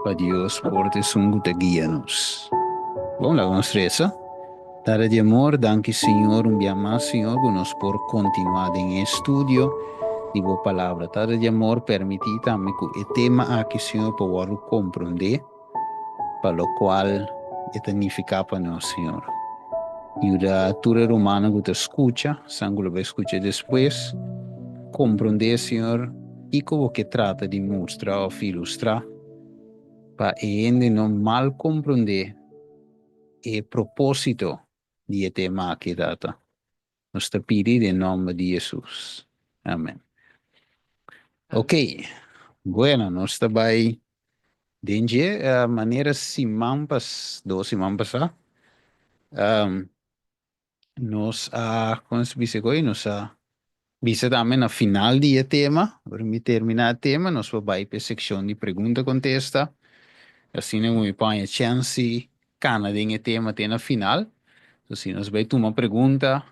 Para Dios, por te sungo te guíanos. Vamos lá, vamos reza. Dada de amor, danke Senhor, um dia mais, Senhor, que nos por continuar em estudio de boa palavra. Dada de amor, permitir também que o tema aqui, Senhor, para compreender, para o qual é significa para nós, Senhor. E a tura romana que te escuta, sangue vai escutar depois, compreender, Senhor, e como que trata de mostrar ou ilustrar, para ele não mal compreender e propósito de tema aqui data. Nos te pedir em nome de Jesus. Amém. Ok. Bueno, nós está by dengue maneira simampas, do simampas um, nos como se dice hoy, nos visa também na final de tema, para me terminar o tema, nós vai para a secção de pergunta contesta, assim não me põe a chance, cana de tema tem na final, assim nós vai tomar pergunta,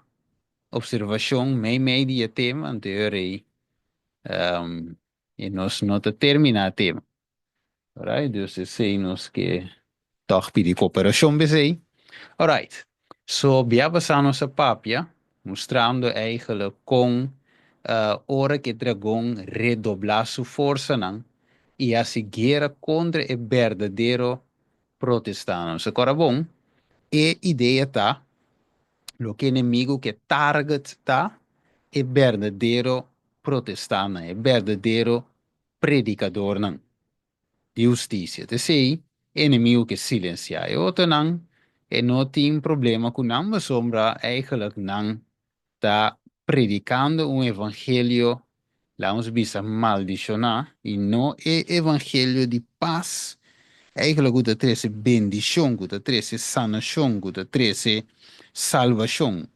observação, meio de tema, anterior um, e nós não termina o tema. Alright, dus het zijn ons que toch pedir cooperação bezei. Alright, so biabas a nossa papia, mostrando eigenlijk com ora que dragão redoblar sua força não, e a seguir contra o verdadeiro protestante. So, agora bom, e ideia tá, lo que inimigo que target tá, é verdadeiro protestante, é verdadeiro predicador não. Justiça. Te sei, inimigo que silencia. E outro não, e não tem problema com não, mas sombra eigenlijk não está predicando um evangelho, lá uns bisa maldicionar, e não é evangelho de paz. Eigenlijk o trece bendição, o trece sanação, o trece salvação.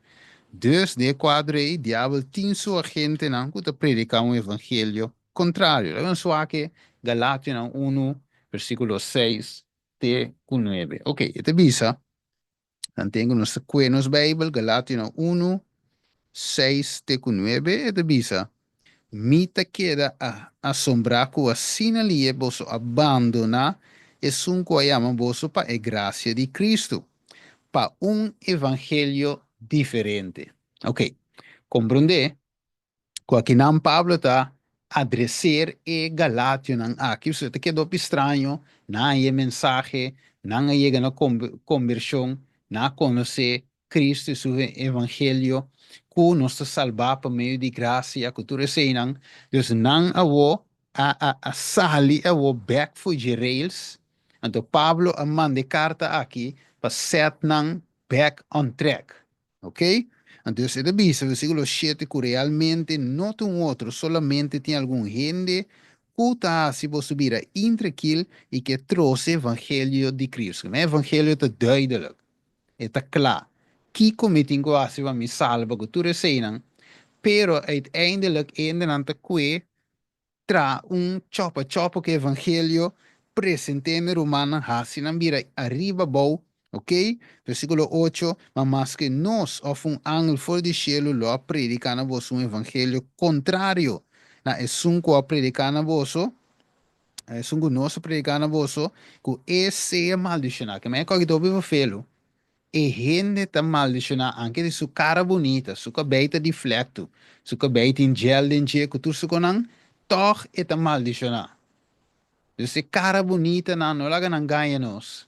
Dus de quadro aí, diabo tem sua gente não, que predicar um evangelho contrário. Vamos lá que Galátia 1, versículo 6 te 9. Ok, este visa, tenho nos cuenos Bible, Galátia 1, 6 te 9, este visa. Mita queda a assombrar com a sinalia vosso abandona e sunco ayama vosso pa e graça de Cristo, pa um evangelho diferente. Ok, compreender? Que não Pablo está adresar e Galatio não aqui você te quedou estranho não é mensagem não é na conversão não conhecer Cristo e seu evangelho que nos salvar por meio de graça e a cultura não então não a sali a back for the rails então Pablo a manda carta aqui para set não back on track ok. Entonces, se dice, versículo 7, que realmente no un otro, solamente tiene algún gente que si vos subir intranquilo y que troce evangelio de Cristo. El evangelio está duidelijk, está claro. Qui committing quasi van mi salva, que tu reseinan, pero uiteindelijk eindelante que tra un chopa que evangelio presente en Romana hasin vira arriba bou, ok? Versículo 8, mas más que nos of un ángel for de cielo lo predican a vos un evangelio contrario. Na es un co predican a vos, es un nos predican a vos, que es sea maldicionar, que me cogi dobe felo. E gente tá maldicionar anche de sua cara bonita, sua cabeça de flecto, sua cabeça em gel de dia, que tu se conan, toch é tá maldicionar. Se cara bonita não laga não ganha nos.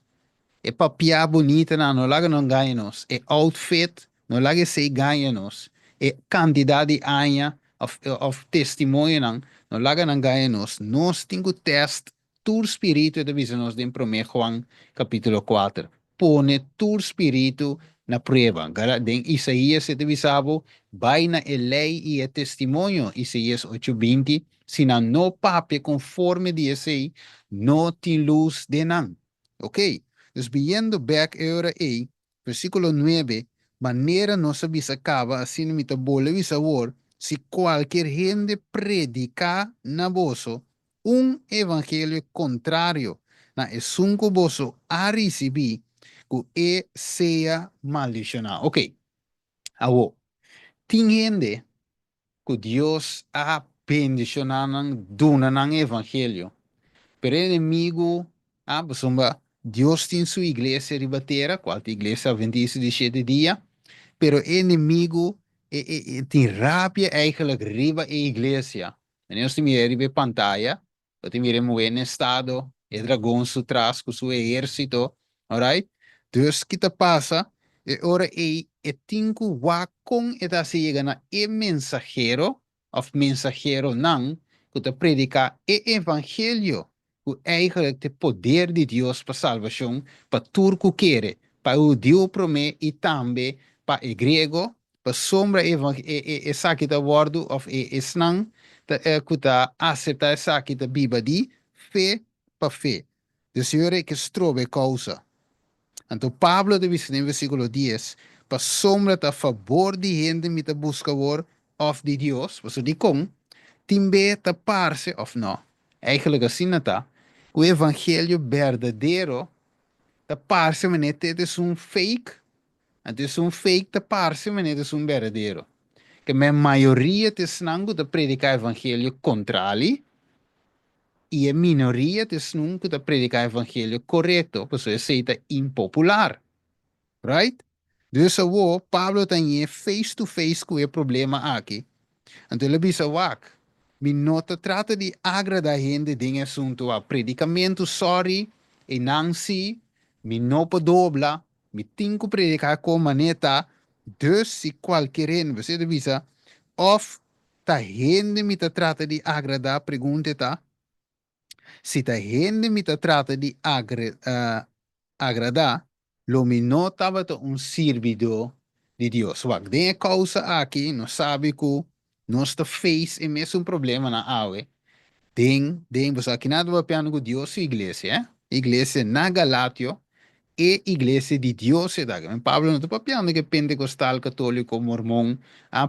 E papia bonita não laga não ganha nos. E outfit não laga se ganha nos. E quantidade anha of testemunho não laga não ganha nos. Nós temos teste tu espírito de visão nos de 1 Juan capítulo 4. Pone tu espírito na prueba. Den Isaías se te visabo, vai na lei e é testemunho. Isaías 8:20. Se não pape conforme dice aí, no te luz de nan. Ok? Dus viendo back ahora aí, versículo 9, maneira nossa bisa acaba, assim me bola sabor, se qualquer gente predicar na vosso um evangelho contrário, na esunco vosso a receber, que seja maldicionado. Ok, awo, tem gente que Deus a bendicionar duna ng evangelho. Pero inimigo, basumba, Deus tem sua igreja ribatera, qual igreja adventista de 7 dias, pero inimigo tem rápia eigenlijk riba a igreja. En nós temos aí pantalla, nós temos em estado, e dragão su traz com seu exército, alright? Dus kita passa, e ora e tinku wakong eta se chega na e mensajero, of mensajero nang, que te predica e evangelho, o eigenlijk de poder de Deus para salvação, para turco querer, para o Deus promete e também para o grego, para sombra e sakita wordo of e snang, kuta aceitar sakita biba di, fé para fé. De senhor que strobe causa. Então, Pablo diz em versículo 10, para sombra a favor de gente que te busca of de Deus, você diz com, timbe te parse of não. Eigenlijk assim está, o evangelho verdadeiro te parse manete é um fake, então é um fake te parse manete é um verdadeiro. Que a maioria te snango te predicar evangelho contrário, e a minoria te snango te predicar evangelho correto, você aceita impopular. Right? Dus Pablo tem face to face com o problema aqui. Então ele diz wak. Mi nota trata de agradar gente em assunto a predicamento, sorry, e nancy, mi no dobla, mi tinko predicar com maneta, dus se qualquer gente, você divisa, of ta gente me trata de agradar, pergunta tá, se ta gente me trata de agradar, lo mi no estava um servidor de Deus. Wak, tem causa aqui, não sabe que nós fez e mesmo um problema na aue. Tem, você aqui nada vai piano com Deus e igreja, Igreja na Galatio e igreja de Deus e daí. Pablo não está piano que pentecostal, católico, mormon,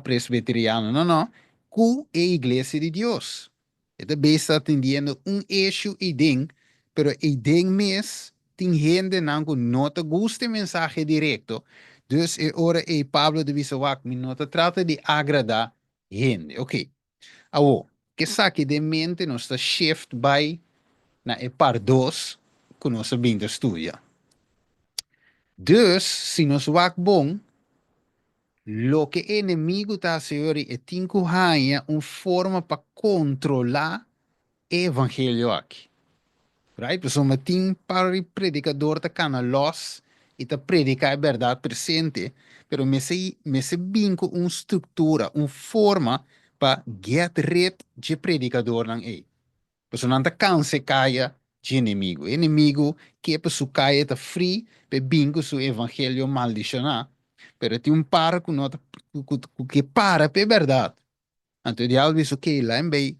presbiteriano, não, não. Cu é igreja de Deus. E também está atendendo eixo e ding, pero e ding mes tem gente não te gusta mensagem direto. Dus é hora e Pablo de Bisawak, me não trata de agradar gente, ok? Awo, que saque de mente nos está shift by na e par dos que nós vindo estudia. Dus, se nos wak bom, lo que inimigo está haciendo é tinko hanya forma para controlar o evangelho aqui. Right? Pessoal, mas tem para o predicador tá cana los e tá predicar a verdade presente, pero me se binco uma estrutura, uma forma para get rid de predicador não é. Pessoal, não tá canse caia de inimigo. Inimigo que a pessoa caia tá free, pe binco su evangelho maldicionar, pero tem um par que para pe verdade. Então, o diabo diz, ok, lá em bem,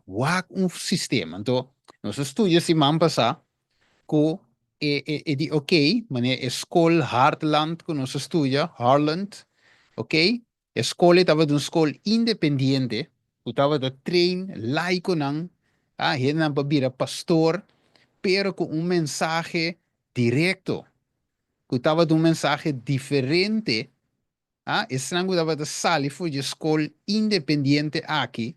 wak um sistema. Então, nós estudamos semana passada com di ok, mas escola Hartland que nós estuda, Harland, ok? Escola estava de uma escola independente, que estava de train laico não, ele não para pastor, pero com um mensagem direto, que estava de um mensagem diferente, esse não estava de sair foi de escola independente aqui,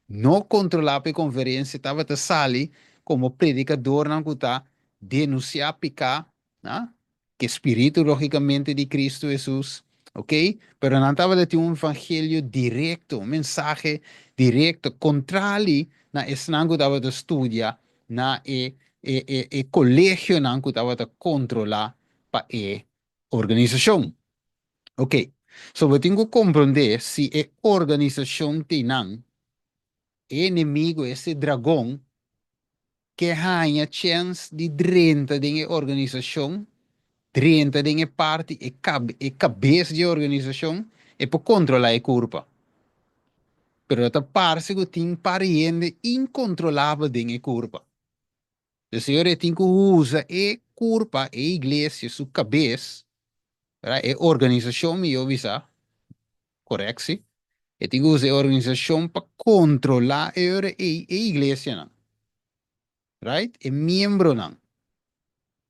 não controlava a conferência, estava de sair como predicador, não está denunciar picar, que espírito, logicamente, de Cristo Jesus, ok? Pero não estava de ter um evangelho direto, um mensagem direto, contrário na esnango estava de estudar, na colégio não estava de controlar para a organização, ok? So, eu tenho que compreender se a organização tem não inimigo, esse dragão, que ganha chance de 30 de organização, 30 de parte e cabeça de organização, e para controlar a curva. Pero esta parte que tem pariente incontrolável de curva. O Senhor tem que usar a curva, a igreja, sua cabeça, a organização, me avisa, correto? E tem que usar a organização para controlar a igreja, não? Right? E membro, não?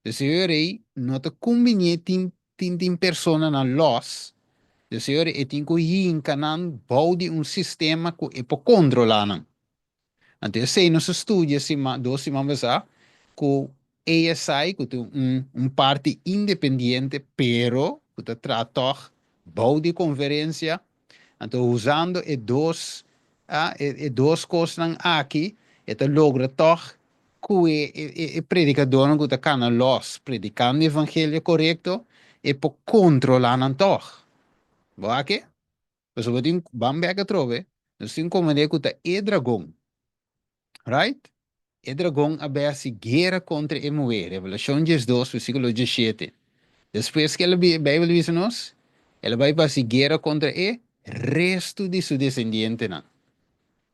Se eu não te combine tem persona na los, Dus senhor, e tem que ir canan boude um sistema que é para controlar não. Então, sei nos estudos se dois semanas a que ASI que tem parte independente, pero que trata boude conferência. Então, usando e dois coisas aqui, e logra toch que o predicador não está cana los predicando o evangelho correto e para controlar não toch. Boa aqui? Mas eu vou ter bambega trove, nós temos como é que está e dragão, right? E dragão aberta guerra contra a mulher, Revelação 2, versículo 17. Depois que a Bíblia diz-nos, ela vai para a guerra contra o resto de seu descendente. Não.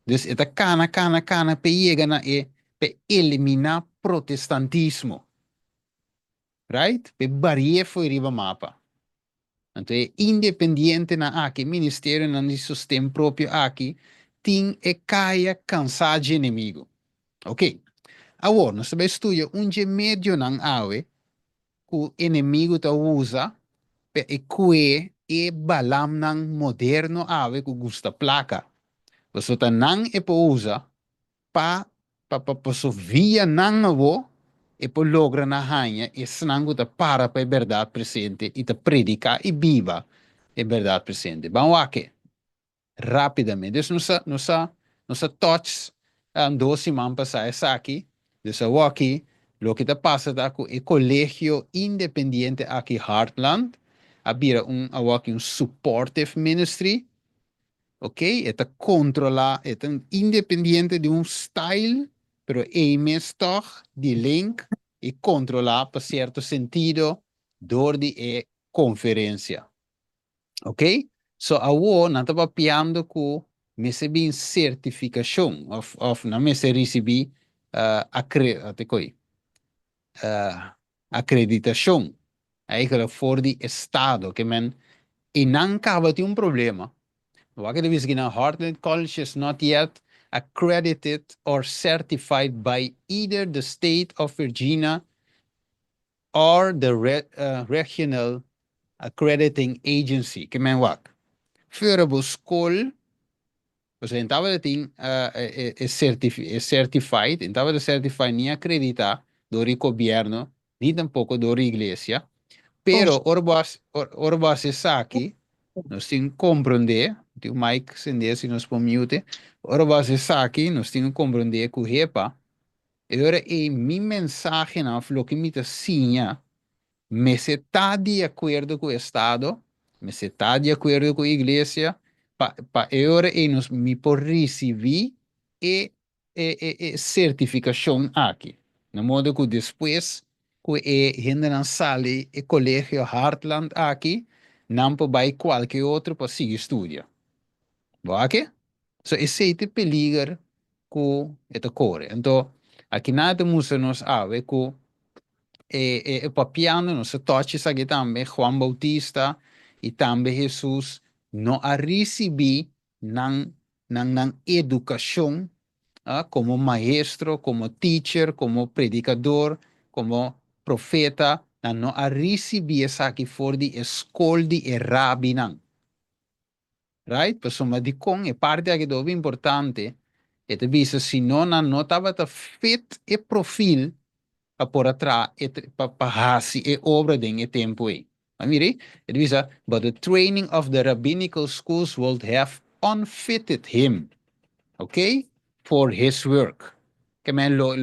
Dus esta cana, pe llega na pe eliminar protestantismo, right? Pe barriere foi riba mapa. Então, é independente na aqui, ministério na sistema próprio aqui, tem e caia cansado de inimigo. Ok? Agora, nós vamos estudar medio na awe, que o inimigo ta usa, pe e que e balam nang moderno awe, que gusta placa. Você tá nang e po usa, pa so via nang wo e po logra na hanya e snango ta para pa verdade presente e ta predica e viva e verdade presente. Vamos aqui, rapidamente. Dus nossa touch dois semanas passadas aqui, dus aqui, lo que ta passa da com o colégio independente aqui Heartland, abira aqui supportive ministry, ok? Está controla, está independiente de style, pero es toch de link e controla para certo sentido door die conferência, ok? So awo nata papiando ku me se bin certificação of na me se recebi acreditação eigenlijk voor die estado que men inancava de problema. Wakadibisgina Heartland College is not yet accredited or certified by either the state of Virginia or the regional accrediting agency. Kemen wak. Furabo school, pues estaba de certified, estaba de certified ni acredita do gobierno, ni tampoco do iglesia, pero orbas es aquí. Nós temos que compreender, o Mike sender se nos por mute, ora você aqui, nós temos que compreender que o repa, agora é minha mensagem na lo que me sinha, me se está de acordo com o Estado, me se está de acordo com a igreja, agora é nos me por receber certificação aqui. No modo que depois, que gente não sale e colégio Heartland aqui, não vai qualquer outro para seguir estudo. Aqui? So, esse é o perigo que está correndo. Então, aqui nada musa nos ave que papiando nos toche aqui também Juan Bautista e também Jesus não a receber nan educação como maestro, como teacher, como predicador, como profeta, não a receber essa aqui for de escola de rabi não. Right? Persona di con è parte che dove importante e te visa se non hanno tava fit e profil a por atrás e pa hasi e obra den e tempo e. Amiri? E visa, but the training of the rabbinical schools would have unfitted him, okay, for his work. Que men lo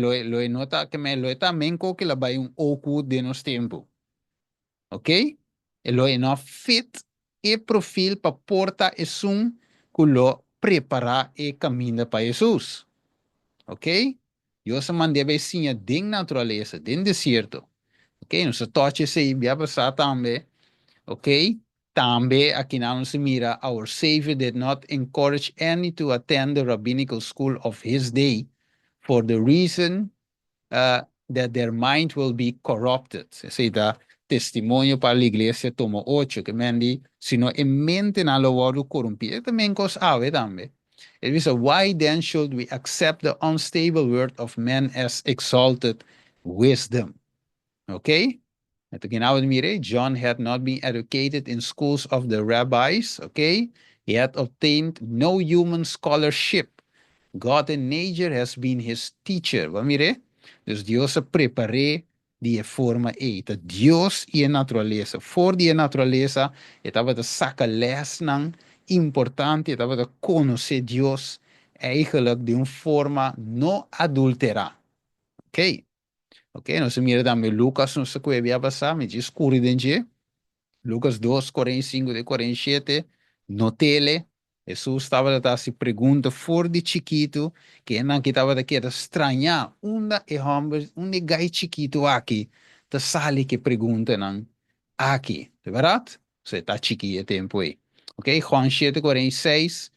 nota que men lo eta menko que la bay un oku de nos tempo. Ok? E lo enough fit e perfil para porta e sun que prepara e caminha para Jesus. Ok? Eu se mandei sim den natureza, den deserto. Ok? Nossa toche se ia passar também. Ok? Também aqui não se mira, our Savior did not encourage any to attend the rabbinical school of his day for the reason that their mind will be corrupted. Esse da testemunho para a igreja tomo 8, que mendi, sino em mente na loado corrompido, também cos ave também. It is why then should we accept the unstable word of men as exalted wisdom? Ok? Ito ginawad mire, John had not been educated in schools of the rabbis, okay? He had obtained no human scholarship. God and nature has been his teacher. Wat mire? Dus Dios se prepare die forma e. Dat Dios e a natureza. For die natureza, estava de saca les nang importante, estava de conhecer Dios eigenlijk de uma forma não adulterada. Ok? Ok? Nós mira também Lucas, não sei o que vai passar, me diz escuro dentro. Lucas 2, 45 de 47, no tele, Jesus estava a se pergunta for de chiquito, que não que estava daqui a estranhar, onde gai chiquito aqui, da sali que pergunta não, aqui, de verdade? Você está chiquito tempo aí. Ok? Juan 7, 46,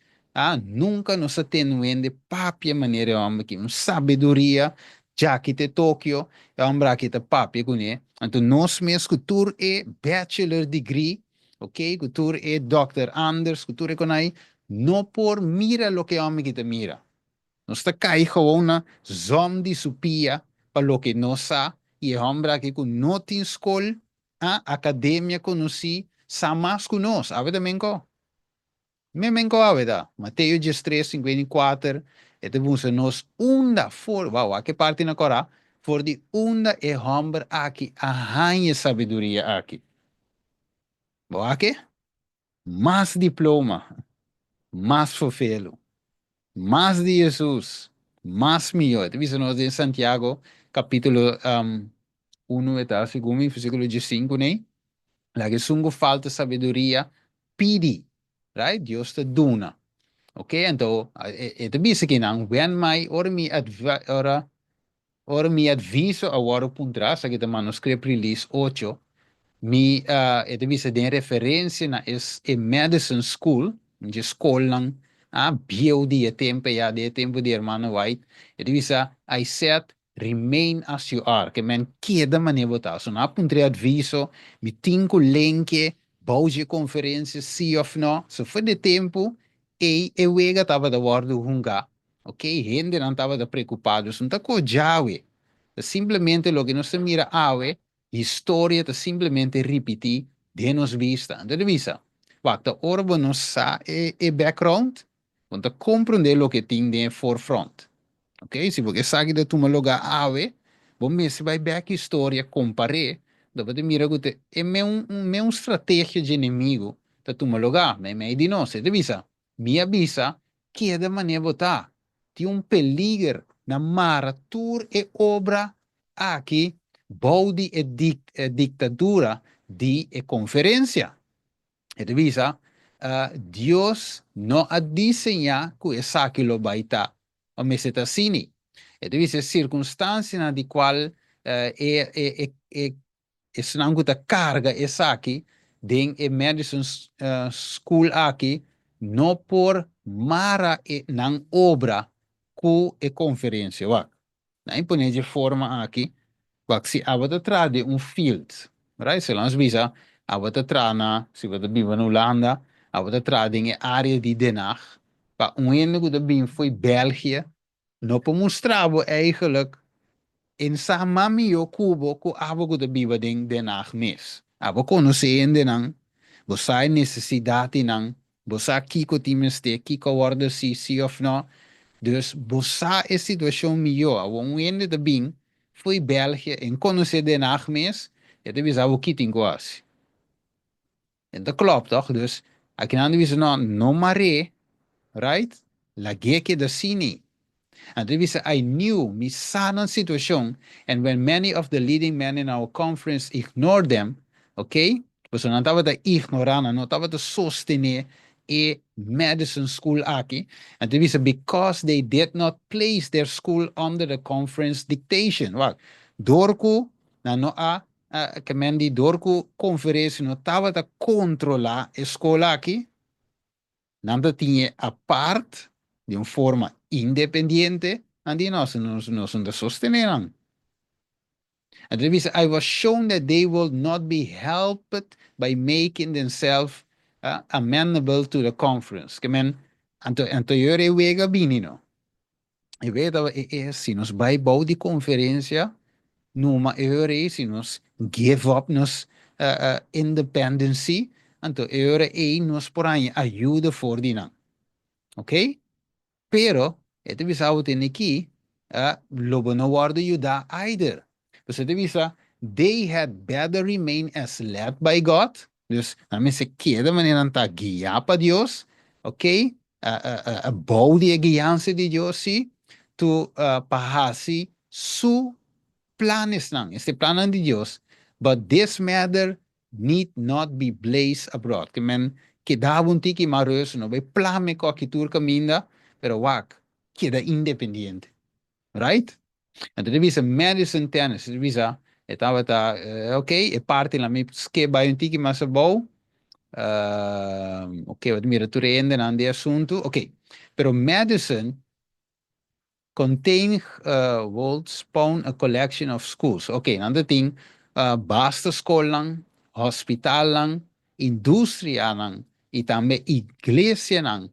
nunca nos atende papia maneira, homem, que sabedoria, já que te Tóquio, é um braqueta papia, com ele. Então, nós mesmos, cultura é bachelor degree, ok? Cultura é Dr. Anders, cultura é com aí, não por mira lo que homem que te mira. Nós está cai gewoon na zom de supia para lo que nós sa e é homem que com não tem escola, a academia conheci, sa mais com nós, a verdade, menco? Me menco a verdade. Mateus 13, 54, e te bunse nos unda for, wow, a que parte na cora? For die unda e homem aqui, a rainha sabedoria aqui. Boa aqui? Mais diploma, mais fofelo, mais de Jesus, mais melhor. Te viste nós em Santiago, capítulo 1, eta, segundo, versículo 5, né? La que sungo falta sabedoria, pidi, right? Deus te dona. Ok, então, te viste que não, when my, ora mi adviso a waro puntra, sa que te manuscrito release 8, ito bisa din referência na is a medicine school, de school lang, BOD, a tempo ya, de tempo de hermano White, ito bisa, I said, remain as you are, que men queda maneira tá, so na puntre adviso, mi tinko lenke, bouge conferência, sim of no, so foi de tempo, e wega tava da wardo hunga, ok, gente não tava da preocupado, so não tá ko jawe, simplesmente lo que não se mira awe, história está simplesmente repetir de nos vista. De vista. Wakta orbo nos sa e background, want compreender lo que tem de forefront. Ok? Se você sabe de tuma lugar ave, bom mesmo vai back história compare, dove te mira que é meu estratégia de inimigo da tuma lugar, me de nós, de vista. Minha visa que é de maneira botar. Tem peligro na maratur e obra aqui Body ditadura de conferência. Itu bisa, Dios no ha diseñado que esa que lo baita o meseta sini. Itu bisa circunstância na de qual es una carga esa aqui den e medicine school aqui no por mara nan obra ku e conferência wa. Na impone de forma aqui se abot atrás de field, right? Se nós bisa, abot atrás na, se você vive na Holanda, abot atrás de área de Den Haag, pa ene que bem foi België, não para mostrar eigenlijk in sa mami o kubo ko abo que vive de Den Haag mes. Abo conhecer em Den Haag, você a necessidade não, você aqui que times te, aqui que order se of não, dus bossa é situação melhor. O ende de bem foi België em conhecer Den Haag mes, e de bisa o kiting quase. En dat klopt toch? Dus aqui não diz não mare, right? La geke de sini. And this I knew me sudden situation, and when many of the leading men in our conference ignored them, okay? Pues não estava a ignorar, não estava a sostener a medicine school aqui. And this because they did not place their school under the conference dictation. What? Dorco, não há que men die dorco conferência não estava a controlar a escola aqui, não tinha a parte de uma forma independente, and no son de sosteneran. And I was shown that they will not be helped by making themselves amenable to the conference. Que men, anteriore wega binino. E weet dat we si nos bij bouw die conferentie, numa eure si nos give up nos independency, anto eure nos por aí ajuda for die nang. Ok? Pero, ito bisa utin aqui, lobo no wardo yuda either. Dus ito bisa, they had better remain as led by God. Dus, namin se queda manera ta guia pa Dios. Ok? Bou die guiança de Dios, si, tu pahasi su planes lang. Este planan de Dios. But this matter need not be blazed abroad. Que men, que davon tiki mareus, no, be plame ko akitur kaminda, pero wak, queda independiente. Right? Então, devisa medicine tennis, devisa, estava tá, ok, e parte lá me ske by um tiki mas bom, ok, wat mira tu reende aan de assunto, ok, pero medicine contain will spawn a collection of schools. Okay, another thing, basta school lang, hospital lang, industria lang, y también iglesia lang,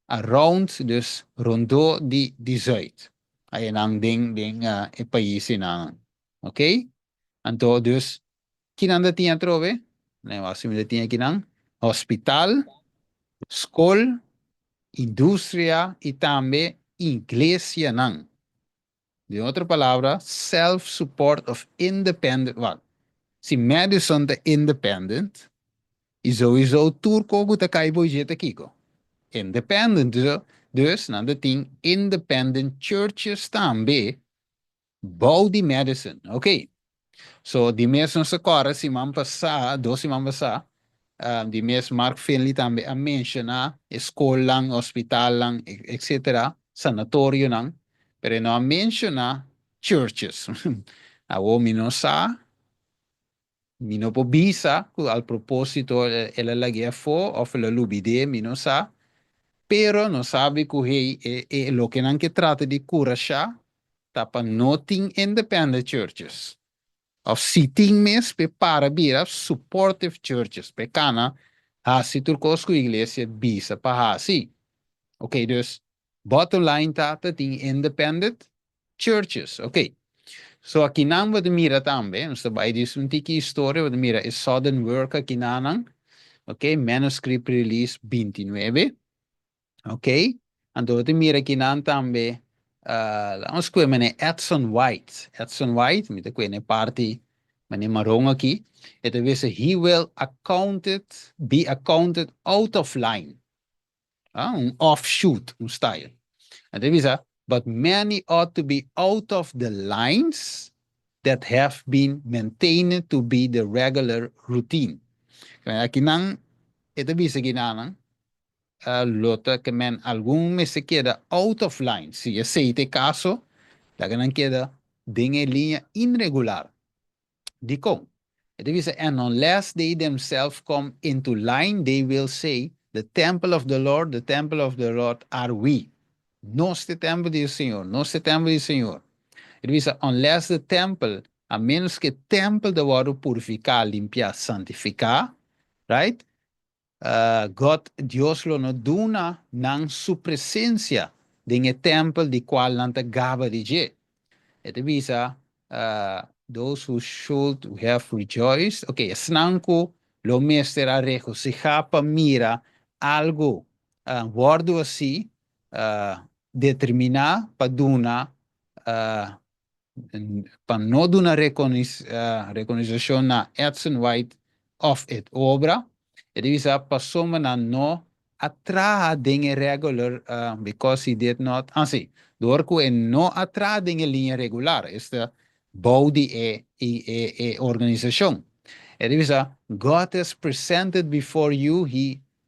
around dus rondo di Zuid. Ayan ang ding e país na. Okay? Anto dus, kinanda tiyan trove, na wasim da tiyan kinang, hospital, school, industria, y también iglesia lang. De outra palavra, self-support of independent. Wat? Si Madison de independent, e sowieso turco guta kai boijeta kiko. Independent. Dus, na de ting, independent churches tambe, bouw die Madison. Oké. So, die mensen se kora, si man pasa, do si man pasa, die mensen Mark Finley tambe a mensiona, school lang, hospital lang, etc. Sanatorio lang. Pero no menciona churches. Awo mino sa, mino po bisa, al propósito ela lagi fo, of la lubide, mino sa, pero no sabe que lo que nan que trata de cura siya, tapa nothing independent churches. Of sitting mes pe para bira supportive churches, pe kana, hasi turcos iglesia bisa pa hasi. Okay, dus bottom line tata ting independent churches. Okay. So aqui não vou mira também, nós vai dizer um tiki história, vou mira is Southern Work aqui não, okay? Manuscript release 29, okay? Então vou mira aqui não também, vamos que mane Edson White, me te que parte, mane marrom aqui, het is he will be accounted out of line, offshoot, style. And then we say, but many ought to be out of the lines that have been maintained to be the regular routine. Kaya kinang ito bisa ginanang lota que men algún me se queda out of line. Si aceite caso, la ganan queda dinge línea irregular. Dico. Ito bisa, and unless they themselves come into line, they will say, the temple of the Lord are we. Nosso templo do Senhor, nosso templo do Senhor. Ele diz, unless the temple, a menos que templo de ouro purificar, limpiar, santificar, right? God, Dios lo no duna nan su presencia de templo de qual nanta gaba de je. Ele diz, those who should have rejoiced. Ok, snanko lo mestre a regocijar pa mira algo, wordo assim, determinar para duna, para não dar reconhecimento na Edson White of it obra, ele diz a pessoa não atrás de regular, because he did not, assim, door que não atrás de linha regular, esta body e organização. Ele diz a God has presented before you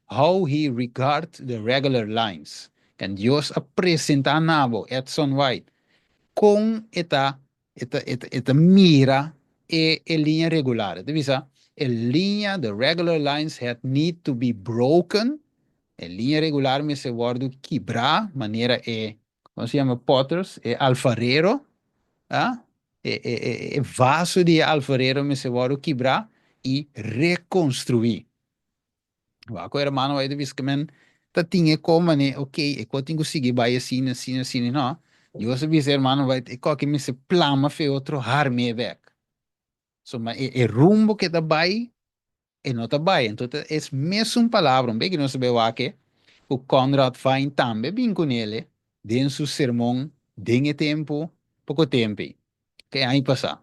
how he regards the regular lines. And Dios apresenta nabo Edson White com esta mira linha regular. Divisa, linha, the regular lines had need to be broken. Linha regular me se guardo quebrar, maneira como se chama, potters, alfarero, ah? Vaso de alfarero me se guardo quebrar e reconstruir. Wako hermano ay divis kemen tatinge ko mane okay eko tingo sige vai assim no. Eu sabia hermano vai eko que me se plama fe outro har me weg. So, el rumbo que está vai, no está vai. Entonces, es mesmo palavra, bem que não se vê aqui, o Conrad Fine também, bem com ele, den su sermão, den tempo, pouco tempo. Que aí passa.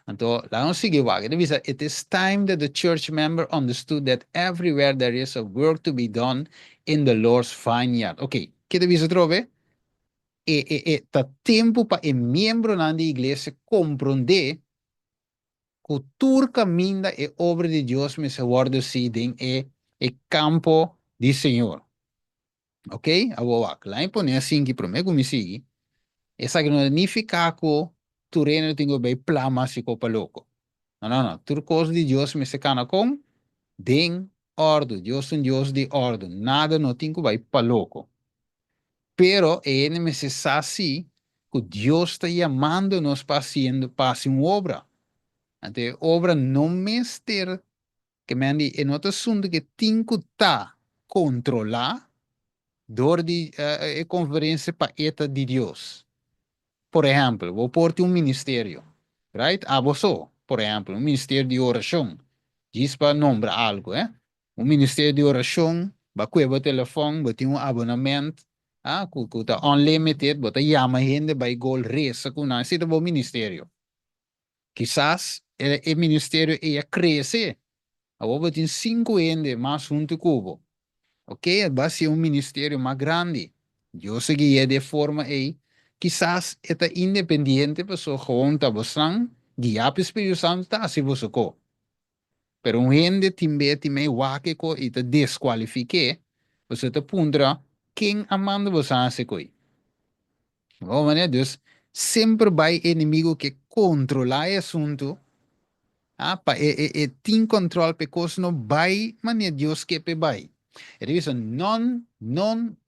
Então, lá não sigue o Ele diz, it is time that the church member understood that everywhere there is a work to be done in the Lord's vineyard. Ok, que diz trove? Tá tempo para o membro da igreja compreender que todo caminho é obra de Deus, mas se guarda se em o campo do Senhor. Ok? Agora, lá em põe assim que para mim, como sigue, essa que não significa que tu reino tem bem plama se copa louco. Não, não, não. Tudo coisa de Deus me se cana com den ordem. Deus é um Deus de ordem. Nada não tem que vai para louco. Pero ele me se sabe assim, que Deus está chamando nos para fazer uma obra. Então, obra não mestre, que me andi, é outro assunto que tem que estar controlar door die conferência para ETA de Deus. Por exemplo, vou pôr um ministério, right? Ah, você, por exemplo, um ministério de oração. Diz para nombrar algo, eh? Um ministério de oração, vai cuidar telefone, vai ter um abonamento, ah, que tá unlimited, vai chama gente, vai gol reza, com nada, se bom ministério. Quizás o ministério ia crescer, agora tem 5 gente mais junto com ok, vai ser um ministério mais grande. Eu seguia de forma aí, quizás está independente, pessoa junta você, guiar para o Espírito Santo, tá, se você co. Pero um gente time wake ko ita desqualifique, você te pondrá quem amando você se coi. Oh, mané, dus, sempre vai inimigo que controlar o assunto, ah, tem controle porque não vai, mané, Deus que pe vai. It is a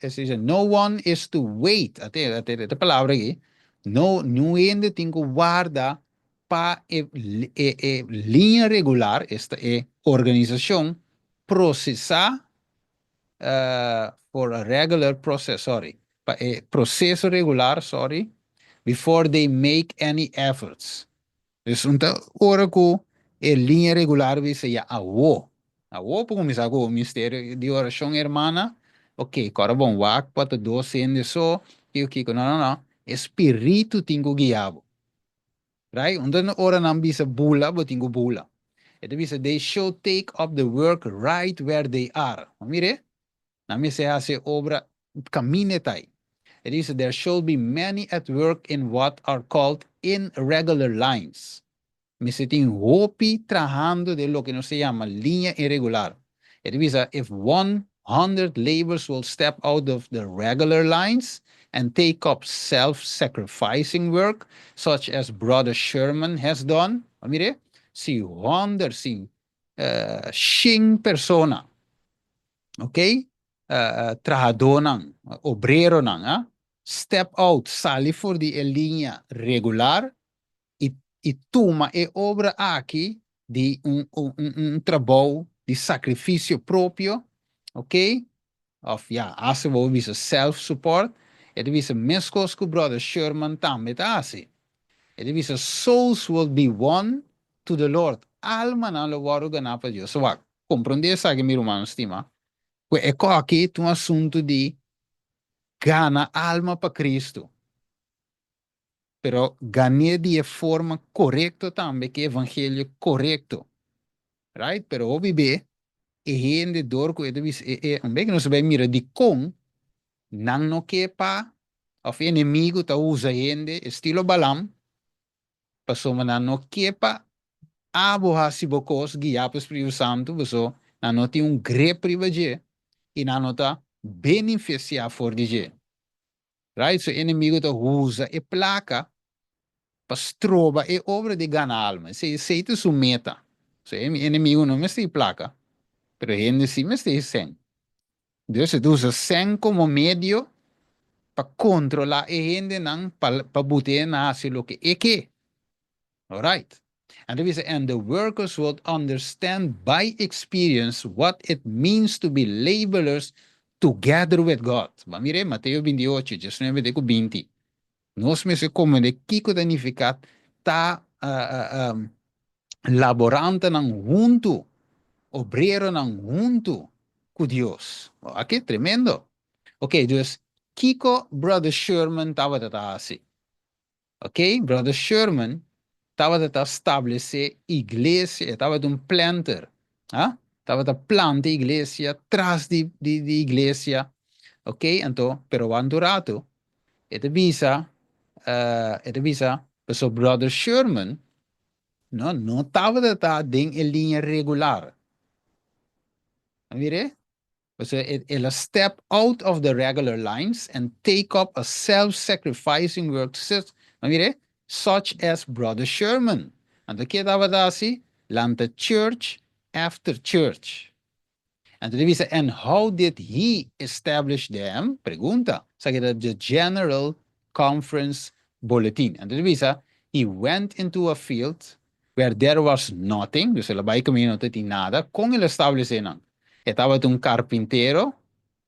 es dice, no one is to wait. Esta palabra aquí. No, no ende tengo guarda para línea regular, esta organización, procesar for a regular process, sorry. Proceso regular, sorry, before they make any efforts. Dus ora ko linha regular vi se ya awo. Awo po começar com o mistério de oração hermana. Ok, agora bom, wak para dois sendo só. E o que não, não, não. Espírito tingo guiado. Right? Onda ora não bisa bula, bo tingo bula. Ito bisa they should take up the work right where they are. Mire, na mi se hace obra camine tai. It is there should be many at work in what are called irregular lines. Me senti hopi trabajando de lo que no se llama línea irregular. It means that if 100 laborers will step out of the regular lines and take up self-sacrificing work, such as Brother Sherman has done, mire, si 100, si 100 persona, ok? Trabajador nang, obrero nang, step out, sali for di linha regular, e toma e obra aqui de trabalho de sacrifício próprio, ok? Of ja, als we visa self-support, e visa mescos que o brother Sherman também tá assim. E visa souls will be won to the Lord. Alma na lo waru ganhar para Deus. So, compreender essa que meu irmão estima? É aqui um assunto de gana alma para Cristo. Pero ganhei de forma correta também, que evangelho correto, right? Pero obi be, e gente dor ko ito bis, um bem que não se vai mira de com, nang no kepa, of inimigo ta usa gente, estilo balam, paso man no kepa, abo ha si bokos, guia pa Espírito Santo, paso, na no ti un great privilege, e na no ta beneficiar for di right? So inimigo ta usa e placa, pastrova e obra de gana alma. Se tu su meta. So, inimigo não me se placa, pero gente sí me está sen. Deus usa sen como medio para controlar a gente não para botar na lo que é que. Alright. And the workers would understand by experience what it means to be laborers together with God. Mas mire, Mateo 28, 19 de 20. Nós me se como de kiko danificat ta laborante ng junto, obrero ng junto com Deus. Ok, tremendo. Ok, dus Kiko Brother Sherman estava a assim. Ok, Brother Sherman estava a estabelecer igreja, estava um planter. Ah? Estava a planta igreja atrás de igreja. Ok, então, pero quando rato, ete bisa, so Brother Sherman, não estava a estar em linha regular. Mire? So it'll step out of the regular lines and take up a self-sacrificing work mire, such as Brother Sherman. And the kid Avadasi, Lanta church after church. And and how did he establish them? Pregunta. Sa the General Conference Bulletin. And he went into a field where there was nothing, dus labay kami no nada, kung il establish nang. Estaba un carpintero,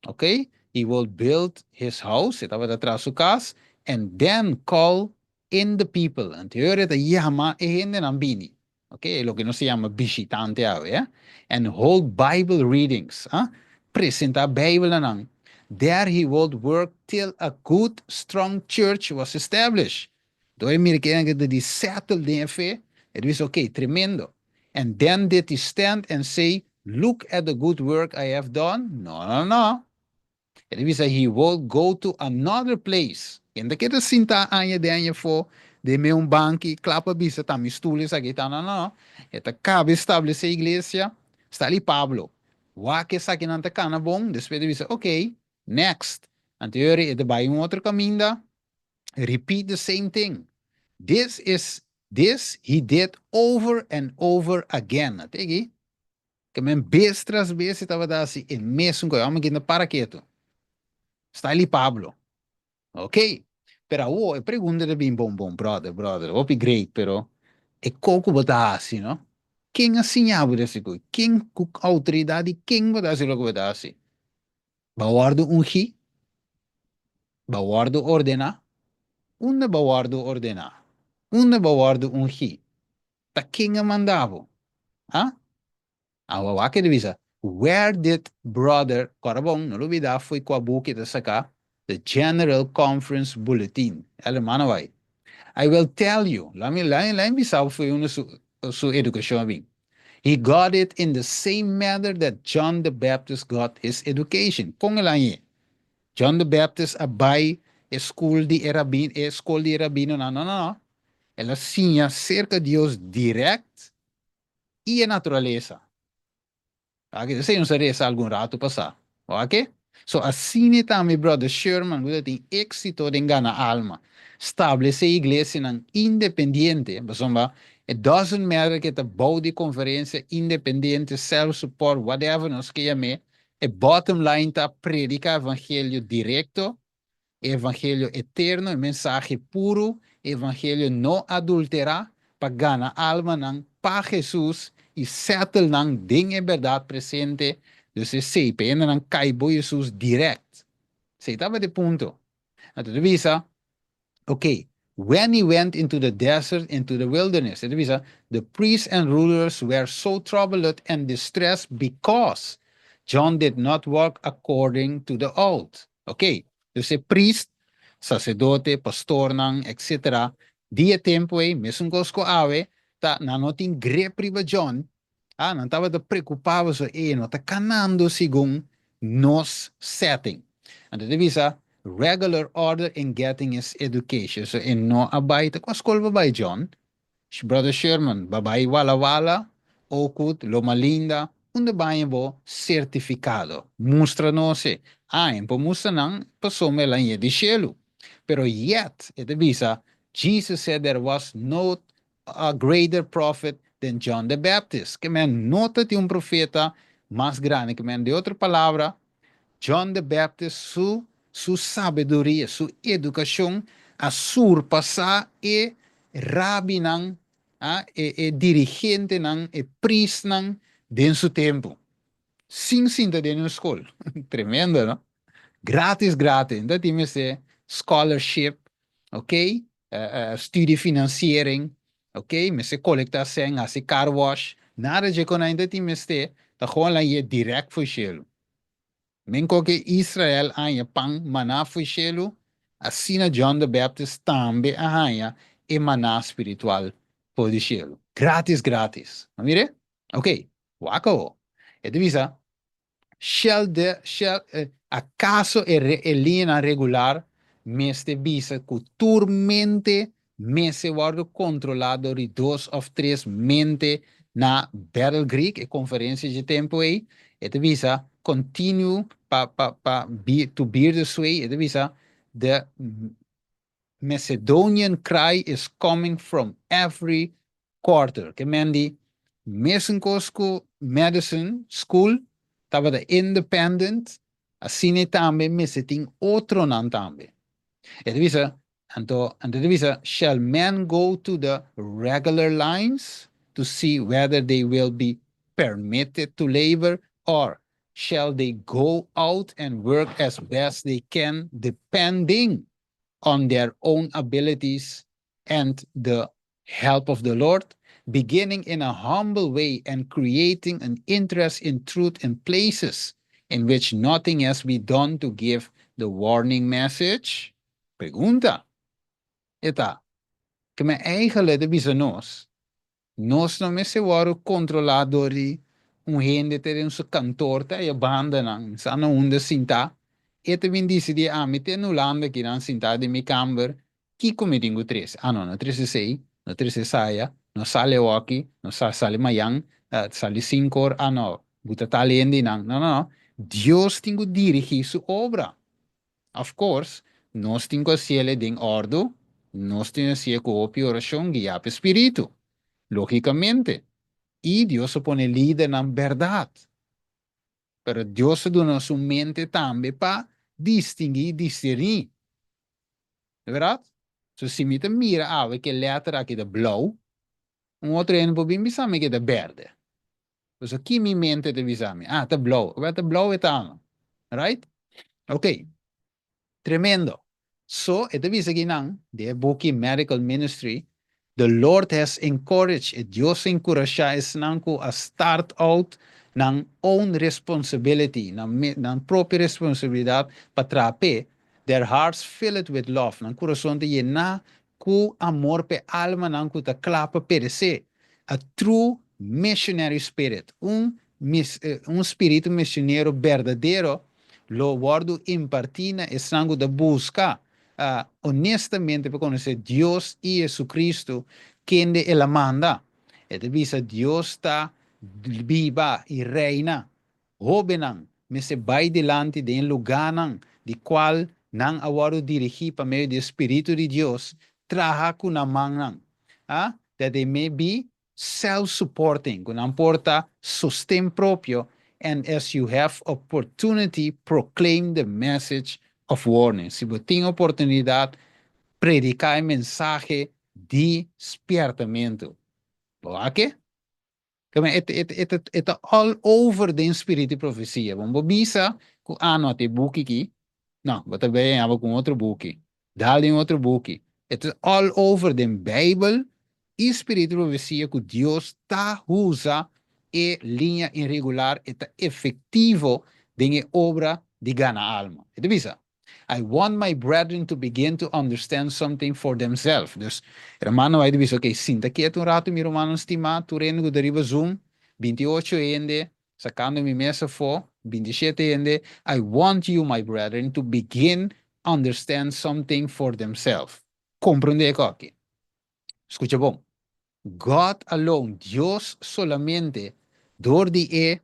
okay? He will build his house, estaba atrás su casa, and then call in the people. And teoria de llama e gente nambini. Okay, lo que no se llama visitante, ¿eh? And hold Bible readings. Huh? Presenta Bijbel nang. There he would work till a good, strong church was established. Doe Amerikanen dat die settled in fe, it was okay, tremendo. And then did he stand and say, look at the good work I have done? No, no, no. It was he would go to another place. En de kete sinta anje de anje fo, de me un banki, klapa bisa tam stoelen, sa kita, no, no. Eta cabe establecer iglesia, está ali Pablo. Wa que sa kinanta kana bom, después de bisa, okay, next. Anteriori, ete bij een otro caminda, repeat the same thing. This he did over and over again. Tegi? Que men vez tras vez estava dando el mesmo coisa. Vamos aqui para quieto. Está ali Pablo. Ok? Pero eu pergunto de bem bom, brother. Hope great, pero é coco botar assim, não? Quem assinava desse coisa? Quem com autoridade, quem botar assim logo botar assim? Bawardo ungi, bawardo ordena, unde bawardo ordena, unde bawardo ungi. Ta quem mandava? Ah? Awawa que divisa. Where did brother Corabong, no olvida, foi com a book de sacar the General Conference Bulletin. Alemano vai. I will tell you. Lá em Bissau foi uma sua educação bem. He got it in the same manner that John the Baptist got his education. Kung lang John the Baptist abay school de rabino, no. Ela tinha cerca de Deus direct e a natureza. Okay? Isso não seria algum rato passar. Ok? So, assim também, brother Sherman, que tem êxito em ganhar alma. Estabelecer igreja independente. Basomba, it doesn't matter que te bouw de conferência independente, self-support, whatever, nós que chame. A bottom line tá predicar evangelho direto, evangelho eterno, mensagem puro, evangelho não adulterar, para ganhar alma não, para Jesus e settle não, ding em verdade presente, dus se pena não caibo Jesus direct. Se estava de ponto. Então, visa, okay, when he went into the desert, into the wilderness, the priests and rulers were so troubled and distressed because John did not walk according to the oath. Okay, dus priest, sacerdote, pastor nang, etc. Dia tempo mesmo cosko awe, ta nanoting grep riba John, não estava preocupado so, não está canando segundo nos setting. Então, visa, regular order in getting his education. So, in no abay, kwa school babay, John? Brother Sherman, babay wala wala, okut, loma linda, unde bayan bo certificado. Mustra no se. En po mustra nang, pasome lang ye di shelu. Pero yet, ito visa, Jesus said there was no greater prophet than John the Baptist. Que men nota de un profeta más grande que men de otra palabra, John the Baptist, su sabedoria, su educação, a surpassar e rabi nang, dirigente nang, e priest nang, den su tempo. Sin cinta de na escola. Tremendo, não? Grátis. Dat is scholarship, ok? Studiefinanciering. Ok, me se collecta sen, hace car wash. Nada de kon ainda ti me ste, ta gewoon lang je direct voor shelu. Men koke Israel aan je pang mana voor shelu, asina John the Baptist tambe aan je e mana spiritual voor de shelu. Gratis, gratis. Mire? Ok, wako. E divisa, acaso el línea regular me este visa culturalmente me se guardo controlado de dos of tres mente na Battle Greek e conferência de tempo aí e te visa continue to bear the sway e te visa the Macedonian cry is coming from every quarter. Que mendi, Medicine School, estava de independent, assim também me seting outro nan também. E divisa, and divisa, shall men go to the regular lines to see whether they will be permitted to labor or shall they go out and work as best they can depending on their own abilities and the help of the Lord, beginning in a humble way and creating an interest in truth in places in which nothing has been done to give the warning message? Pregunta. Ita, que me eigenlijk de bisanos, nós não me se waru controladori gente ter um seu cantor tá e a banda não sa não onde sinta e te vim disse de me te no landa que não sinta de mi camber que come dingo três não no três sei no três saia no sale aqui no sale mayang sale cinco não buta talende não Deus tingo dirigir sua obra of course nós tingo ciele ding ordo nós tingo ciele cooperação guia espírito lógicamente y Dios se pone líder en verdad. Pero Dios se da su mente también para distinguir, discernir. ¿Verdad? So, si me te mira, ve que letra aquí de blauw, un otro en bobin bisame que de verde. Dus aquí mi mente te bisame, de blauw. Wat de blauw het aan. Right? Okay. Tremendo. So, ito bisa ginang, de Buki Medical Ministry, the Lord has encouraged, Dios encourage is nangko a start out ng own responsibility, ng propia responsabilidad patrape, their hearts filled with love, ng corazón de llena ku amor pe alma nangko ta klapa perese, a true missionary spirit, un espíritu misionero verdadeiro, lo guardo impartina e sangue da busca honestamente para conhecer Deus e Jesucristo quem ele manda. E te visa Deus está viva e reina. Hobenang, me se vai delante de um lugar de qual não awaro dirigir para meio do Espírito de Deus, traha com a mão that they may be self-supporting, com não porta sustento próprio, and as you have opportunity, proclaim the message of warning. Si você tem oportunidade, predicar o mensaje de despertamento. Oké? Het all over de spirit de profecia. Vamos bisa ku ano te buki ki. Nou, wat ben je hebben com outro boek. Dali um outro boek. Het is all over de Bijbel e spirit de profecia que Deus está usa e linha irregular eta efetivo de obra de gana alma. Het bisa. I want my brethren to begin to understand something for themselves. Dus, hermano, vai dizer, ok, sinta quieto um rato, meu irmão estimado, tu rendo deriva Zoom, 28 ende, sacando mi mesa for, 27 ende, I want you, my brethren, to begin understand something for themselves. Compreende aqui. Escucha bom. God alone, Dios solamente, door die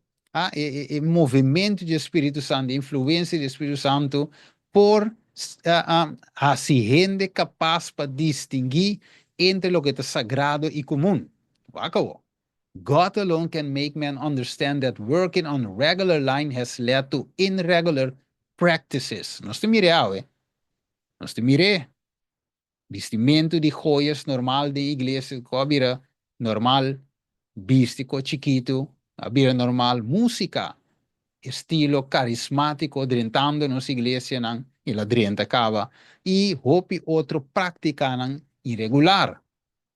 movimento do Espírito Santo, influência do Espírito Santo, por assim gente capaz para distinguir entre o que é sagrado e comum. God alone can make men understand that working on a regular line has led to irregular practices. Nós te mire, nós te mire. Vestimento de joias normal de igreja, habira normal, vístico chiquito, habira normal, música, estilo carismático, drentando nos igreja, e la drenta cava, e hopi outro prática irregular.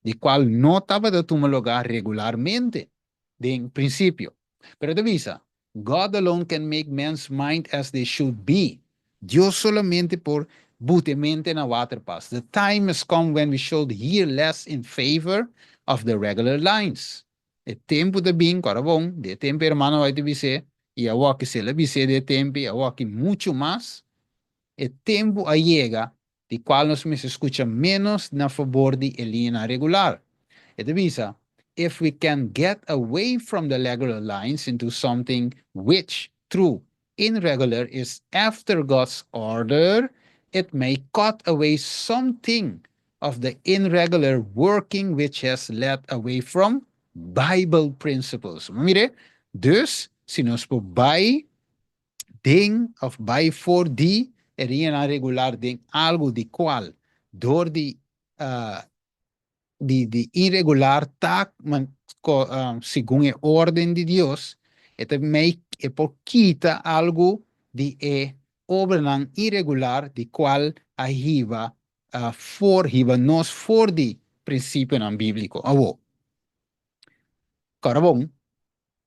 de cual no estaba de tomar lugar regularmente, de en principio. Pero divisa, God alone can make man's mind as they should be. Dios solamente por butemente na waterpas. The time has come when we should hear less in favor of the regular lines. O tempo de bem, cara bom, de tempo hermano vai te dizer, e a que se le dice de tempo, e a que muito mais, o tempo a chega, de qual nós me escuta menos na favor de linha regular. E divisa, if we can get away from the regular lines into something which, through irregular, is after God's order, it may cut away something of the irregular working which has led away from Bible principles. Mire, dus, se nós por by ding of by for die, er een regular ding, algo de qual, door die de irregular tak man según el orden de Dios, este make por quita algo de obra irregular de cual arriba for hiva nos for de princípio não bíblico. Avo. Carabong,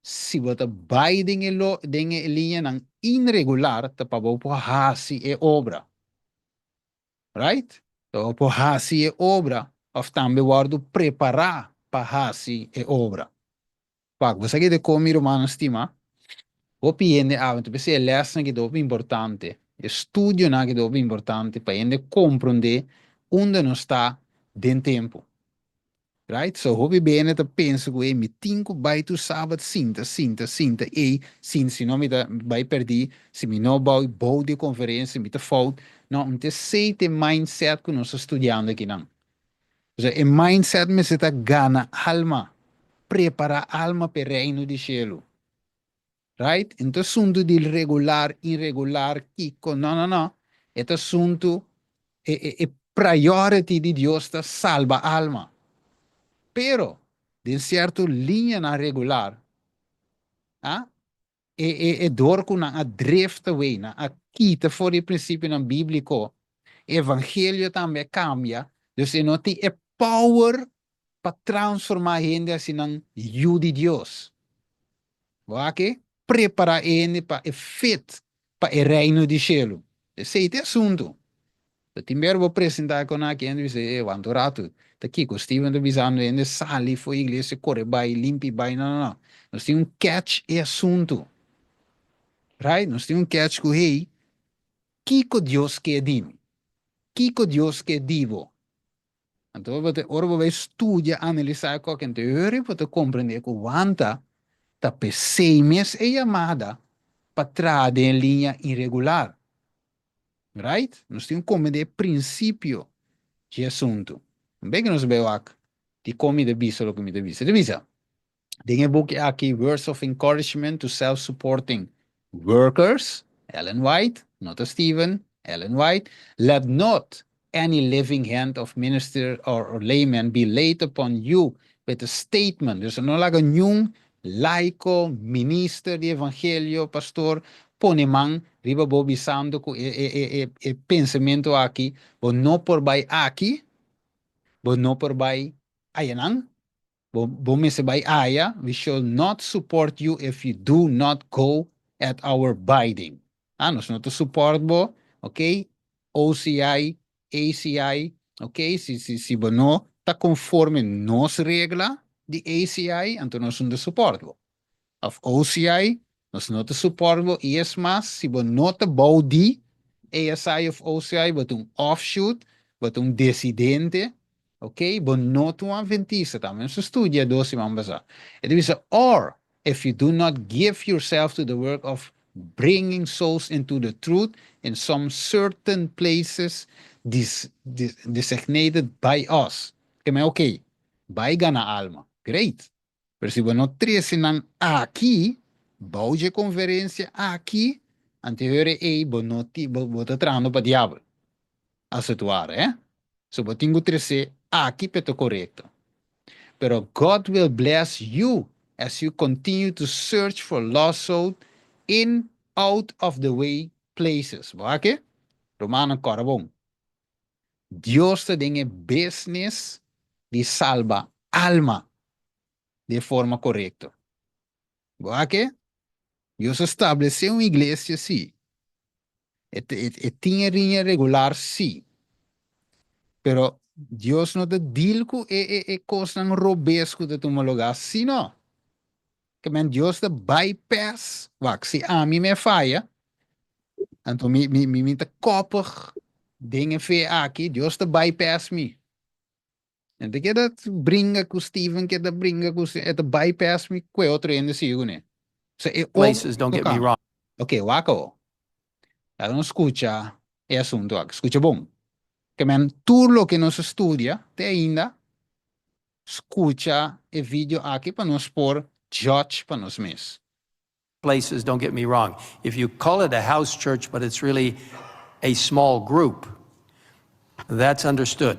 se você vai dengue linha não irregular, tá para po hasi e obra, right? Então, po hasi e obra, of também guardo preparar para hasi e obra. Pak, você que de comer romano stima, o piende avento, perché è lesson che dopo importante, e studio na che dopo importante, para ende comprende onde non sta den tempo. Right? So, hobby bene te penso che mi tinco by tu sabat sinta, e sin se non mi da by perdi, se mi no bau di conferenza, mi te fout, no, un te sei te mindset che non sto studiando aqui não. Cioè, e mindset me se ta gana alma, prepara alma per reino di cielo. Right? Então, assunto de regular, irregular, Kiko, não. Este assunto é priority de Deus, está salva alma. Pero, de certo linha na regular, ah, é dor com a drift away, a quita fora o princípio na bíblico. Evangelho também cambia. Dus não tem power para transformar a gente assim em filho de Deus. Ok? Prepara ele para o fit para o reino de cielo. Esse é o assunto. O primeiro vou apresentar com a quem diz, quanto rato, tá aqui, com o Steven do Bizano, ele sali, foi igreja, corre, vai, limpe, vai, não. Nós temos um catch e assunto. Right? Nós temos um catch com, hey, que Deus quer de mim? Que Deus quer divo? Então, ora vou estudar, analisar qualquer teoria, para compreender que o vanta, tá peseimes e chamada, para trás em linha irregular. Right? Nós temos como de princípio de assunto. Bem que nós vemos aqui, de como de vista, como de vista. De vista, tem um book aqui, Words of Encouragement to Self-Supporting Workers, Ellen White, not a Stephen, Ellen White. Let not any living hand of minister or layman be laid upon you with a statement. Dus no laga nenhum laico, minister de evangelio, pastor, pone man, riba bobisando com pensamento aqui, ou não por vai aqui, ou não por vai ayanang, Bumi sabay aya, we shall not support you if you do not go at our bidding. Nós não te support bo, ok? OCI, ACI, ok? Se não está conforme nos regla de ACI, então nós não te support bo. Of OCI, nós não te support bo, e es mas, se bo não te bou di ASI of OCI, but offshoot, but dissidente, ok? But not un adventista também. Se studia doce mambasa. It is or if you do not give yourself to the work of bringing souls into the truth in some certain places designated by us. Que me ok. Vai gana alma. Great. Pero se você não trecinam aqui, bouge conferência aqui, anterior e bonoti, bota trano para diabo. A situare, eh? So, botingo trece aqui peto correto. Pero God will bless you as you continue to search for lost souls in out of the way places. Bake? Romano Corabon. Dios te dinge business de salva alma de forma correta. Ok? Deus estabeleceu uma igreja, sim. E tinha linha regular, sim. Pero Deus não te deal com coisa robesco de tomar lugar, sim, não. Que men Deus te bypass. Wacht, se a mim me falha, então me te koppig dingen vee aqui, Deus te bypass me. En de keer dat brengen com Steven, que dat brengen com het bypass me, que outro ainda sigo, né? So, Places, don't get me wrong. Ok, wako. Ela não escuta é assunto, escuta bom. Que men, tudo lo que nos estudia, te ainda, escuta e vídeo aqui para nos pôr judge para nos mesmos. Places, don't get me wrong. If you call it a house church, but it's really a small group, that's understood.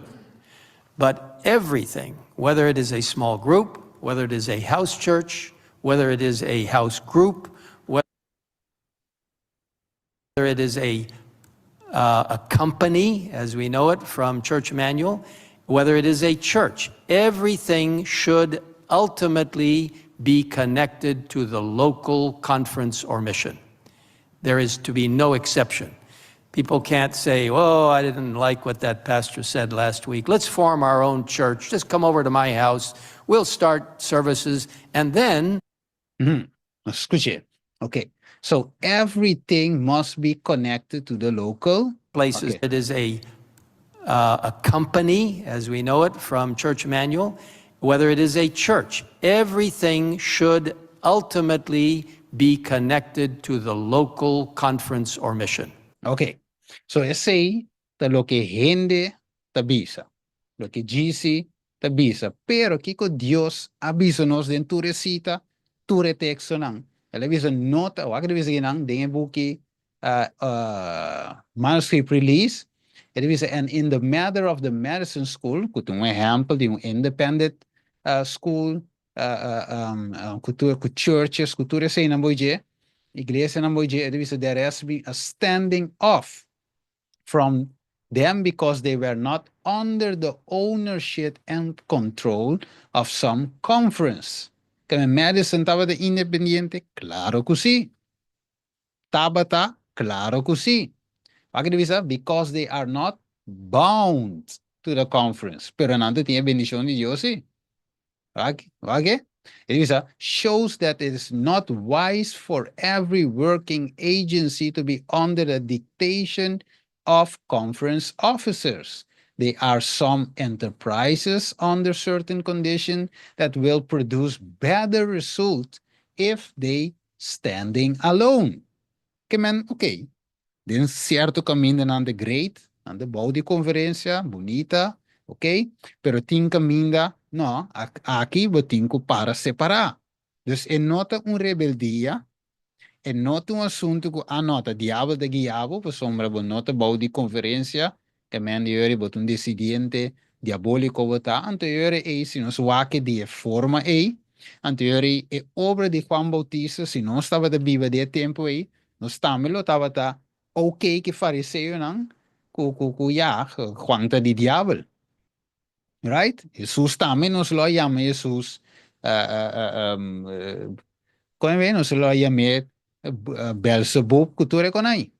But everything, whether it is a small group, whether it is a house church, whether it is a house group, whether it is a company, as we know it from Church Manual, whether it is a church, everything should ultimately be connected to the local conference or mission. There is to be no exception. People can't say, oh, I didn't like what that pastor said last week. Let's form our own church. Just come over to my house. We'll start services. And then... Escuche. Okay. So everything must be connected to the local places. Okay. It is a company, as we know it from Church Manual, whether it is a church, everything should ultimately be connected to the local conference or mission. Okay. So esse é lo que gente tabisa, lo que GC tabisa, pero kiko Dios avisa-nos de turecita, ture texto nang. Ele avisa nota, o aquele avisa nang, dengan buki manuscript release, ele avisa, and in the matter of the medicine school, kutung example de independent school, cultura, churches, cultura sem na boije, igreja na boije, ele avisa, there has to be a standing off from them because they were not under the ownership and control of some conference. Que Madison estava de independiente? Claro que sim. Tabata? Claro que sim. Because they are not bound to the conference. Pero não tinha bendição de Deus, sim. Okay? Shows that it is not wise for every working agency to be under the dictation of conference officers. There are some enterprises under certain conditions that will produce better results if they standing alone. Okay, de certo caminho ande great, ande bouw die conferência, bonita, ok? Pero tem caminho, não, aqui eu tenho para separar. Dus é nota rebeldia, é nota assunto que anota, diabo de diabo, por sombra, nota bouw die conferência, que men yuri bot decidente diabólico bota, anteriore se nos wake die forma anteriore obra de Juan Bautista, se não estava de viva de tempo nos tamelo estava ok que fariseu não, ja, Juan de diabo. Right? Jesus também nos lo chama Jesus, como é, nos lo chama Belzebub, cultura com aí.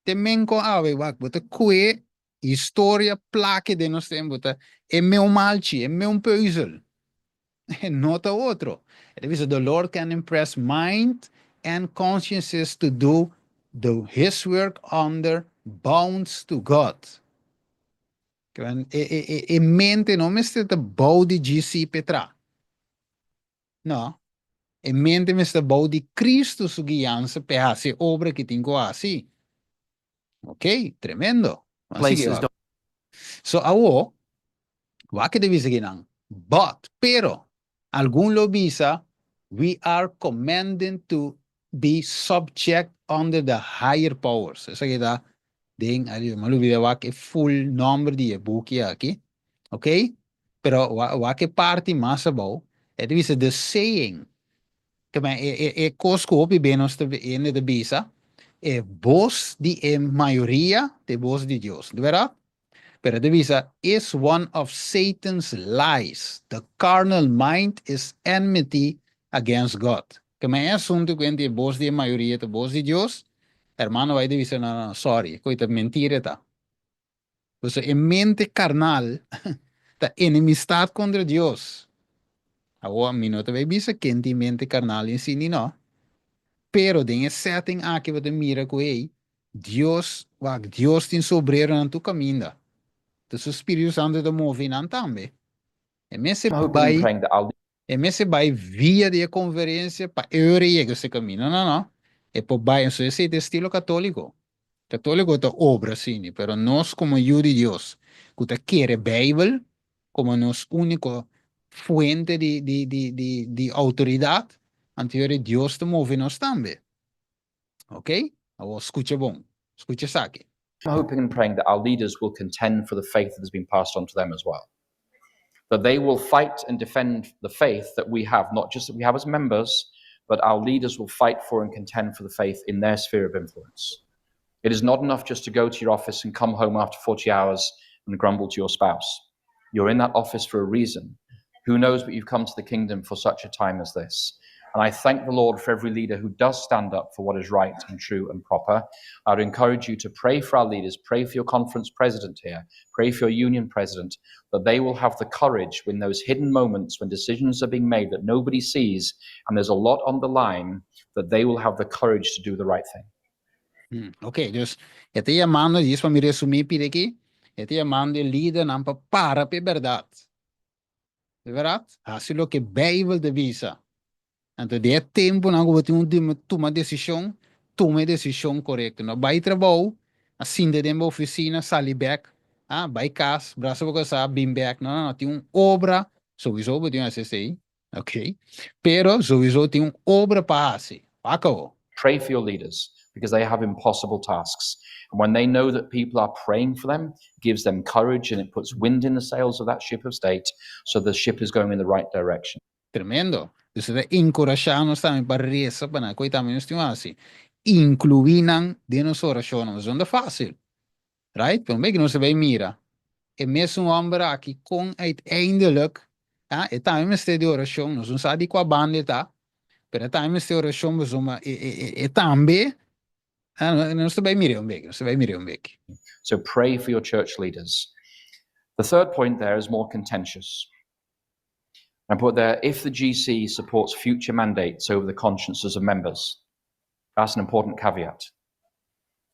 Também com ave, bota kue, história, plaque de nós temos, bota, é meu malchi, é meu puzzle. Nota outro. It is the Lord can impress mind and consciences to do his work under bounds to God. E mente não me está de body GC Petra. Não. E mente me está body Cristo su guiança para essa obra que tenho assim. Ok? Tremendo. Places don't. So, awo, wa que deve seguir but, pero, algum lobisa, we are commanded to be subject under the higher powers. Esa kita, ding, malubida wa que full number de buki aqui, ok? Pero wa que parte mais abaixo, it is the saying, que cosco opi benos te ene de bisa, voz de maioria de voz de Deus, de verdade? Pero divisa is one of Satan's lies. The carnal mind is enmity against God. Que me asunto que entre vos de mayoría de vos de Dios, hermano, vai dizer, no, no, sorry, coita mentira tá. Pues en mente carnal, ta enemistad contra Dios. Agora, mi no te vai dizer que en mente carnal en sí, no. Pero den setting aqui wat mira com ei, Deus tem sobreiro na tu caminho. Tu o Espírito Santo te move nan também. E me se I'm hoping and vai, praying that our e me se vai via de conferência para eu ir esse caminho. Não, não, não. E por vai, isso é de estilo católico. Católico te obra sim, pero nós como hijo de Deus, que te quer Bíblia como nos único fuente de autoridade, anterior Deus te move nós também. Ok? Agora, escuta bom. Escuta isso aqui. I'm hoping and praying that our leaders will contend for the faith that has been passed on to them as well. That they will fight and defend the faith that we have, not just that we have as members, but our leaders will fight for and contend for the faith in their sphere of influence. It is not enough just to go to your office and come home after 40 hours and grumble to your spouse. You're in that office for a reason. Who knows but you've come to the kingdom for such a time as this? And I thank the Lord for every leader who does stand up for what is right and true and proper. I would encourage you to pray for our leaders, pray for your conference president here, pray for your union president, that they will have the courage when those hidden moments when decisions are being made that nobody sees and there's a lot on the line, that they will have the courage to do the right thing. Ok, dus het is chamando, diz para me resumir por aqui, het is chamando líder não para per verdade. De verdade? Assim o que Bíblia devisa. Então, de tempo, não vou ter tomar decisão correta. Não vai trabalho, assim de dentro da oficina, sair back, vai casa, braço para casa, bem back. Não, não, não, tem uma obra, sowieso vou ter um SSI, ok? Pero, sowieso tem uma obra para fazer. Acabou. Pray for your leaders because they have impossible tasks. And when they know that people are praying for them, it gives them courage and it puts wind in the sails of that ship of state so the ship is going in the right direction. Tremendo. Dus we encorajamos também para rezar para que também nós temos assim. Incluíram de nossa oração, não é fácil. Right? Pero bem que nós vai mira. E mesmo um homem aqui com uiteindelijk, e também me de oração, nós não sabemos qual banda está, pero também me de oração, mas também, nós vai mirar um pouco. So pray for your church leaders. The third point there is more contentious. I put there, if the GC supports future mandates over the consciences of members. That's an important caveat.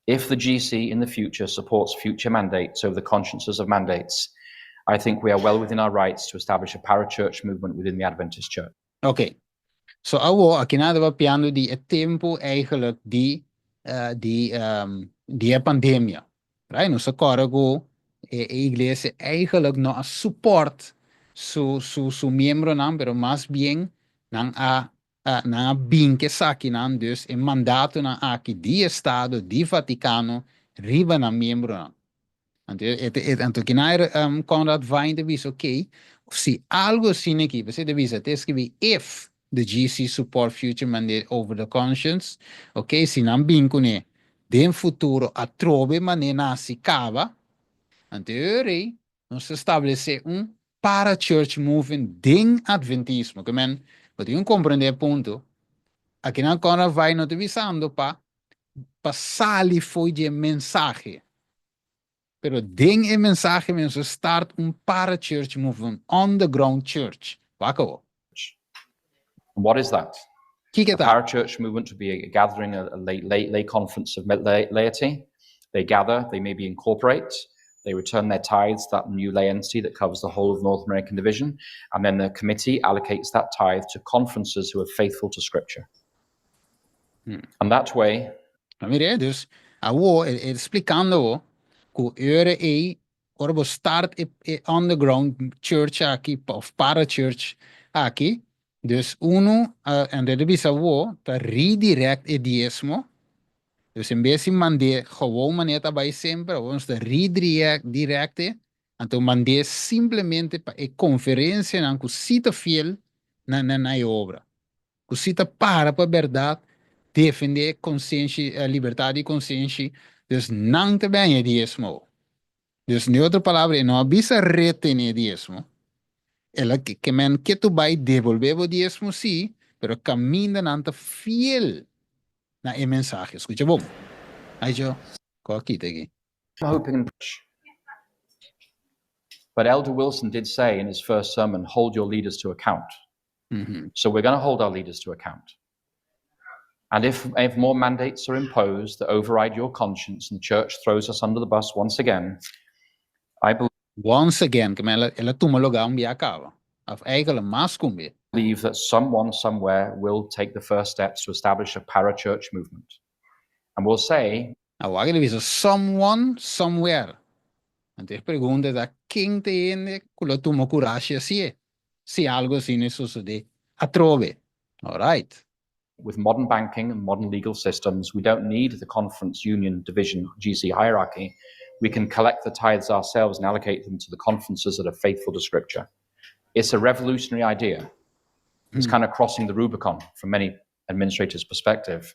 If the GC in the future supports future mandates over the consciences of mandates, I think we are well within our rights to establish a parachurch movement within the Adventist Church. Ok. So, aqui nada vai piano de tempo eigenlijk die pandemia. Right? Nós agora a igreja eigenlijk não support su miembro não, pero mais bem não a bem que saque não, dus em mandato não aqui de Estado, de Vaticano, riba na miembro não. Então que não Conrad vai dizer, ok, se algo assim aqui, você deve dizer, escrever if the GC support future mandate over the conscience, ok, se não bem com ele, de futuro a trove maneira se cava, então nós estabelecer para-church movement de adventismo, que men, podemos compreender ponto, aqui na Conrad vai não te avisando para sair foi de mensagem. Pero ding in mensaje mensen start para-church movement, on the ground church. Wako. What is that? A parachurch movement would be a gathering, a lay conference of laity. They gather, they maybe incorporate, they return their tithes, that new lay entity that covers the whole of North American division, and then the committee allocates that tithe to conferences who are faithful to Scripture. And that way... Mire, dus, explicando que ora start underground church aqui, of para-church aqui, dus en de bisa ta redirect e diezmo, dus in vez de mandar gewoon maneta bij sempre, ons de redirecte, en toen mandar simplesmente para a conferência não que cita fiel na obra, que cita para verdade, defender consciência, liberdade de consciência, dus não te bem e diezmo. Dus in outra palavra, não avisa retener diezmo. Ela que men que tu vai devolver o diezmo, sim, pero caminha nanta fiel na e mensagem. Escucha bom. Aí eu, qual aqui, tá aqui. I'm hoping. But Elder Wilson did say in his first sermon, hold your leaders to account. So we're going to hold our leaders to account. And if more mandates are imposed that override your conscience and the church throws us under the bus once again, I Once again, que ela toma lugar acaba. Of eigenlijk mas kumbe. believe that someone somewhere will take the first steps to establish a para-church movement. And we'll say, Agora ele diz, someone, somewhere. Então ele pergunta da quem tem que lo toma coragem assim. Se algo assim sucede, atrove. All right. with modern banking and modern legal systems, we don't need the conference union division GC hierarchy. We can collect the tithes ourselves and allocate them to the conferences that are faithful to Scripture. It's a revolutionary idea. It's kind of crossing the Rubicon from many administrators' perspective.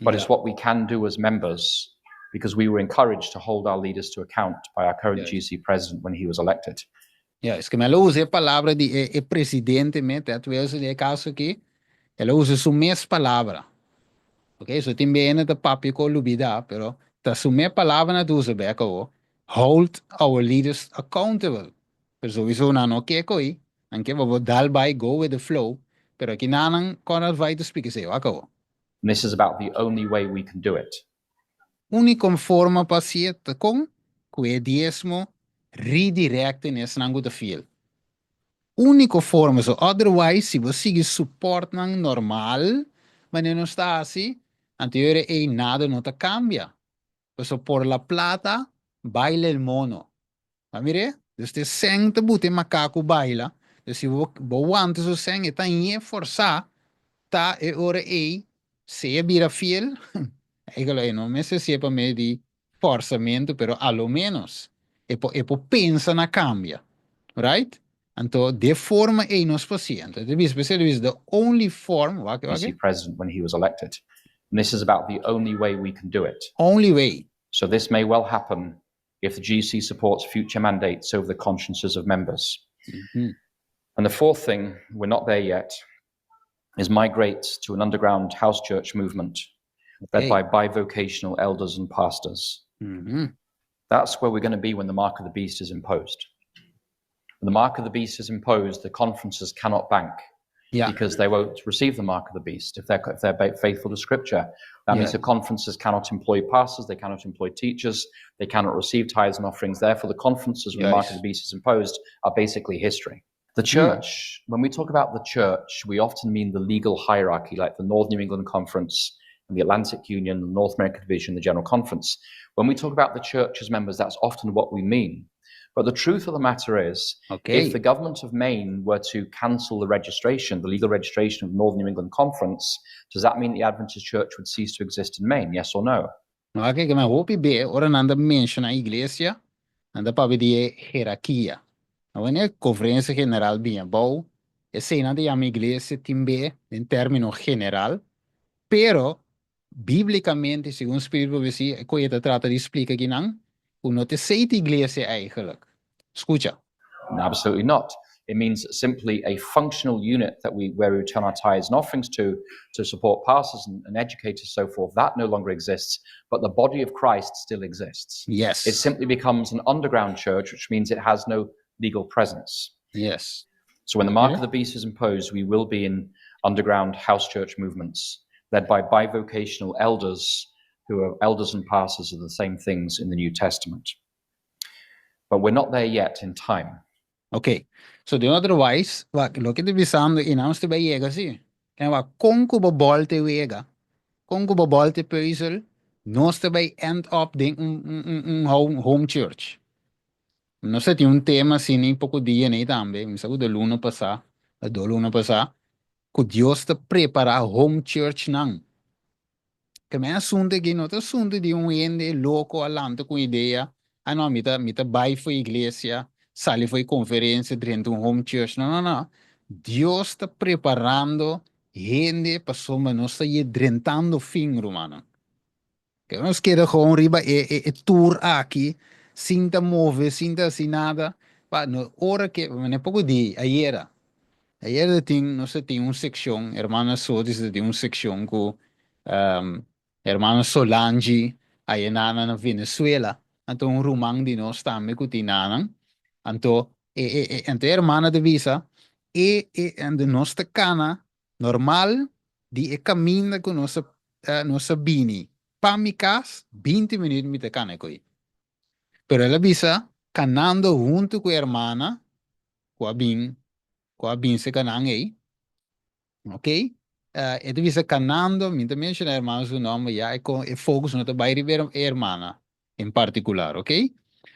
But it's what we can do as members because we were encouraged to hold our leaders to account by our current GC president when he was elected. Ja, es que me lo use palabra de presidente, dat wil ze de caso aqui, ela usa su mes palavra. Ok, so também de papi ko lubida, pero ta su mes palavra na usa beka o, hold our leaders accountable. Pero sowieso na no ke ko i, anke we dal by go with the flow, pero aqui nanan Conrad vai te explica se waka. And this is about the only way we can do it. Única forma paciente com que diezmo redirect nesse nango de fiel. Única forma, so otherwise, se você seguir suporte normal, mas não está assim, anterior e nada não te cambia. Então, por la plata, baila el mono. Ah, mire? Dus de seng te boete macaco baila. Dus se você want so seng, eta nie forçar, tá e ora e, se é bira fiel, eigenlijk não me se sepa me de forçamento, pero a lo menos, e po pensa na cambia. Right? Então, de forma é nos paciente. This is the only form, GC president when he was elected. And this is about the only way we can do it. Only way. So this may well happen if the GC supports future mandates over the consciences of members. And the fourth thing, we're not there yet, is migrate to an underground house church movement led by bivocational elders and pastors. That's where we're going to be when the mark of the beast is imposed. When the mark of the beast is imposed, the conferences cannot bank because they won't receive the mark of the beast. If they're faithful to Scripture, that means the conferences cannot employ pastors, they cannot employ teachers, they cannot receive tithes and offerings. Therefore, the conferences when the mark of the beast is imposed are basically history. The church, when we talk about the church, we often mean the legal hierarchy, like the North New England Conference and the Atlantic Union, the North American Division, the General Conference. When we talk about the church as members, that's often what we mean. But the truth of the matter is, if the government of Maine were to cancel the registration, the legal registration of the Northern New England Conference, does that mean the Adventist Church would cease to exist in Maine? Yes or no? No, aqui que me hopi be, ora nanda mention a iglesia, nanda pa de hierarquia. Nou, wanneer conferência general bem bom, é sem nada a igreja timbe em termino general, pero biblicamente, segundo o Espírito Profecia, é coisa trata de explicar que não, o não te sei de igreja eigenlijk. Escucha. Absolutely not. It means simply a functional unit that where we return our tithes and offerings to support pastors and educators, so forth. That no longer exists, but the body of Christ still exists. Yes. It simply becomes an underground church, which means it has no legal presence. Yes. So when the mark of the beast is imposed, we will be in underground house church movements led by bivocational elders who are elders and pastors of the same things in the New Testament. But we're not there yet in time. Okay. So the otherwise, lo que te visando in amste bij jega si. En wa konku bobolte wega. Konku bobolte peuzel. Noste bij end up ding home church. No sé, tiene un tema sin un poco día ni también. Me sabe de luna pasar, de dos luna pasar. Que Dios te prepara home church nang. Que me asunto que no te asunto de un ende loco alante com ideia. Ah, não, me tá vai foi igreja, sali foi conferência dentro de home church. Não, não, não. Deus está preparando gente para somar nós está drentando fim, romano. Que nós queremos gewoon riba tour aqui. sin mover, sin hacer nada. Pa, no, hora que, me poco de ayer. Ayer tem, nós temos uma secção, Hermana Sotis tem uma secção com Hermana Solange, aí na Venezuela. Então, um rumang de nós também com tinanang. Então, então, Hermana de Visa, de nossa cana, normal, de caminho com nossa bini. Para mi casa, 20 minutos me te cana coi. Pero ela Visa, canando junto com a Hermana, com a bin se canang aí. Ok? Het is een canando, minta mensen hermanos su nome, ja, ik focus no bij river hermana, in particular, ok?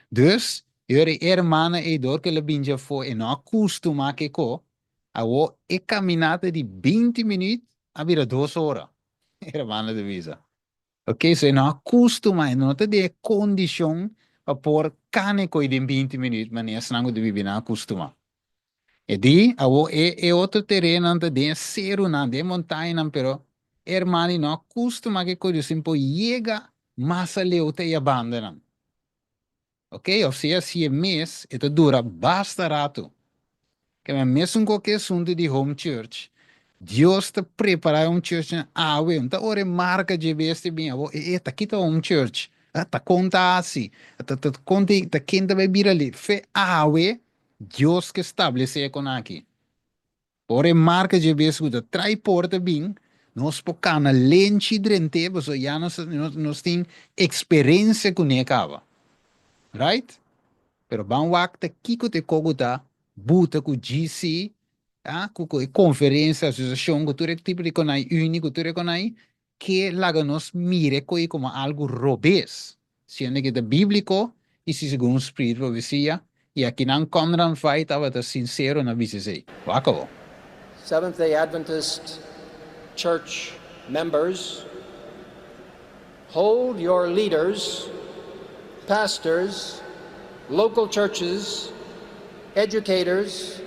Dus, yore hermana e door que le binja fo e no acostuma que ko, awo e caminata di 20 minutos a vira 2 horas, hermana de visa. Ok? So, no acostuma, no te de condition a por cane ko di 20 minutos, maar nie snango de bibi na acostuma. E di, awo outro terreno ante de cero na de montanha, pero hermani no costuma que coisa simpo llega massa leute e abandonam. Ok? Ou seja, se é mês, itu dura basta rato. Que é mesmo qualquer assunto de home church. Deus te prepara church na awe, tá ore marca de beste bem, awo tá kita home church. Tá conta assim, tá conta, tá quem vai vir ali, fe awe, Deus que estabelece com aqui. Ore marca de vez que trai porta bem, nós pocana lente drente, so já nós tem experiência com necava. Right? Pero ban wakta kiko te koguta, buta ku GC, ku conferência, associação, ku ture tipo de conai único, ture conai, que laga nos mire coi como algo robês. Sendo que é bíblico, e se segundo o Espírito profecia, e aqui não conran vai, estava sincero na visão. Wako. Seventh-day Adventist Church members, hold your leaders, pastors, local churches, educators,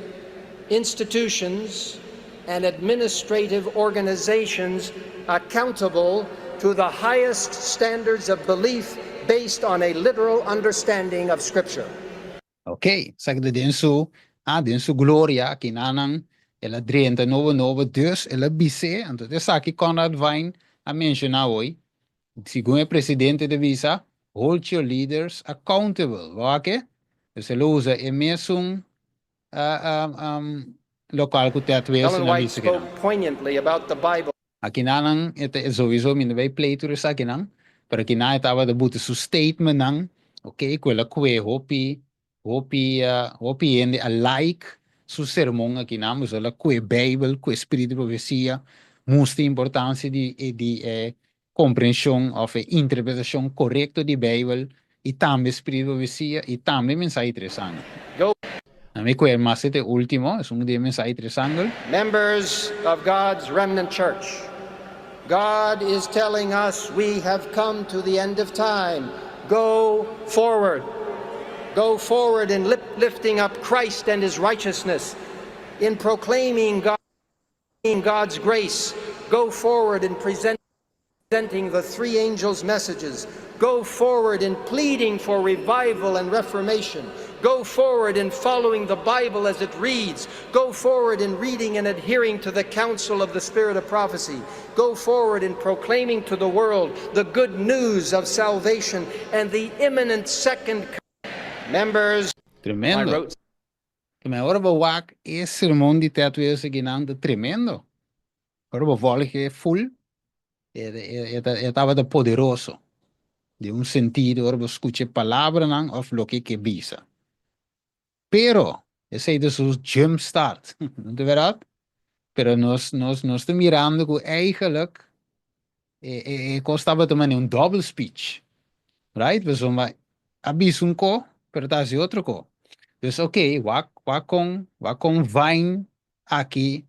institutions, and administrative organizations accountable to the highest standards of belief based on a literal understanding of Scripture. Ok, sagde denso, denso gloria, kinanang, ela drenta novo, dus ela bise, então te saki Conrad Vine a mencionar hoje, segundo o presidente de Visa, hold your leaders accountable, ok? Dus ela usa e mesmo local que te atwees Ellen na White Visa spoke poignantly about the Bible. Aqui nanang, ete sowieso min wij pleiteren sa kinang, pero kina etawa de boete su statement nang, ok, quella que hopi ende alike su sermon aqui nam, so la que Bible, que Espírito de profecia, musta importância de compreensão of interpretação correta de Bible, e também Espírito de profecia, e também mensagem interessante. A mí que más este último es un mensaje interesante. Members of God's remnant church, God is telling us we have come to the end of time. Go forward. Go forward in lifting up Christ and his righteousness, in proclaiming God's grace. Go forward in presenting the three angels' messages. Go forward in pleading for revival and reformation. Go forward in following the Bible as it reads. Go forward in reading and adhering to the counsel of the Spirit of prophecy. Go forward in proclaiming to the world the good news of salvation and the imminent second coming. Members, Tremendo. Que me ahora wak es sermón de teatro ese que nanda tremendo. Ahora volge full. Estaba de poderoso. De un sentido, ahora escuche palabra nang of lo que visa. Pero, ese es su jump start. ¿No te verás? Pero nos está mirando que eigenlijk costaba también un double speech. Right? Dus maar abis un ko, pero tas otro ko. Dus ok, wa con vine aqui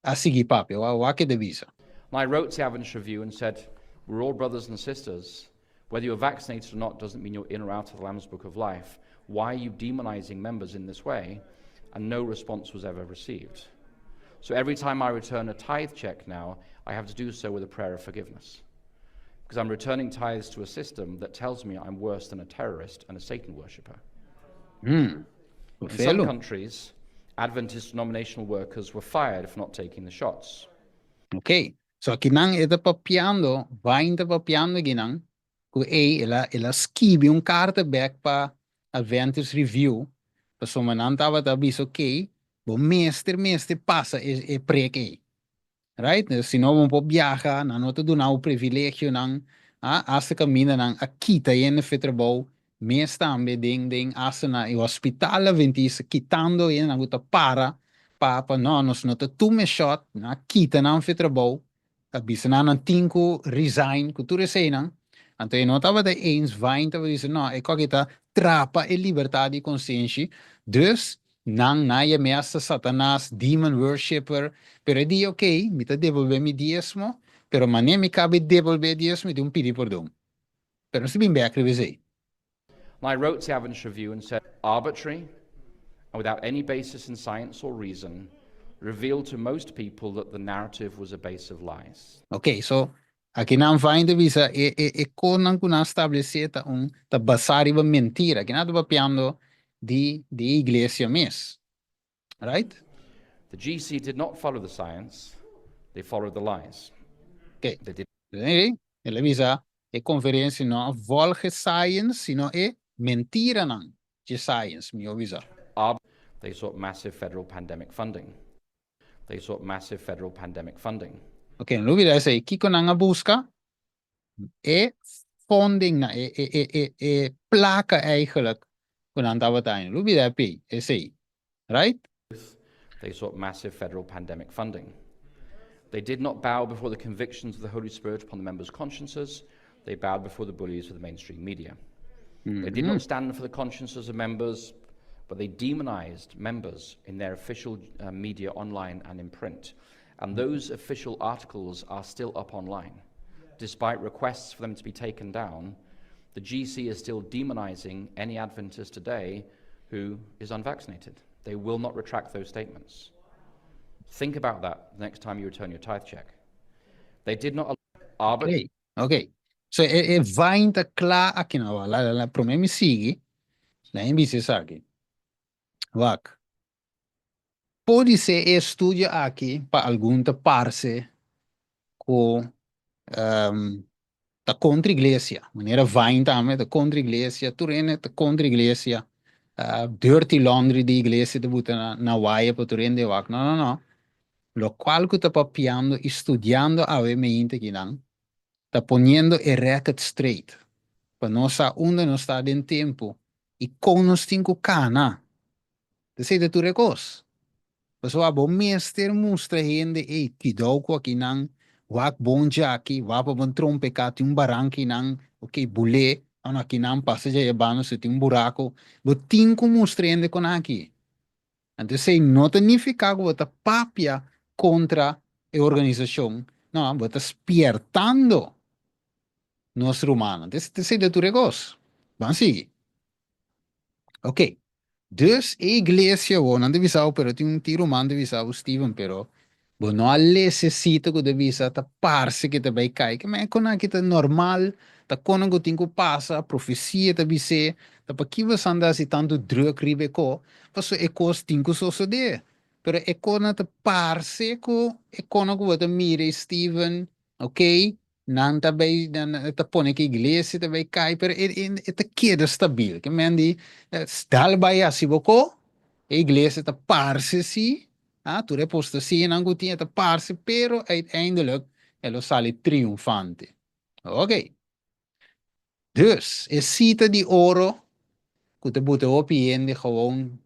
a seguir papi, wa que devisa. I wrote to Adventist Review and said, we're all brothers and sisters. Whether you're vaccinated or not doesn't mean you're in or out of the Lamb's Book of Life. Why are you demonizing members in this way? And no response was ever received. So every time I return a tithe check now, I have to do so with a prayer of forgiveness. because I'm returning tithes to a system that tells me I'm worse than a terrorist and a Satan worshipper. In some Felo. countries, Adventist denominational workers were fired for not taking the shots. Ok. So kinang ita papiando, vain ta papiando ginang, ku ela skibi un carta back pa Adventist Review, pa so manantava ta bis ok, bo meester passa e preke. Right? Se não vão por viajar, não nota do não o privilégio não, hasta caminha não aqui tá indo fetrabou, mês também ding hasta na o hospital ventisa quitando e não tá para não nós nota tu me shot na quita não fetrabou, a bisa não tinko resign que tu recém não, então eu não tava de eens vai tava dizendo não, eu que trapa e liberdade de consciência, dus nang na je meeste Satanás, demon worshipper, pero di ok, mi te devolve mi diezmo, pero mané mi cabe devolver diezmo de un pidi perdón. Pero si bin back revise. And I wrote to the Adventist Review and said, arbitrary and without any basis in science or reason, revealed to most people that the narrative was a base of lies. Ok, so aqui não vai de visa e conan kuna estabelecer ta basari ba mentira, que nada ba piando de iglesia mes. Right? The GC did not follow the science, they followed the lies. Ok. They did. Ela visa e conferência não volge science, sino e mentira não de science, mi avisa. They sought massive federal pandemic funding. They sought massive federal pandemic funding. Ok, não vira essa aí, kiko nanga busca e funding na placa eigenlijk kun aan dat uiteindelijk. Hoe vira pi, esse aí, right? They sought massive federal pandemic funding. They did not bow before the convictions of the Holy Spirit upon the members' consciences. They bowed before the bullies of the mainstream media. They did not stand for the consciences of members, but they demonized members in their official media online and in print. And those official articles are still up online. Despite requests for them to be taken down, the GC is still demonizing any Adventist today who is unvaccinated. They will not retract those statements. Think about that the next time you return your tithe check. They did not arbitrate. Ok. So vai inta klaar aqui na la problema sigue. La invece aqui. Wak. Pode ser estudio aqui para algum te parse com da contra iglesia. Maneira vai também da contra iglesia, turene da contra iglesia. Dirty laundry de iglesia de buta na waia para turene de wak. Não. Lo cual que está papiando, estudiando a ver me que não. Está poniendo el record straight. Para não saber onde não está em tempo. E com nos cinco cana. De sei de tu recos. Paso a bom meester mostra gente e que dou com aqui não. Wak bom jaki, wap bom trompe cati baranque não. Ok, bule. Aqui não passa já ebano se tem buraco. But cinco mostra gente com aqui. Então sei não significa que você papia contra a organização. Não, você está despertando nos romanos. Dit is de tu regos. Van seguir. Ok. Dus a iglesia, não deve ser pero tem tiro man deve ser o Steven, pero não necessita que deve ser ta parse que te vai cair, que me kona que tá normal, ta kona que tem que passa, profecia deve ser, ta pa que você anda assim tanto druk ribe ko, passo e cos tem que suceder. Pero e kona ta parse ko, e kona que você mire Steven, ok? Não tá bem, tá pone que igreja tá bem cai, pero tá queda stabil. Que men di stal vai assim boko, a igreja tá parse si, tu reposta si não gutinha tá parse, pero uiteindelijk elo sale triunfante. Ok. Dus, é cita de ouro, que te bote opiende gewoon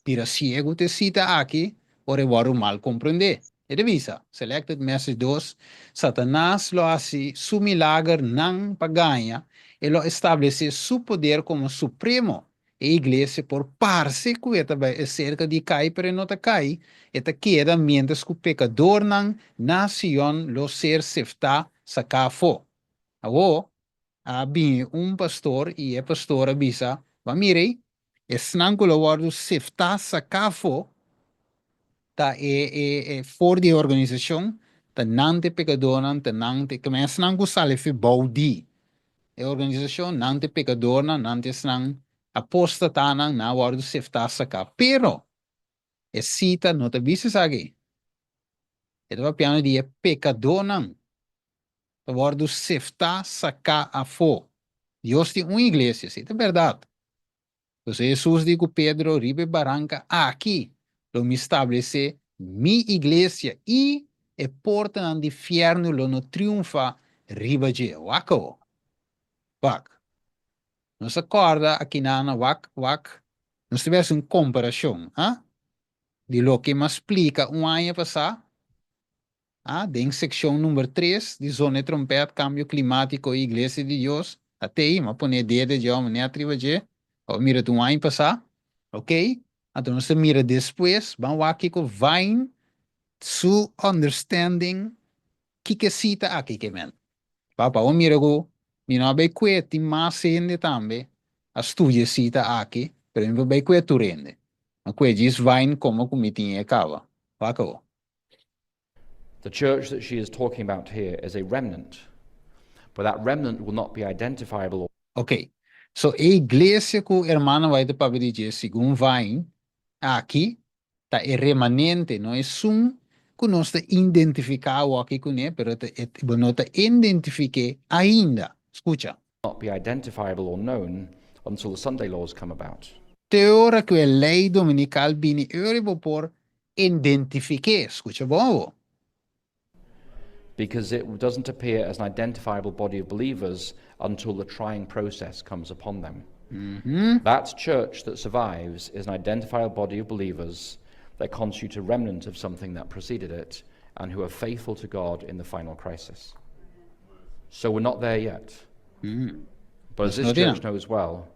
tira ciego te cita aqui, ore waru mal comprender. E revisa, selected message 2, Satanás lo hace su milagre não paganha e lo establece su poder como supremo. E igreja por parse cueta é cerca de cai, pero não te cai, e te queda mientras que o pecador não nación lo ser sefta sacafo. Agora, bem pastor e a pastora avisa, va mire, snanco lo guardo sefta sacafo, ta for de organização, Tenante pecador, tenante, começa a gostar de baudi. A organização não te pecador, não te snang apostatana na wardu sefta saka. Pero, e cita não te visse sagi. E va piano di pecador não. A wardu sefta saka a fo. Dios tem uma igreja, sim, é verdade. Então, Jesus digo Pedro, ribe barranca, aqui, lo me estabelece mi igreja e porta do inferno lo no triunfa riba de wako. Wak. Não se acorda aqui na wak. Nós tivemos uma comparação, de lo que me explica ano passado, em seção número 3, de zona de trompete, cambio climático e igreja de Deus, até aí, mas põe dedo de homem, né, tribo de, mira tu ano passado, ok? Então, nós mira depois, vamos aqui com vai su understanding, que cita aqui que men. Papa, o mira go, mi no be queti, ma sende tambe, a studia cita aqui, per esempio, be quetu rende. Ma quegis vain como comitinha cava. Paco. The church that she is talking about here is a remnant, but that remnant will not be identifiable. Ok. So, a igreja que o hermano vai te para dizer, segundo vain, aqui, tá é remanente, não é sum, que nós te identificar o aqui com ele, pero não te identifique ainda. Escucha. Not be identifiable or known until the Sunday laws come about. Teora que a lei dominical bini euro por identifique. Escucha bom. Because it doesn't appear as an identifiable body of believers until the trying process comes upon them. That church that survives is an identifiable body of believers that constitute a remnant of something that preceded it and who are faithful to God in the final crisis. So we're not there yet. But as this church knows well,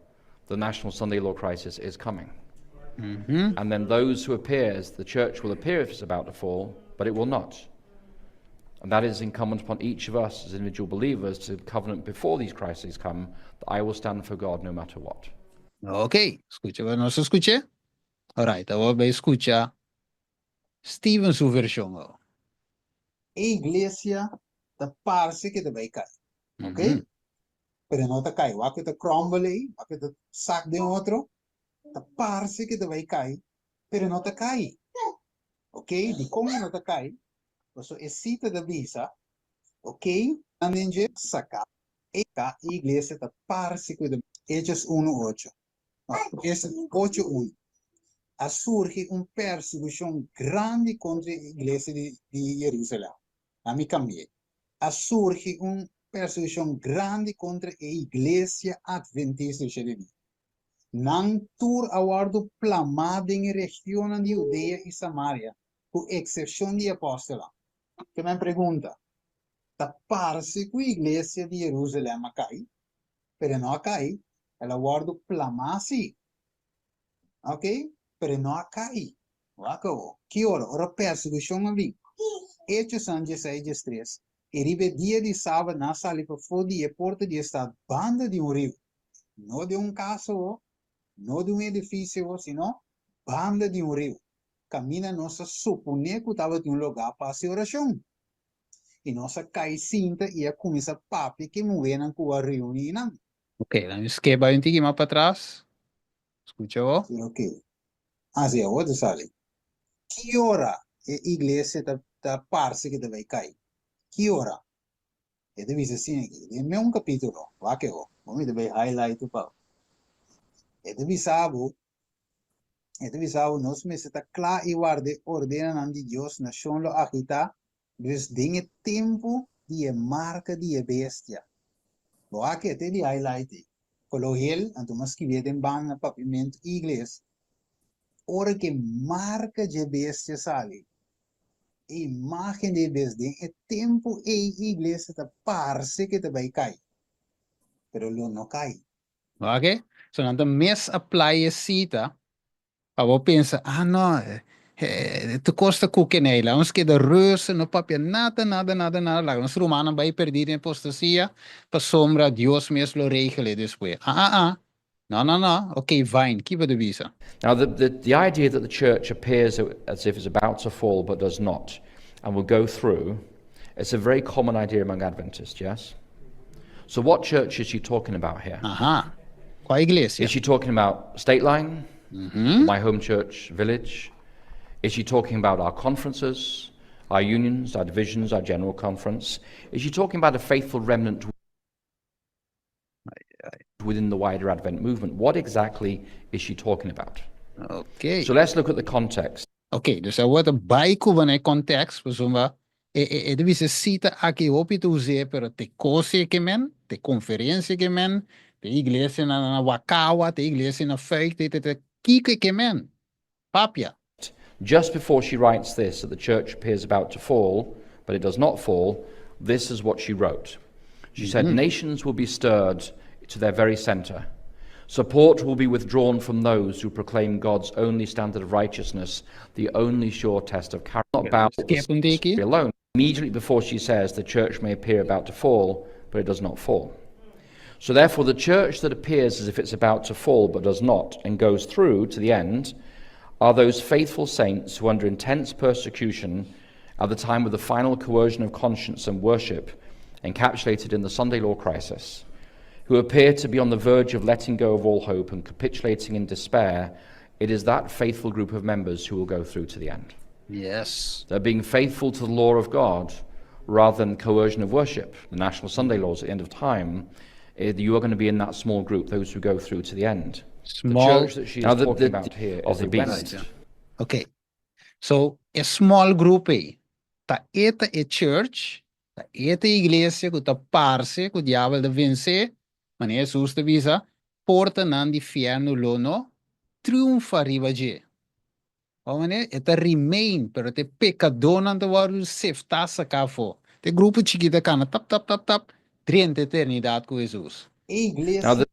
the national Sunday law crisis is coming. And then those who appear as the church will appear if it's about to fall, but it will not. And that is incumbent upon each of us as individual believers to covenant before these crises come that I will stand for God no matter what. Ok, escucha, não se escucha? Alright, agora vai escuchar Steven sua versão. A igreja da parece que vai cair, ok? Pero não tá cair, vai que tá crumble aí, vai que tá sac de outro, tá parece que vai cair, pero não tá cair, ok? De como não tá cair? Você excita da visa, ok? Andem sacar. E a igreja está parecido com Hechos 1:8. Esse 8:1. Surge perseguição grande contra a igreja de Jerusalém. A mim cambiei. Surge perseguição grande contra a igreja adventista de Jerusalém. Não tur aguardo plamado em região de Judeia e Samaria, com exceção de apóstolos. Que me pergunta, tá parece que a igreja de Jerusalém cai, pero não cai, ela guarda plamasi, ok? Pero não cai, acabou. Que hora perseguição ali. Hechos 16:3. E ribe dia de sábado na sala para fora e porta de estado banda de rio, não de caso, não de edifício, sino banda de rio. Camina nossa supone que estava em lugar para a oração. E nossa cai cinta e a começa papi que moveram com a reunião. Ok, vamos esquecer um pouquinho mais para trás. Escuta o? Ok. Assim, outra sala. Que hora a igreja está parece que vai cair? Que hora? É de dizer assim aqui. Dê-me capítulo. Vá que eu. Vamos ver highlight o pau. É de visavo. Nós meses está claro e guarde ordenan de Deus nação lo agita, desde o tempo de marca de bestia. Lo aqui te de highlight. Coloquial, então mas que vem ban na papimento inglês. Ora que marca de bestia sale. Imagem de desde o tempo e igreja está parece que vai cair. Pero lo não cai. Ok? So então mes apply cita. Abo pensa, não, tu costa cuque nela, uns que da russa, no papel, nada, lá, uns romanos vai perder em apostasia, para sombra, Deus mesmo lo regele depois. No, ok, fine, keep the visa. Now, the idea that the church appears as if it's about to fall but does not, and will go through, It's a very common idea among Adventists, yes? So what church is she talking about here? Aha. Qual igreja? Is she talking about State Line, my home church village? Is she talking about our conferences, our unions, our divisions, our general conference? Is she talking about a faithful remnant within the wider Advent movement? What exactly is she talking about? Okay. So let's look at the context. Okay, dus er wordt een bijkomen in context, insomma, e deve cita aqui opito usar pero te cose que men, te conferência que men, te igreja na wakawa, te igreja na feite, te kike que men, papia. Just before she writes this, that the church appears about to fall, but it does not fall, this is what she wrote. She said, nations will be stirred to their very center. Support will be withdrawn from those who proclaim God's only standard of righteousness, the only sure test of character. Not bound to be alone. Immediately before she says the church may appear about to fall, but it does not fall. So therefore the church that appears as if it's about to fall but does not and goes through to the end are those faithful saints who under intense persecution at the time of the final coercion of conscience and worship encapsulated in the Sunday law crisis, who appear to be on the verge of letting go of all hope and capitulating in despair. It is that faithful group of members who will go through to the end. Yes. They're being faithful to the law of God rather than coercion of worship, the national Sunday laws at the end of time. You are going to be in that small group, those who go through to the end. Small. The church that she is talking about here is the beast. Okay. So, a small group ta eta e church, ta eta igreja que ta parse, que o diabo de vencer, mas Jesus te visa, porta nan di inferno lono, triunfa riba je. Omane, eta remain, pero te pecador nan te waru sefta sa kafo. Te grupo chiquita kana tap tap tap tap, 30 eternidade com Jesus. Igreja.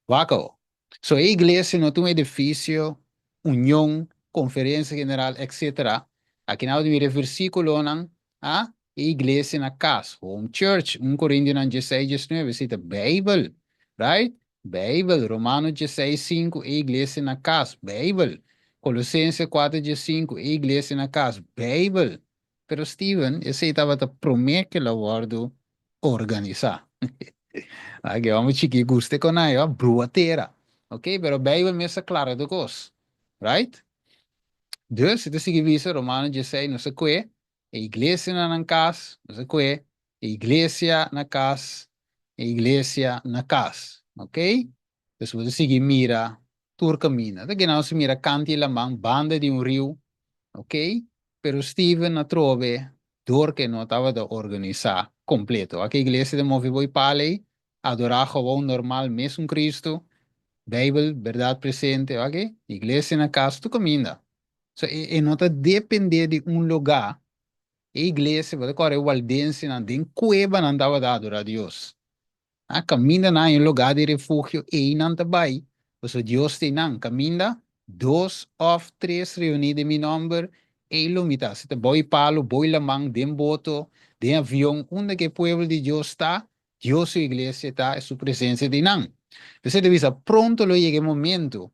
Waco. So, a igreja não tem um edifício, união, conferência general, etc. Aqui na hora versículo não, a igreja na casa, home church, 1 Coríntios 16, 19, cita Bible, right? Bible, Romanos 16, 5, a igreja na casa, Bible. Colossenses 4, 5, a igreja na casa, Bible. Pero Steven, esse estava a prometer que o wordo organizar. Aqui vamos chiqui guste com a bruateira. Ok, pero Bible mesmo claro do cos, right? Dus, het is gewezen, Romanos 16, não sei o que, a igreja na casa, não sei o que, a igreja na casa, a igreja na casa, ok? Dus você seguir mira, tur camina. Daqui não se mira canti la mão, banda de rio, ok? Pero Steven na trove, door que não estava de organizar completo. Aqui a igreja de Movivo e Pale, adorar gewoon normal, mesmo Cristo, Bible, verdade presente, ok? Igreja na casa, tu caminha. So, e não está depender de lugar. A igreja, vai correr o aldense, não tem cueva, não dava de adorar a Deus. A caminha na lugar de refúgio, e não está bem. So, Deus tem não, caminha, 2 of 3 reunidos em meu nome, e ilumita. Se te boi palo, boi lamang, dem boto, dem avião, onde que o povo de Deus está, Deus e a igreja está, é sua presença de não. Você deve saber, pronto lo llega o momento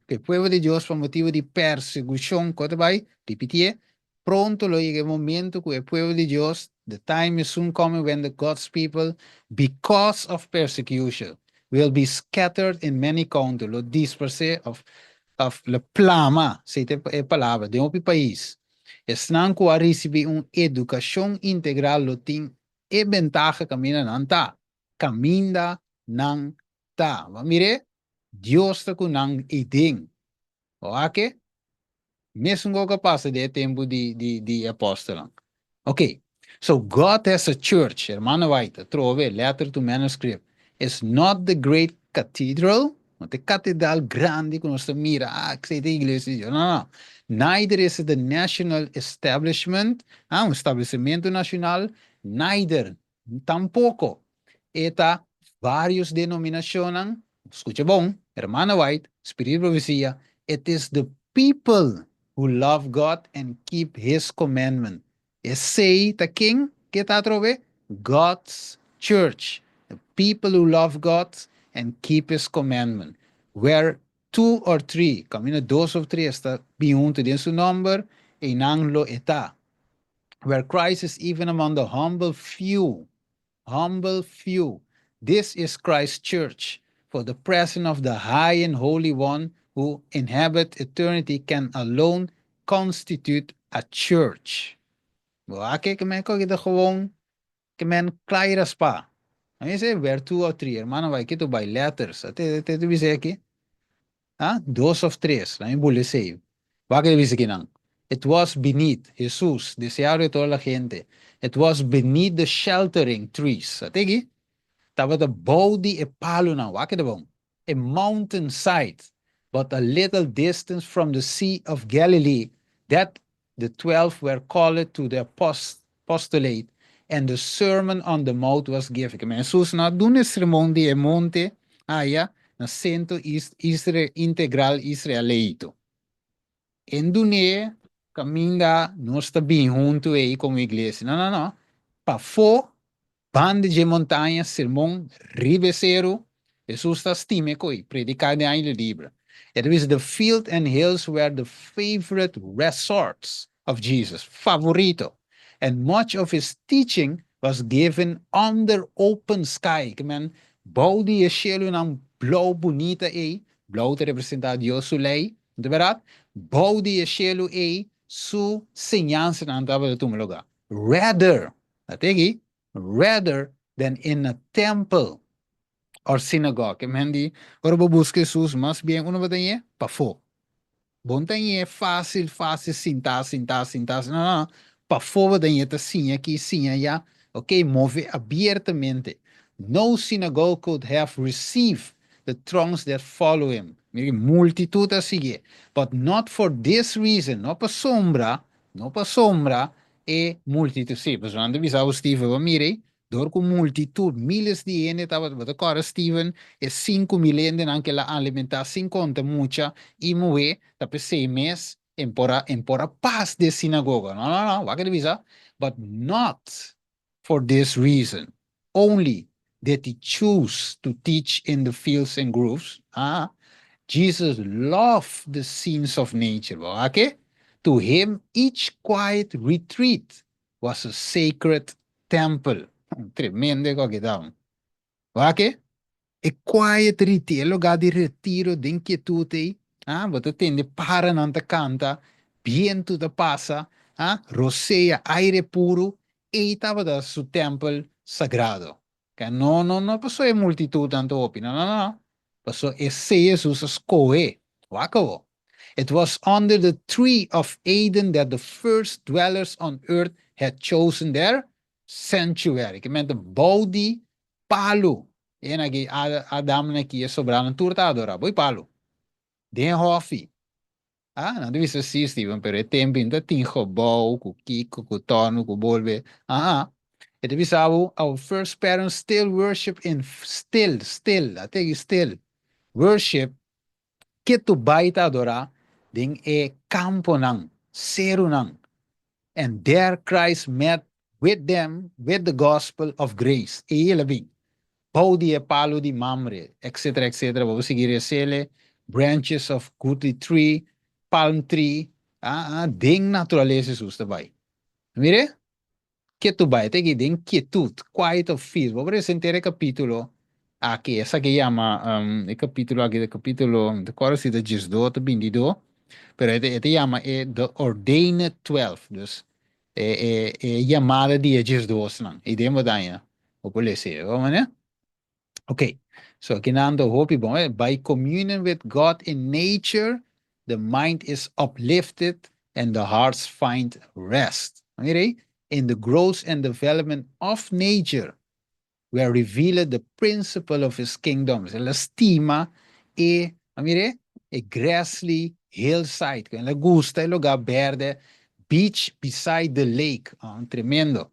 que o povo de Deus, por motivo de persecução, quando vai, repetir, pronto lo llega o momento que o povo de Deus, the time is soon coming when the God's people, because of persecution, will be scattered in many countries, lo disperse of la plama, se é palavra, de um país. Estão com a receber uma educação integral, lo tem e ventaja caminha não tá, caminha não tá. Mire, Deus está com nang iding. O ake? Mesmo que passa de tempo de apóstolo. Okay. So God has a church, hermano White, trove, letter to manuscript. It's not the great cathedral, not the cathedral grande que nós mira, que sei de igreja. No. Neither is it the national establishment, un estabelecimento nacional, neither, tampoco. Eta vários denominações, escucha bom, hermana White, Spirit Profecia, it is the people who love God and keep His commandment. E say the king, que tá trove? God's church. The people who love God and keep His commandment. Where 2 or 3, camina 2 of 3, está biunto de su number, e nang lo eta. where Christ is even among the humble few. Humble few. This is Christ's church. For the presence of the high and holy one who inhabit eternity can alone constitute a church. Oké, que men kan gewoon, que men klairas pa. En je zegt, where two or three, hermano, wij kito by letters. Te dice aquí. Ah, dos of tres. La mi say. Wa que dice aquí nang. It was beneath, Jesús, deseado de toda la gente. It was beneath the sheltering trees. Ategi? Tava the body e palo na. Wa que de bom. A mountainside, but a little distance from the Sea of Galilee, that the 12 were called to the apostolate, and the Sermon on the Mount was given. Jesus na doen is sermão de monte, na centro integral israelito. En dune, caminha, nós está bem junto aí como igreja. Não, não, não. Para fora, bande de montanha, sermão, ribeiro, Jesus está estima coi, predicar de ainda livre. It was the field and hills were the favorite resorts of Jesus, favorito. And much of his teaching was given under open sky. Que men, bouw die cielo ng blauw bonita blauw te representar Dios su ley, de verdad? Bouw die cielo su señanza ng tabla tumuluga. Rather, ategi, rather than in a temple or synagogue. Que men die, ora busca Jesus, mas bien uno batanye, pafo. Bontanhe fácil, fácil, sintar. Não, para fora da gente, sim, aqui, sim, allá. Ok, move abertamente. No synagogue could have received the throngs that follow him. Mire, multitud a seguir. But not for this reason. No para sombra, e multitud. Sim, mas quando avisava Steven, mire, door com multitud, miles de gente, estava agora Steven, e 5.000 gente, anche la alimentação conta muita, e moe, tapi 6 meses, empora paz de sinagoga. No, wat visa? But not for this reason. Only that he choose to teach in the fields and groves. Jesus loved the scenes of nature. Okay? To him, each quiet retreat was a sacred temple. Tremendo que dá. Okay? E quiet retreat, lugar de retiro, de inquietude. Você tem de para não te canta, viento te passa, roceia aire puro, e estava da su templo sagrado. Que não passou a multitud tanto opina, não. Passou e se Jesus escoe. Wakawo. It was under the tree of Eden that the first dwellers on earth had chosen their sanctuary. Que meant the body palo. En aqui, Adam aqui é sobrando um turta adora, boi palo. Den hofi. Não deve ser assim, Steven, pero é tempo ainda tem robô, com Kiko, com Tono, com Bolbe. E deve ser our first parents still worship in still, até still. Worship, que tu baita adora, den é campo nang, seru nang. And there Christ met with them, with the gospel of grace. E ele bem. Paudi e palo di mamre, etc., etc. Vamos seguir esse branches of goodly tree, palm tree, ding natureza Jesus também. Mire, que tu vai ter que den quietud, quiet of feet. Vamos presentar o capítulo aqui, essa que chama, o capítulo aqui, o capítulo, de qual é o de 12, 22, pero este chama The Ordained 12, dus chamada de 12, não, e demo daí, vou ler, vamos, né? Okay, so kinando hopi bom, by communion with God in nature, the mind is uplifted and the hearts find rest. In the growth and development of nature, we are revealed the principle of his kingdom. La stima e, grassy hillside, la gusta, el lugar verde, beach beside the lake. Tremendo.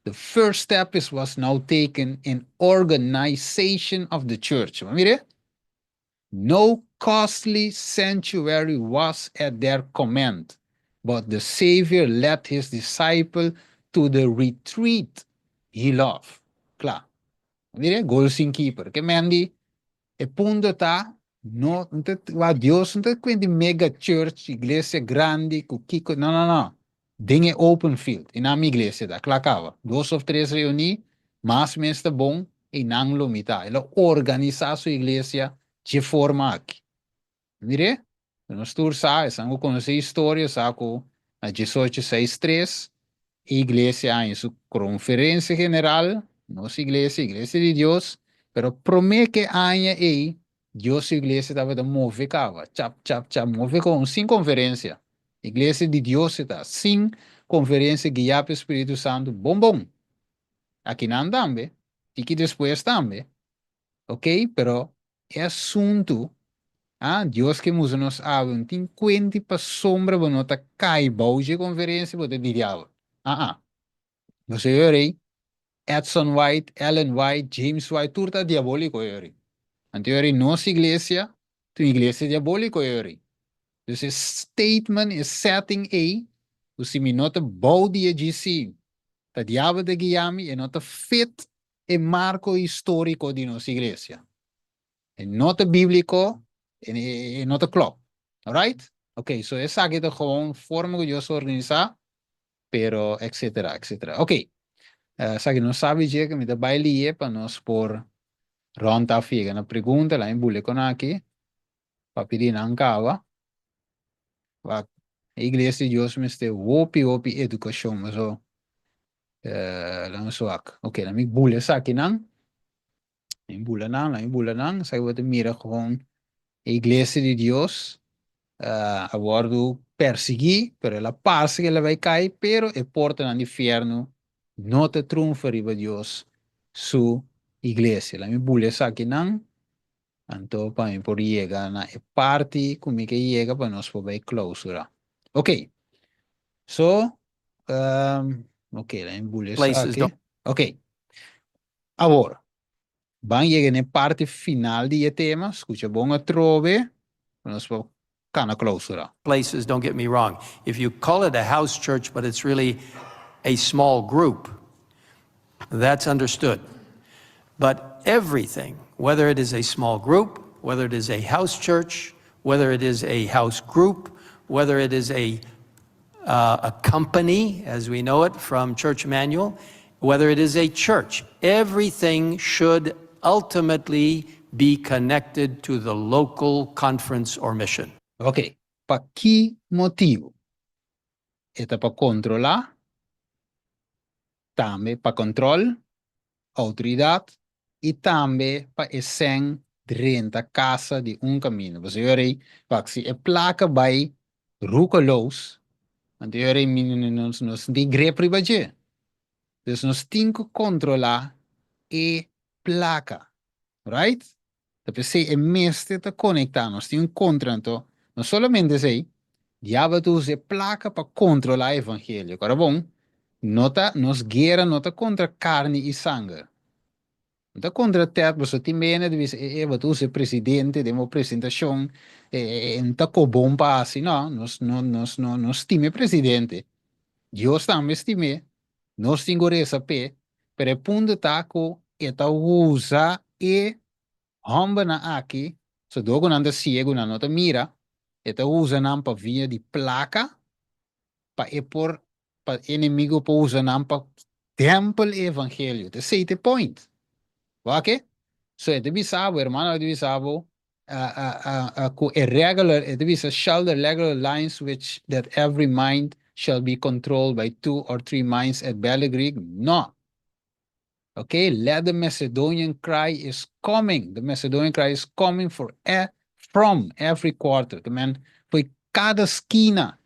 The first step was now taken in organization of the church. Mire, no costly sanctuary was at their command, but the Savior led his disciple to the retreat he loved. Claro. Mire, goalsing keeper. Que mendi, e punto tá, no, Deus não tá com mega church, igreja grande, com Kiko, não. Dingen open field. In a iglesia da clacava. 2 of 3 reuni, mas mesta bom e não lomita. Ela organiza sua iglesia de forma aqui. Mire? Nós tour sa, sango conhecer história, saco a 1863, iglesia em sua conferência general, nossa igreja, igreja de Deus, pero promete que aña aí, Deus igreja estava de mover cava, chap, chap, chap, mover com sem conferência. Igreja de Deus está sem conferência guiada pelo Espírito Santo, bom, bom. Aqui não também, e que depois também, ok? Pero é assunto. Dios que nos abre, tem 50 para sombra, para nota cai, bauge conferência, para diabo. Você yori, Edson White, Ellen White, James White, turta diabólico yori. Ante yori, nossa igreja, tu igreja diabólico yori. Dus is statement, is setting A, dus mi nota baudia GC, ta diabo de guiami, e nota fit e marco histórico di nossa igreja. E nota bíblico, en nota klopt. Alright? Oké, so esa aquí de gewoon vormen que yo se organizar, pero etcétera, etcétera. Oké, sa que no sabe je que me da baile para nos por ronda figa na pergunta lá em bule con aqui, para pedir na ancava, a igreja de Deus me este wopi educação, mas o lá no soak. Oké, dan ik bule sa aqui nan, em bule nan, sa que mira gewoon a igreja de Deus, a bordo persegui, pero la paz que le va a caer, pero e porta al infierno, no te triunfa riba Dios su iglesia. La mi bulle sa que nan, anto pa mi por llega na e parti come che llega pa nos poder clausura. Ok, so, ok, la mi bulle sa Places que, don't, ok, agora, van llegar na parte final di tema, escucha bom a trove, pa nos po cana clausura. places, don't get me wrong. If you call it a house church, but it's really a small group, that's understood. But everything, whether it is a small group, whether it is a house church, whether it is a house group, whether it is a company, as we know it from Church Manual, whether it is a church, everything should ultimately be connected to the local conference or mission. Ok, para que motivo? É para controlar, também para controle, autoridade e também para esen renta casa de caminho. Você vê para se a placa vai rucaloos, então nós de greep ribaje. Dus nós temos que controlar e placa, right? Então se é mestre te conectar, nós temos um contrato, não somente sei, diabo tu usa placa para controlar o evangelho. Agora bom, nota nos guerra nota contra carne e sangue. Nota contra ter você tem medo de dizer, tu usa presidente, demo apresentação, nta co bom passe, não, nós time presidente. Deus também estime, nós temos essa pé, pero o ponto tá com eta usa e hamba na aqui, so dogo nanda ciego na nota mira, eta usa nam pa via de placa, pa e por pa inimigo pa usa nam pa tempel evangelho. The same point. Ok? So it be sabo, hermano, it be sabo, irregular, it be shall the regular lines which that every mind shall be controlled by 2 or 3 minds at Belly Greek? No. Okay, let the Macedonian cry is coming. The Macedonian cry is coming from every quarter. Man, foi cada esquina.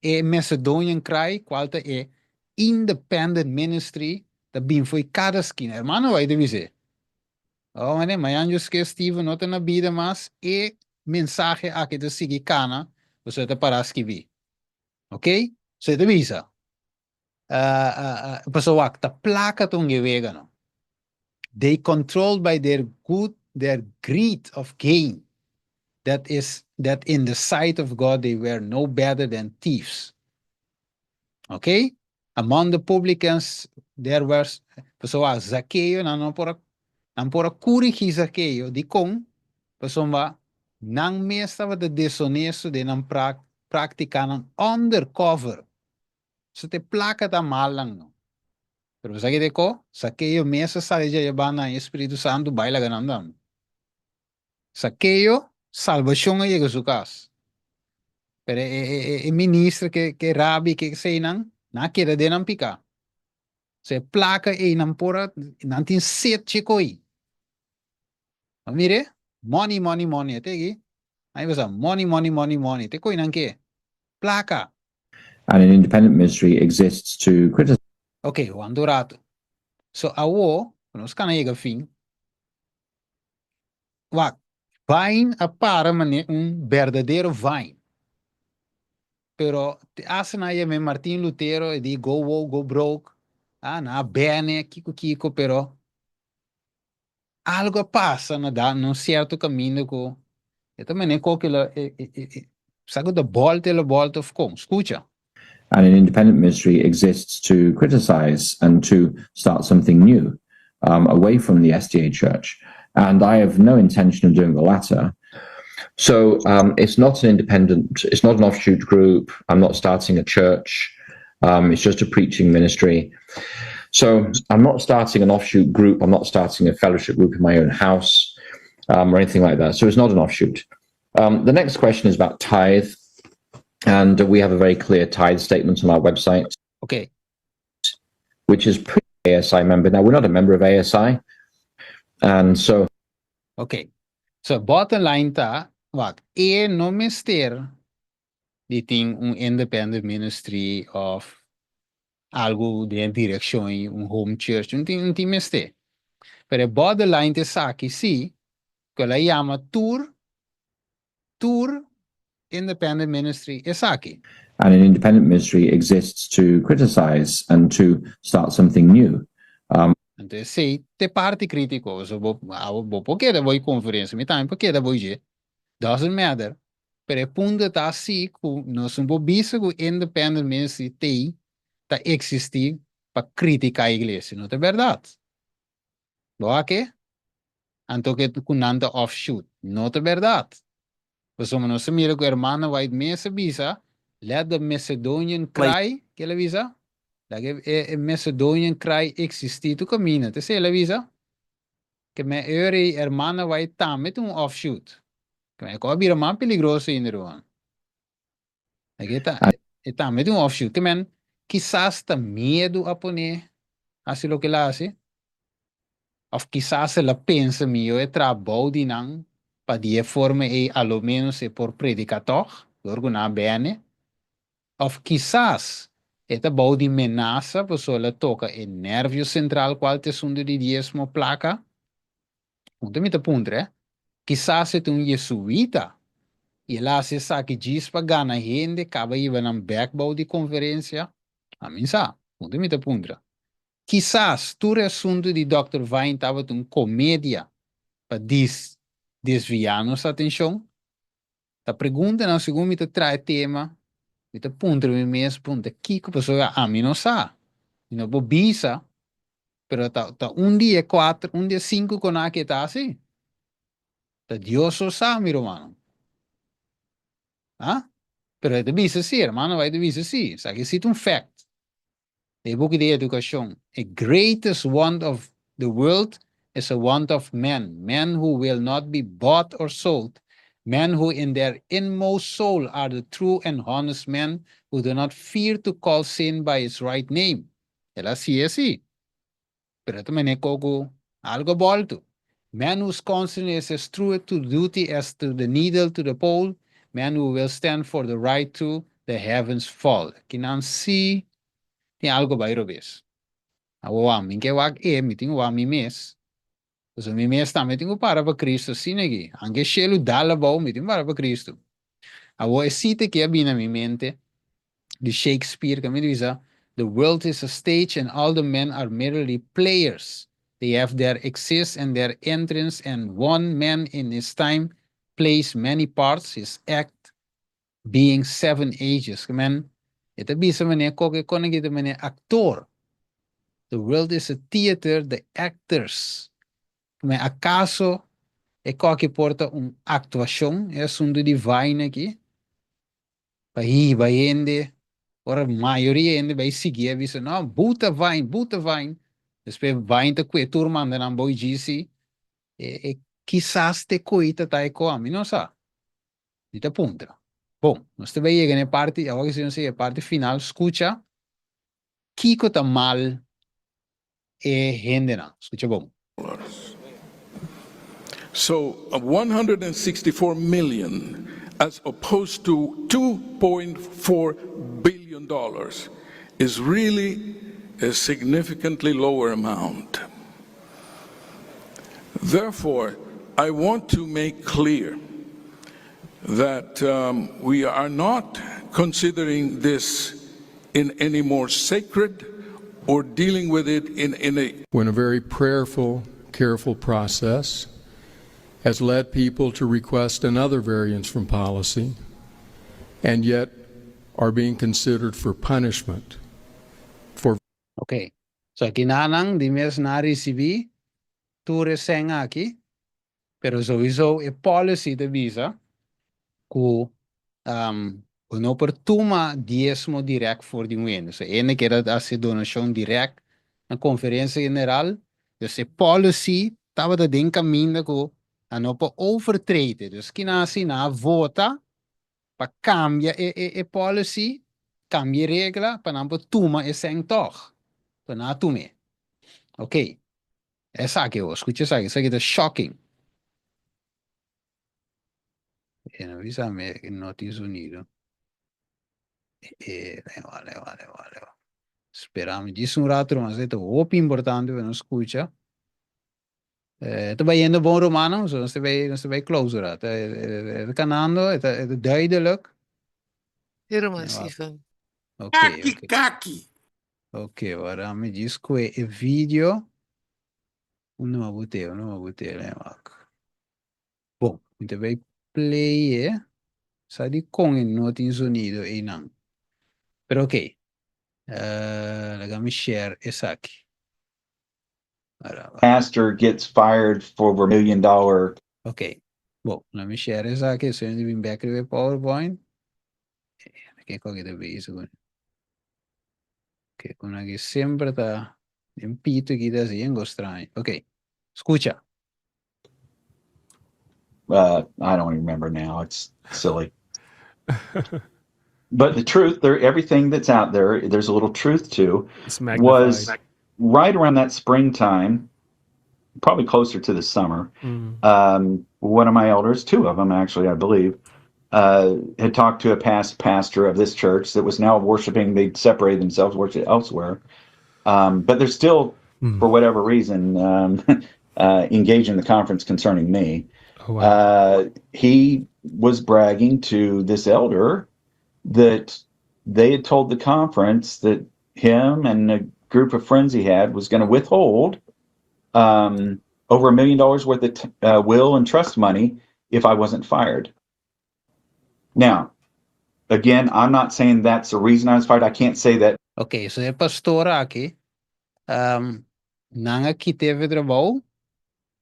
E Macedonian cry, qualta é independent ministry, também foi cada esquina. Hermano, vai dizer. Oh, mas anjos que Steve não tem na vida, mas e mensagem aqui de seguir cana, você te parar escrever. Ok? Você te visa. Pessoal, a placa tão gewega, não. They controlled by their greed of gain. That in the sight of God they were no better than thieves. Okay? Among the publicans there was pessoal Zaqueu, não por corrigir Zaqueu, de com pessoal não me estava de desonesto de não praticar undercover So te placa tá mal lang, no. Pero sa que ko, sa que yo mesa sa ya yabana Espiritu Santo baila ganandam. Sa que yo salvación ay llega su casa. Pero ministro que rabi que say nang na kira din ang pika. Se placa e nang pora nantin set chikoi. Mire, money, money, money. Tegi, ay basta money, money, money, money. Te koi nang ke? Placa. And an independent ministry exists to criticize. Okay, wando rato. So awo, kung ska na yega fin, wak, vine a para mane un verdadeiro vine. Pero te asa na ye me Martin Lutero e di go woke, go broke. Ah, na bene, kiko kiko, pero algo passa na da num certo caminho ko. Eu também nem qual que ela sabe da volta of com. Escuta. And an independent ministry exists to criticize and to start something new, away from the SDA Church. And I have no intention of doing the latter. So it's not an independent, it's not an offshoot group. I'm not starting a church. It's just a preaching ministry. So I'm not starting an offshoot group. I'm not starting a fellowship group in my own house or anything like that. So it's not an offshoot. The next question is about tithe. And we have a very clear tithe statement on our website. Okay. Which is pretty ASI member. Now, we're not a member of ASI. And so. Okay. So bottom line ta, wat? No mister die ting un independent ministry of algo de direction, un home church, un ting mister. Pero bottom line te sa que sí, que la llama tour independent ministry is aquí. And an independent ministry exists to criticize and to start something new. Entonces, sí, te parte crítico, so por qué da voy conferência, me também por qué da voy je, doesn't matter. Pero el punto está así, que nós não bisa que independent ministry tá existir para criticar a igreja, não é verdade? Lo que? Anto que tu nanta offshoot, não é verdade? Pues como no se mira que hermana white mesa visa, let the Macedonian cry, que la visa? La que Macedonian cry existi tu camina, te sei la visa? Que me hermana white tamet un offshoot. Que me ko bira man peligroso in Ruan. Aqui tá, tamet un offshoot. Que men, quizás tá medo a poner, assim lo que la hace. Of quizás ela pensa mio e trabalho de não, para die forma e ao menos é por predicator, orguna bene. Of quizás esta bom de menaça, pessoa ela toca e nervio central qual te sundo de diezmo placa. Punto me te puntre. Quizás é um jesuíta. E lá se sabe diz para ganhar gente, acaba indo na backbone de conferência. A mim sabe. Punto me te puntre. Quizás tu assunto de Dr. Vine estava uma comédia para desviar nossa atenção. A pergunta não segundo me traz tema, me punta me mesmo punta que pessoa a mim não sabe. Não vou bisa, pero tá dia 4, dia 5 com a que tá assim. Tá Deus só sabe, meu irmão. Ah? Pero é de bisa sim, irmão, vai de bisa sim. Sabe que é um fact. The book de education. A greatest want of the world is a want of men who will not be bought or sold, men who in their inmost soul are the true and honest men who do not fear to call sin by its right name. Ela sí es sí. Pero também é algo volto. Men whose conscience is as true to duty as to the needle to the pole, men who will stand for the right to the heavens fall. Kinan si tem algo by robes. Awo amin ke wag miting wa mi mes. So mi mes ta miting para Cristo sinegi. Anche shelu dalla bau miting para Cristo. Awo esite que abina mi mente de Shakespeare que me diz, the world is a stage and all the men are merely players. They have their exist and their entrance, and one man in his time plays many parts, his act being 7 ages. Man, ito bisa man koke kono kita man actor. The world is a theater, the actors. Mas acaso é qual que porta actuação, é assunto divine aqui. Pahi, bayende, Ora a maioria ainda vai seguir, vai dizer, não, buta vine. Depois vine te kwe turma, ainda não boi disse, quizás te coita tá com a mim, não sabe? Dita punta. Bom, nós também chegamos na parte, agora se não sei, a parte final, escuta, Kiko tá mal rende não, escuta bom. So 164 million as opposed to $2.4 billion is really a significantly lower amount. Therefore, I want to make clear that we are not considering this in any more sacred or dealing with it in a very prayerful, careful process has led people to request another variance from policy and yet are being considered for punishment. Okay. So kinanang di mes na recebi tu reseng aqui, pero sowieso e policy de visa ku no per tuma diezmo direct voor die win. So ene keer dat as je donation direct na conferência general, dus e policy tava da den caminho ku ano pa overtreden. Dus kinasi na vota pa cambia e policy, cambia regla pa nampo tuma e seng toch. Pa na tume. Okay. Essa aqui, escucha essa aqui. Isso aqui é shocking. Não visa me Estados Unidos. Leva. Esperamos disso rato, mas é muito importante para nós escutar. Estou indo bom romano, so nós vai close rato. É canando, é duidelijk. Helemaal, Stephen. Kaki. Ok, agora me diz que é vídeo. Não botei, né, Marco? Bom, então vai play, sabe com em Estados Unidos e não. Pero ok. Let me share essa aqui. Pastor gets fired for over $1 million. Ok. Bom, let me share essa aqui. So eu vim back to PowerPoint. Aqui qual que deve isso agora? Ok, com aqui sempre tá impito aqui da assim, estranho. Ok. Escucha. I don't remember now. It's silly. But the truth, everything that's out there, there's a little truth to, was right around that springtime, probably closer to the summer. One of my elders, two of them actually, I believe, had talked to a past pastor of this church that was now worshiping. They'd separated themselves, worshiped elsewhere. But they're still, for whatever reason, engaged in the conference concerning me. Oh, wow. He was bragging to this elder that they had told the conference that him and a group of friends he had was going to withhold over $1 million worth of will and trust money if I wasn't fired. Now, again, I'm not saying that's the reason I was fired. I can't say that. Okay, so the pastor aqui, nanga que teve trabalho,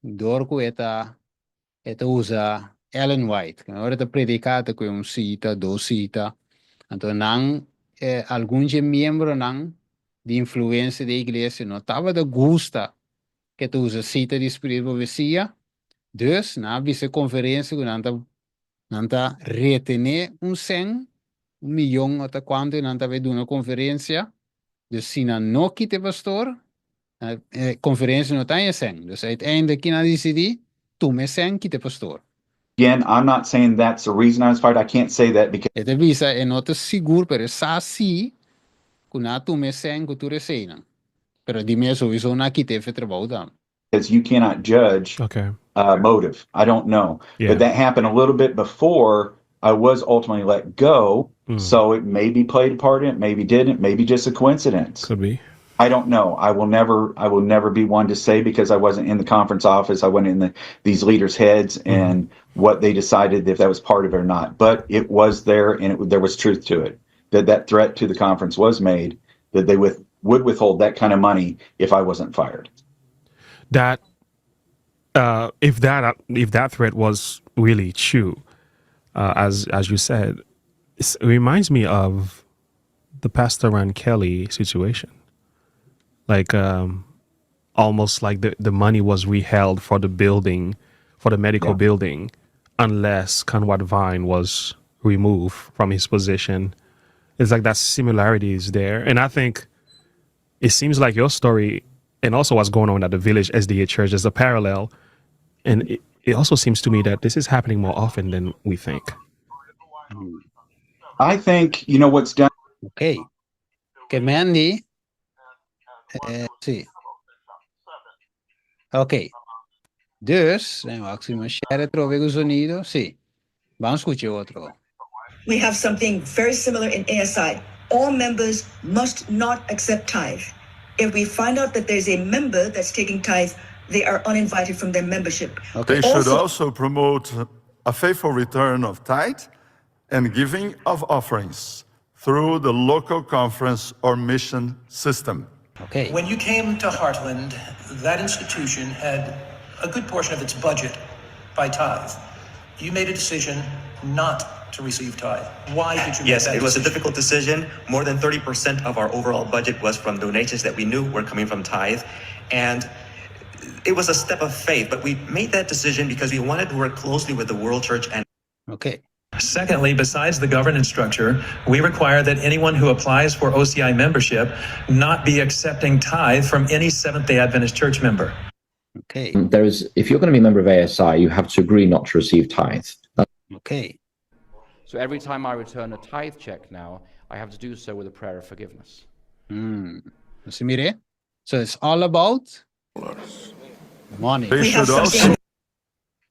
door ku eta usa Ellen White. Agora está predicado com cita, dos cita. Então, não alguns membros não de influência da igreja não estava de gusta que tu usa cita de espírito profecia. Dus, na visa conferência que não tá retener $100 milhão até quanto não tá vendo uma conferência. Dus, se não quite pastor, conferência não tá em $100. Dus, uiteindelijk que não decidi, tu me $100 quite pastor. Again, I'm not saying that's the reason I was fired. I can't say that because Esta visa é nota seguro, pero sa si, kuna tu me sen ku tu resena. Pero di me sowieso na kite fe trabalho dan. you cannot judge motive. I don't know. Yeah. But that happened a little bit before I was ultimately let go. So it maybe played a part in it, maybe didn't, maybe just a coincidence. Could be. I don't know. I will never be one to say because I wasn't in the conference office. I went in these leaders' heads and what they decided if that was part of it or not. But it was there, and there was truth to it. That threat to the conference was made that they would withhold that kind of money if I wasn't fired. That if that threat was really true, as you said, it reminds me of the Pastor and Kelly situation. Like almost like the money was withheld for the building, for the medical building, unless Conrad Vine was removed from his position. It's like that similarity is there. And I think it seems like your story and also what's going on at the Village SDA Church is a parallel. And it also seems to me that this is happening more often than we think. I think, you know, what's done. Okay. Que Mandy. Sim. Ok. Dus, wacht even, share trove sonido. Sim. Vamos escuchar outro. We have something very similar in ASI. All members must not accept tithe. If we find out that there's a member that's taking tithe, they are uninvited from their membership. Okay. They should also promote a faithful return of tithe and giving of offerings through the local conference or mission system. Okay. When you came to Heartland, that institution had a good portion of its budget by tithe. You made a decision not to receive tithe. Why did you make Yes, that it was a decision? difficult decision. More than 30% of our overall budget was from donations that we knew were coming from tithe. And it was a step of faith, but we made that decision because we wanted to work closely with the World Church and Okay. Secondly, besides the governance structure, we require that anyone who applies for OCI membership not be accepting tithe from any Seventh-day Adventist church member. Okay. There is, if you're going to be a member of ASI, you have to agree not to receive tithe. Okay. So every time I return a tithe check now, I have to do so with a prayer of forgiveness. So mire. So it's all about money. They We have should also something.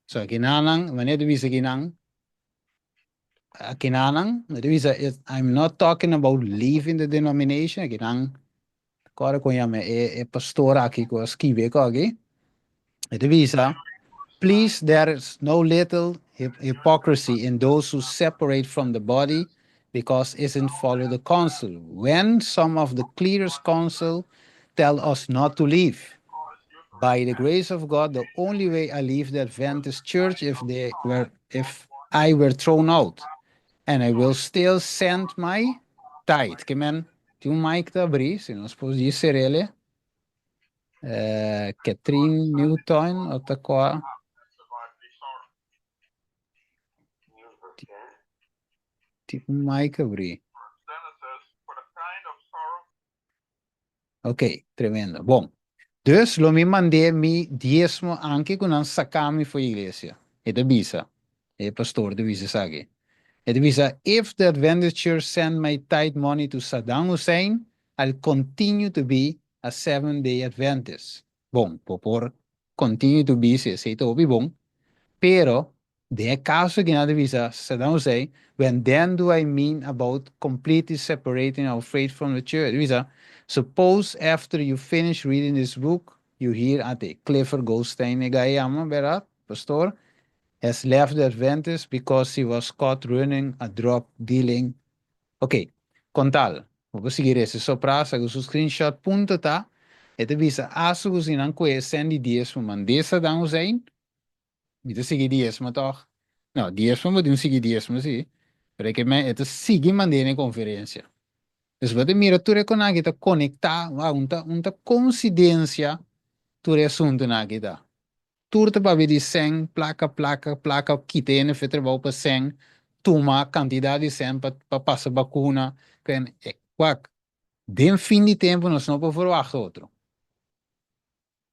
So kinanang, wanneer de visa kinang? Kinanang, de visa is, I'm not talking about leaving the denomination. Kinang, kore ko yame e pastor aki ko skive ko agi. De visa, please, there is no little hypocrisy in those who separate from the body because isn't follow the counsel. When some of the clearest counsel tell us not to leave. By the grace of God, the only way I leave the Adventist church if I were thrown out. And I will still send my tithe. Que men, tu Mike da abrir, se não pode dizer ele. Catherine Newton, outra coisa. Tipo Mike abrir. Ok, tremendo. Bom, dus lo mi mandei mi diezmo anche con un sacami for iglesia. E da bisa. E pastor da bisa sage. E da bisa, if the Adventist Church send my tithe money to Saddam Hussein, I'll continue to be a Seventh-day Adventist. Bom, por continue to be, se aceita obi bom. Pero, de caso que nada visa Saddam Hussein, when then do I mean about completely separating our faith from the church? Visa, suppose after you finish reading this book, you hear at Clifford Goldstein, Negayama, Berat, Pastor, has left the Adventist because he was caught running a drug dealing. Ok, contal. Vou seguir esse soprasa, o screenshot punto tá. E te visa aso in an sendi diesmo mandesa dan Hussein. Mita seguir diesmo toch? No, diesmo moet doen seguir diesmo sim. Perché me het seguir mandene conferência. Dus wat mira tu recona kita conecta, unta coincidência tu assunto na kita. Turte pa vi di seng, placa, kitene fetrebau pa seng, tuma quantidade de seng pa passa vacuna, ken kwak. Den fim de tempo nós não podemos verwachten outro.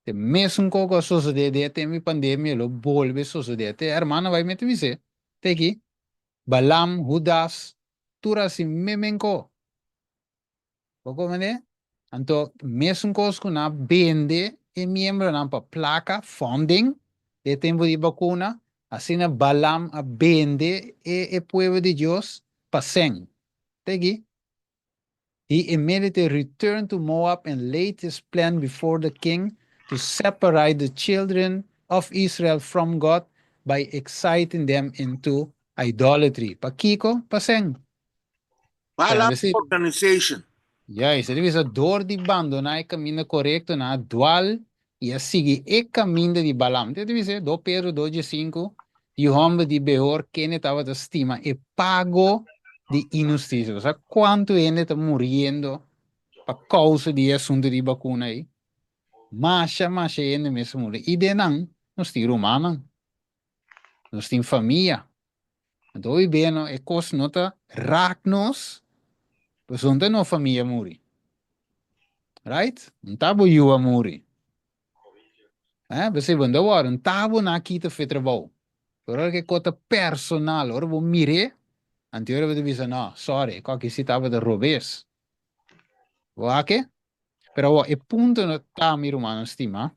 De mesmo coco sociedade tem pandemia, lo volve sociedade. Hermana vai meter você. Teki, Balam, Judas, turasi memenko. Poko mane? Anto mesmo coco na bende e membro na pa placa funding de tempo de vacuna, assim na Balam a bende e pueblo de Deus pa seng. Teki. He immediately returned to Moab and laid his plan before the king to separate the children of Israel from God by exciting them into idolatry. Pakiko, paseng. Balam organization. Juist, er is een door die bando na caminho correcto na dual e a seguir e caminho de Balam. Dit is do Pedro 2:5. Die homem de Beor Kenneth estava de estima e pago de injusticia. O sea, ¿cuánto gente está muriendo por causa de asunto de vacuna aí? Masha gente mesmo morre. E de não, nós temos humano, nós temos família. Então, hoje bem, é coisa nota raak-nos, pois ontem não família morre. Right? Não tá bom eu a morrer. Você vende agora, não tá bom na kita fe trabalho. Agora que coisa personal, agora vou mirar, anterior eu disse, não, sorry, qualquer se tava de robês. Ok? Pero o punto no tá, meu irmão, estima,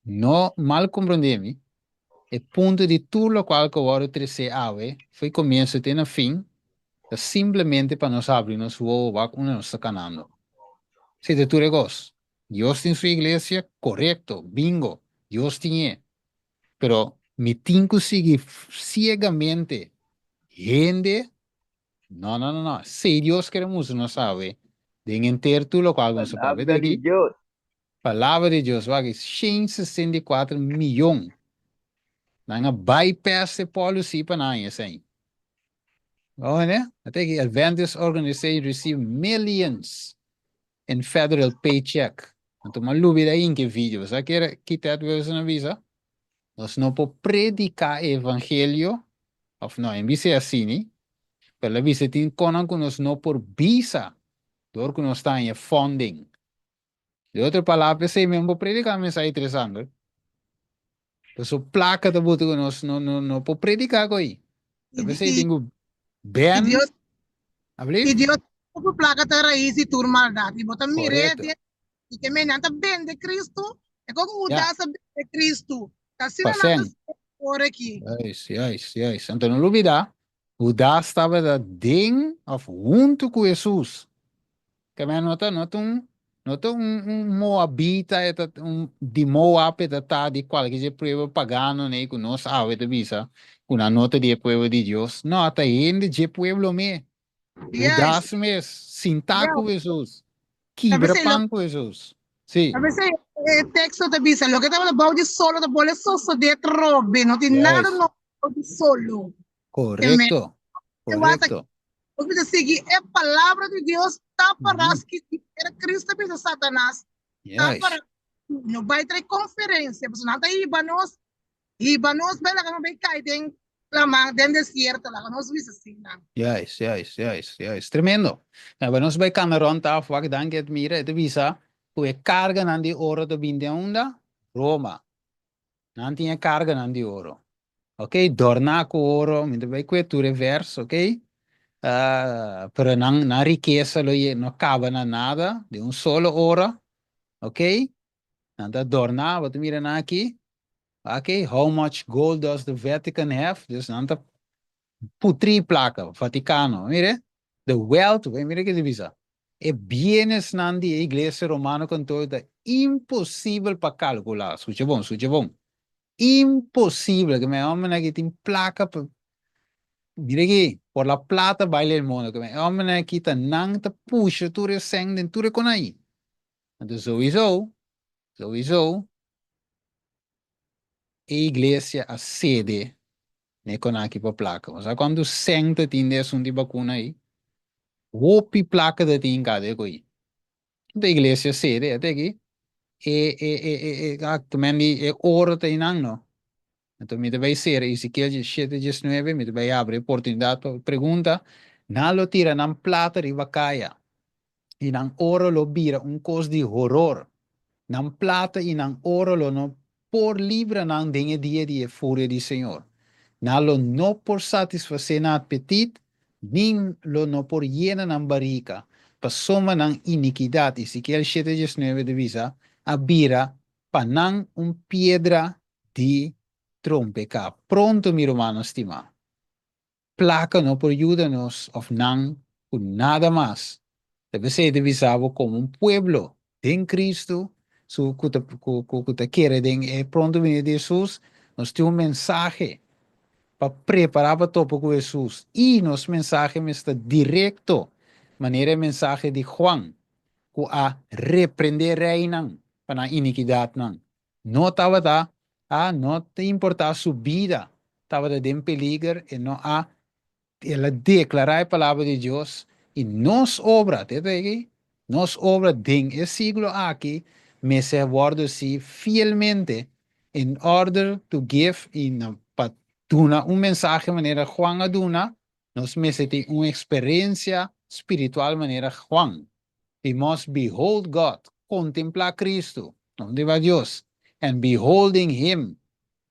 não mal compreendemi, o ponto de tudo o qual que eu vou trazer ave, foi começo até no fim, é simplesmente para nós abrir nos o que nós está canando. Se de tu negócio, Deus tem sua igreja, correto, bingo, Deus tinha, pero me tem que seguir ciegamente, gente, não, se Deus queremos, não sabe, de entender tudo o qual nós pode ver aqui, palavra de Deus, vai que 164 milhões, não bypass the policy para nós, assim. Oh, né? Até que Adventist Organization receive millions in federal paycheck. Então, malubi daí em que vídeo, você quer quitar a na visa? Nós não podemos predicar evangelho, ou não, em vez assim, né? Pela visa tem conan que nós não por visa, dor que nós está em funding. De outra palavra, sei mesmo predicar mensagem interessante. Então, placa da boca que nós não podemos predicar com aí. Talvez sei tenho bem. E Deus por placa da raiz e turma maldade. Bota Correto. mirete e que me nanta bem de Cristo. É como o daça de Cristo. Tá se por aqui. Yes. Então não olvidar, o das estava da ding of junto com Jesus. Que me nota Moabita, de Moab, tá de qualquer prova pagano, né, com nós ave de visa, com a nota de povo de Deus. Nota ainda de povo me. O das mes, sinta com Jesus. Quebra pan com Jesus. Sim. A veces el texto te dice, lo que te habla de solo, te pone soso de robe, no tiene nada no de solo. Correcto. Porque seguir a palavra de Deus, tá para que era Cristo para Satanás. Tá para não vai ter conferência, porque não tá Ibanos, vai lá que vai cair dentro del desierto, lá que nós vimos assim. Yes. Tremendo. Nou, nós vai Cameroon tá, fuck dan get mira, te visa, que carga nan di oro te binde onda, Roma. Nan tinha carga nan di oro. Ok, dorna com oro, me vai que tu reverso, ok? Pero na riqueza não acaba na nada, de solo oro, ok? Nanda dorna, wat mira na aqui, ok? How much gold does the Vatican have? Dus nanda putri placa, Vaticano, mire? The wealth, mire que divisa. E bienes nandi a igreja romana com todo, é impossível para calcular. Escute bom. Impossível, que me homem aqui tem placa, mire que, por la plata baile el mundo, que me homem aqui tá não tá puxa, tu recém, tu recon aí. Então, sowieso, a igreja, a sede, né, com aqui para placa. Mas quando senta tem desse de vacuna aí, hopi placa da tem cada coisa. Da igreja sede até aqui também é hora tem não. Então me vai ser Ezequiel 7:19 me vai abrir oportunidade para pergunta, não lo tira na plata de vacaia e não ouro lo vira coisa de horror. Na plata e na ouro lo não por livre não dengue dia de fúria do Senhor. Não lo não por satisfazer na apetite, nem lo não por llena na barriga. Pasoma ng iniquidad, Ezequiel 7:19 divisa, abira panang piedra de trompeca. Pronto, mi hermano estimado. Placa no por ayúdanos of nang nada más. Debe ser divisado como pueblo en Cristo. Su que quiere den pronto viene de Jesús. Nos tiene mensaje para preparar para topo con Jesús. Y nos mensaje está directo. Manera mensaje de Juan, que a reprender reinan para iniquidad nan. No estaba no te importa su vida, estaba en peligro y no a ela declara a palavra de Deus e nos obra, nos obra em siglo aqui, me se guarda se fielmente in order to give in para dar mensaje maneira Juan aduna, nos me se tem uma experiência espiritual maneira Juan. We must behold God, contemplar Cristo, onde va Deus, and beholding Him,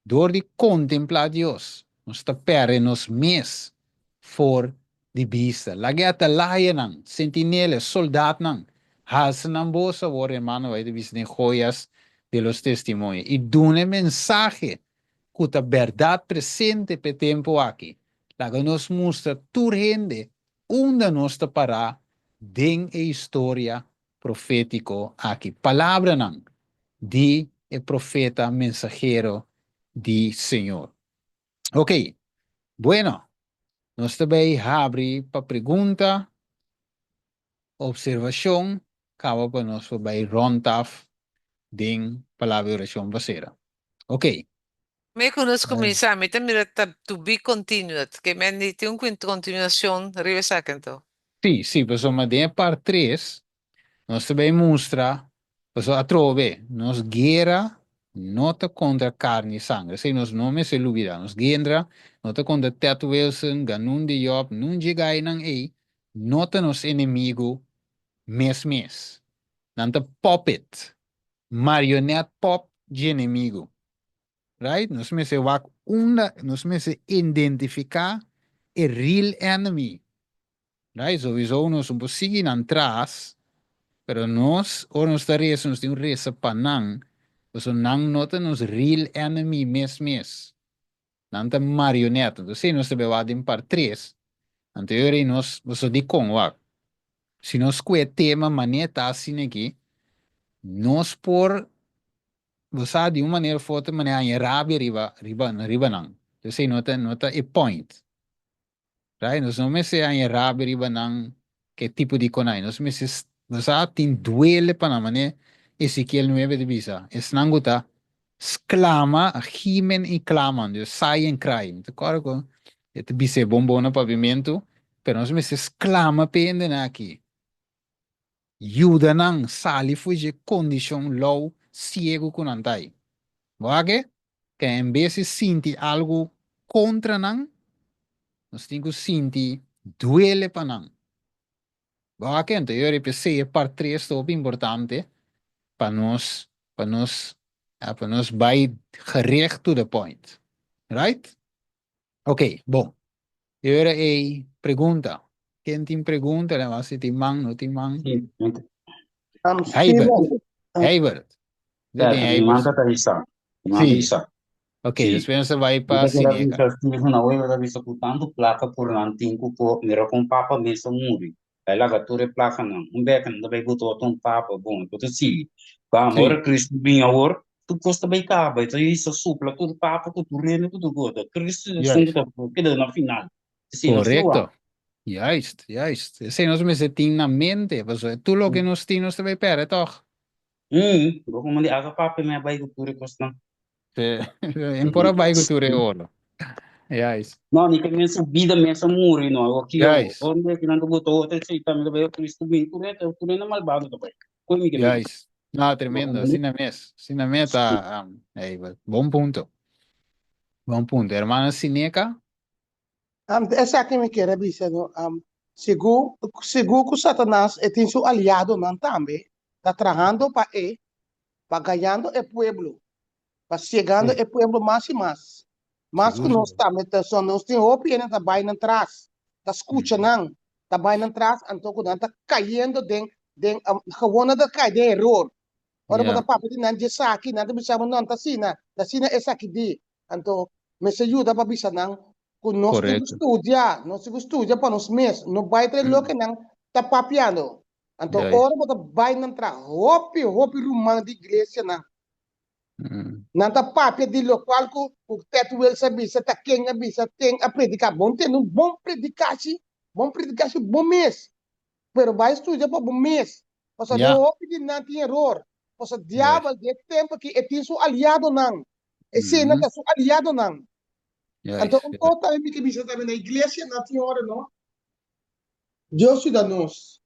door de contemplar Deus, nos tapere nos mes for de beesta. Lagi at layan ng sentinela, soldat ng, hasan ng bosa, war hermano, ay de bisne joyas de los testimonios. Y dune mensaje, kuta verdad presente pe tempo aqui. Laga nos muestra turhende, onde nos para den e história profético aqui. Palavra ng, di e profeta mensajero di Senhor. Ok, bueno, nós também abre para pergunta, observação, acaba para nós vai rontaf den palavra oração basera. Ok. Me conosco começar, me tem to be continued, que men niet tem continuação, rive sakento. Sim, sim, mas uma de parte 3, nós também mostra, mas a trove, nós guerra nota contra carne e sangue. Se nos nomes se lubida, nos guerra nota contra Ted Wilson, Ganun de Job, nun jigay nang nota nos inimigo mes. Nanta puppet, marionette pop de inimigo. Right? Nos me se wak nos me se identificar a real enemy. Right? Sowieso nos seguir atrás, pero nos tareas nos tem reza panang, pues nang nota nos real enemy mes. Nanta marionette. Então, nos te em par 3. Anterior nos di com wak. Se nos que tema maneta assim aqui, nos por você de uma maneira forte maneira em riba nang. Então, nota e point. Right? Nós não me se em riba nang que tipo de conai. Nós me se você tem duele para na maneira Ezequiel 9 de visa. Es nanguta exclama, gimen e claman, Deus sai e cry. Então, claro que te bise bombona pavimento, pero nós me se exclama pende aqui. Yuda nang sali fuji condition low ciego con antai. Wage? Que en vez de sentir algo contra nang, nos tengo sentir duele pa nang. Wage? Então eu repensei parte 3 top importante para nos by gerecht to the point. Right? Ok, bom. Agora a pergunta. Quem tem pergunta? Se tem man, não tem man? Heibert. Mi manca Tarisa. Sì. Ok, después se vai para Sineca. Na web da vista putando placa por nantinco po mira com papa mesa muri. Aí lá gature placa não. Beca não vai botar um papa bom, botar sim. Ba amor Cristo vinha or, tu costa bem caba, então isso supla tudo papa, tudo rene, tudo goda. Cristo senta que dá na final. Correcto. Juist. Se nós me tem na mente, tu lo que nos tem, nós vai pera, toch? Como de aga papa me vai gature costa. Empora vai gature olo. Juist. Não, nem que minha subida mesa muri, não. Aqui, onde que não botou outra se também vai Cristo vinha, tu não malvado também. Como que Juist. No, tremendo, sin la meta, buen punto. Hermana Sineca. Essa aqui me quer dizer, seguro que Satanás tem seu aliado não também, está trabalhando para ganhando o pueblo, para chegando o pueblo mais e mais. Mas que nós também nós temos opinião da baina atrás, da escuta não, da baina atrás, então quando está caindo gewoon da cai de error. Ora pada papa di nan jesa aqui, nanti bisa menon ta sina essa aqui di. Então, me se ajuda para bisa nang kun nós estudia para nós mes, no vai ter lo que nang ta papiando. Então, ora pada vai nan tra, hopi rumang di igreja nang. Nang ta papia di lo qual ku teto wel sa bisa ta kenga bisa tem a predicar bom tem um bom predicação, bom mes. Pero vai estudia para bom mes. Passa no hopi di nan tem error. O diabo de tempo que é seu aliado não. Esse não é seu aliado não. Então, toda vez que visita na igreja, na senhora, não? Deus ajuda nós.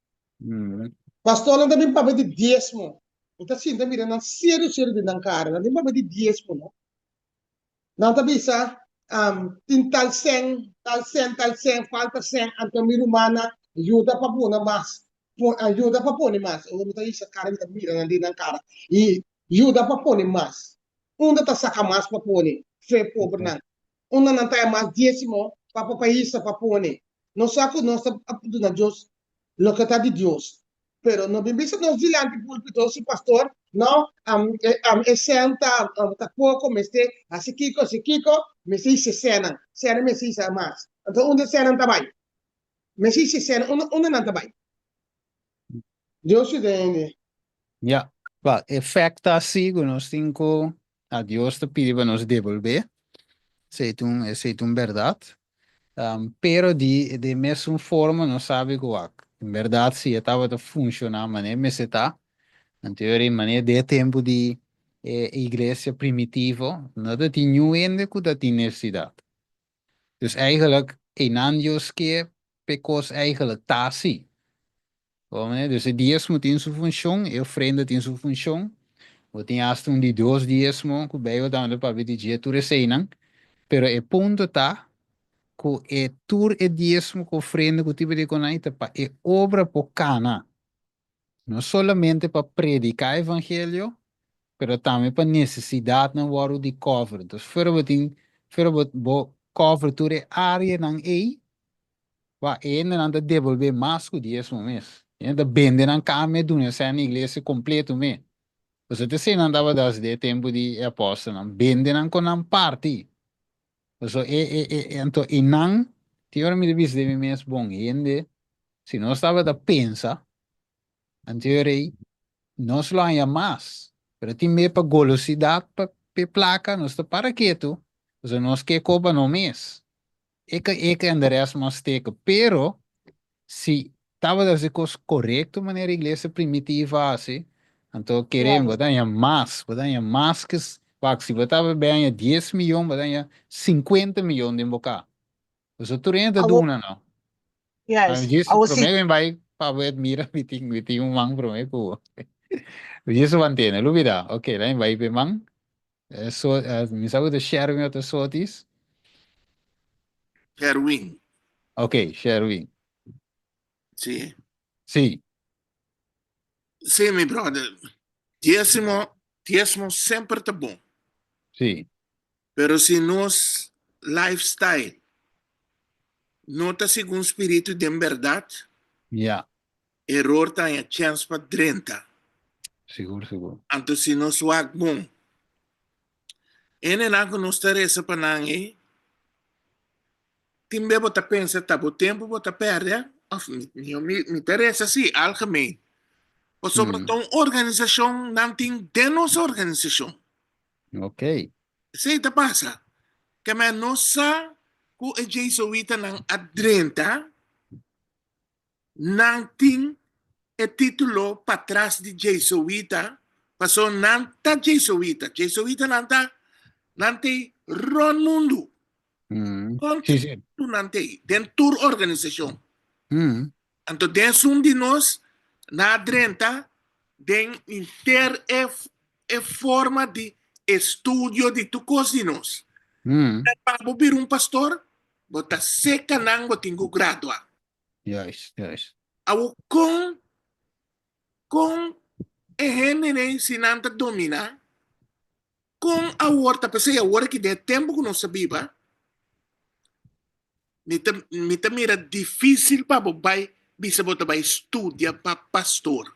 Pastor, não também para de dízimo. Então, sim, também não sério de não cara, não tem para de dízimo, não? Não também sa, tem tal sen, falta sen, então mira humana ajuda para pôr mais, ajuda para pôr mais. Eu não tenho essa cara de mira não cara. E ajuda para pôr mais. Onde está saca mais para pôr? Fé pobre não. Onde não tem mais dízimo para país para pôr. Não saco nós a na Deus, lo que está de Deus. Pero no bimbisa nos dilante púlpito si pastor, no, senta, ta poco, me esté, así kiko, me se cena me se más. Então, onde cena também? Me se cena, onde não também? Deus te dê. Ja, well, effect assim, nós temos a Deus te pede para nos devolver, se é verdade, pero de mesma forma não sabe qual, em verdade se estava a funcionar, mas está, em teoria, maneira de tempo de igreja primitiva, não tinha ainda que tinha necessidade. Dus eigenlijk, een aandeel que pecos eigenlijk tá assim. Dus de dízimo tem sua função, e ofrenda tem sua função. O tem hasta de 2 dízimo, que bem o dando para ver dia tu receinan, pero o ponto tá que tur e dízimo que ofrenda que tipo de conaita pa é obra por cana. Não solamente para predicar o evangelho, pero também para necessidade na hora de cover. Então, fora o cover tu de área não é, wa ainda não devolver mais que dízimo mês. Ainda vende na cama do nessa igreja completo mês. Você te sei não dava das de tempo de apóstolo, não vende não com não parte. Então, então, e não, teoria me diz de mim mesmo bom, ainda, se não estava da pensa, a teoria, não se lá ia mais, pero tem meio para golosidade, para placa, não está para quieto, então, nós que coba no mês. Que endereço mais teca, pero, se estava das coisas correto, maneira igreja primitiva, assim, então queremos, botar mais que, se botava bem 10 milhões, botar 50 milhões de boca. Você tu renda duna, não? Yes. Diz, primeiro vai para ver, mira, meeting mang primeiro. Diz o antena, lubida, ok, lá vai ver mang, so, me sabe de share me outras sortes? Sherwin. Ok, share. Sim. Sim. Sim, meu brother. Dízimo sempre tá bom. Sim. Pero se nos lifestyle não está segundo o espírito de verdade, erro tem a chance para 30. Seguro. Então, se nós wag bom, não nos interessa para nangue, timbe bota pensa, tá o tempo bota perde, me interessa sim, algemeen. Ou sobretot uma organização não tem de nossa organização. Ok. Sei tá passa. Que a nossa ku e jesuíta ng adrenta não tem e título para trás de jesuíta, passou não tá jesuíta não tem ron mundo. Sim. Não tem dentro da organização. Então, dentro de nós, na adrenta, tem ter e forma de estudo de tu cosinos. Para ouvir pastor, bota seca nang botingo gradua. Yes. Awo com ehene sinanta domina, com a horta, pensei a hora que de tempo que não sabia, me mira difícil para bobai, bisa bota vai estudia para pastor.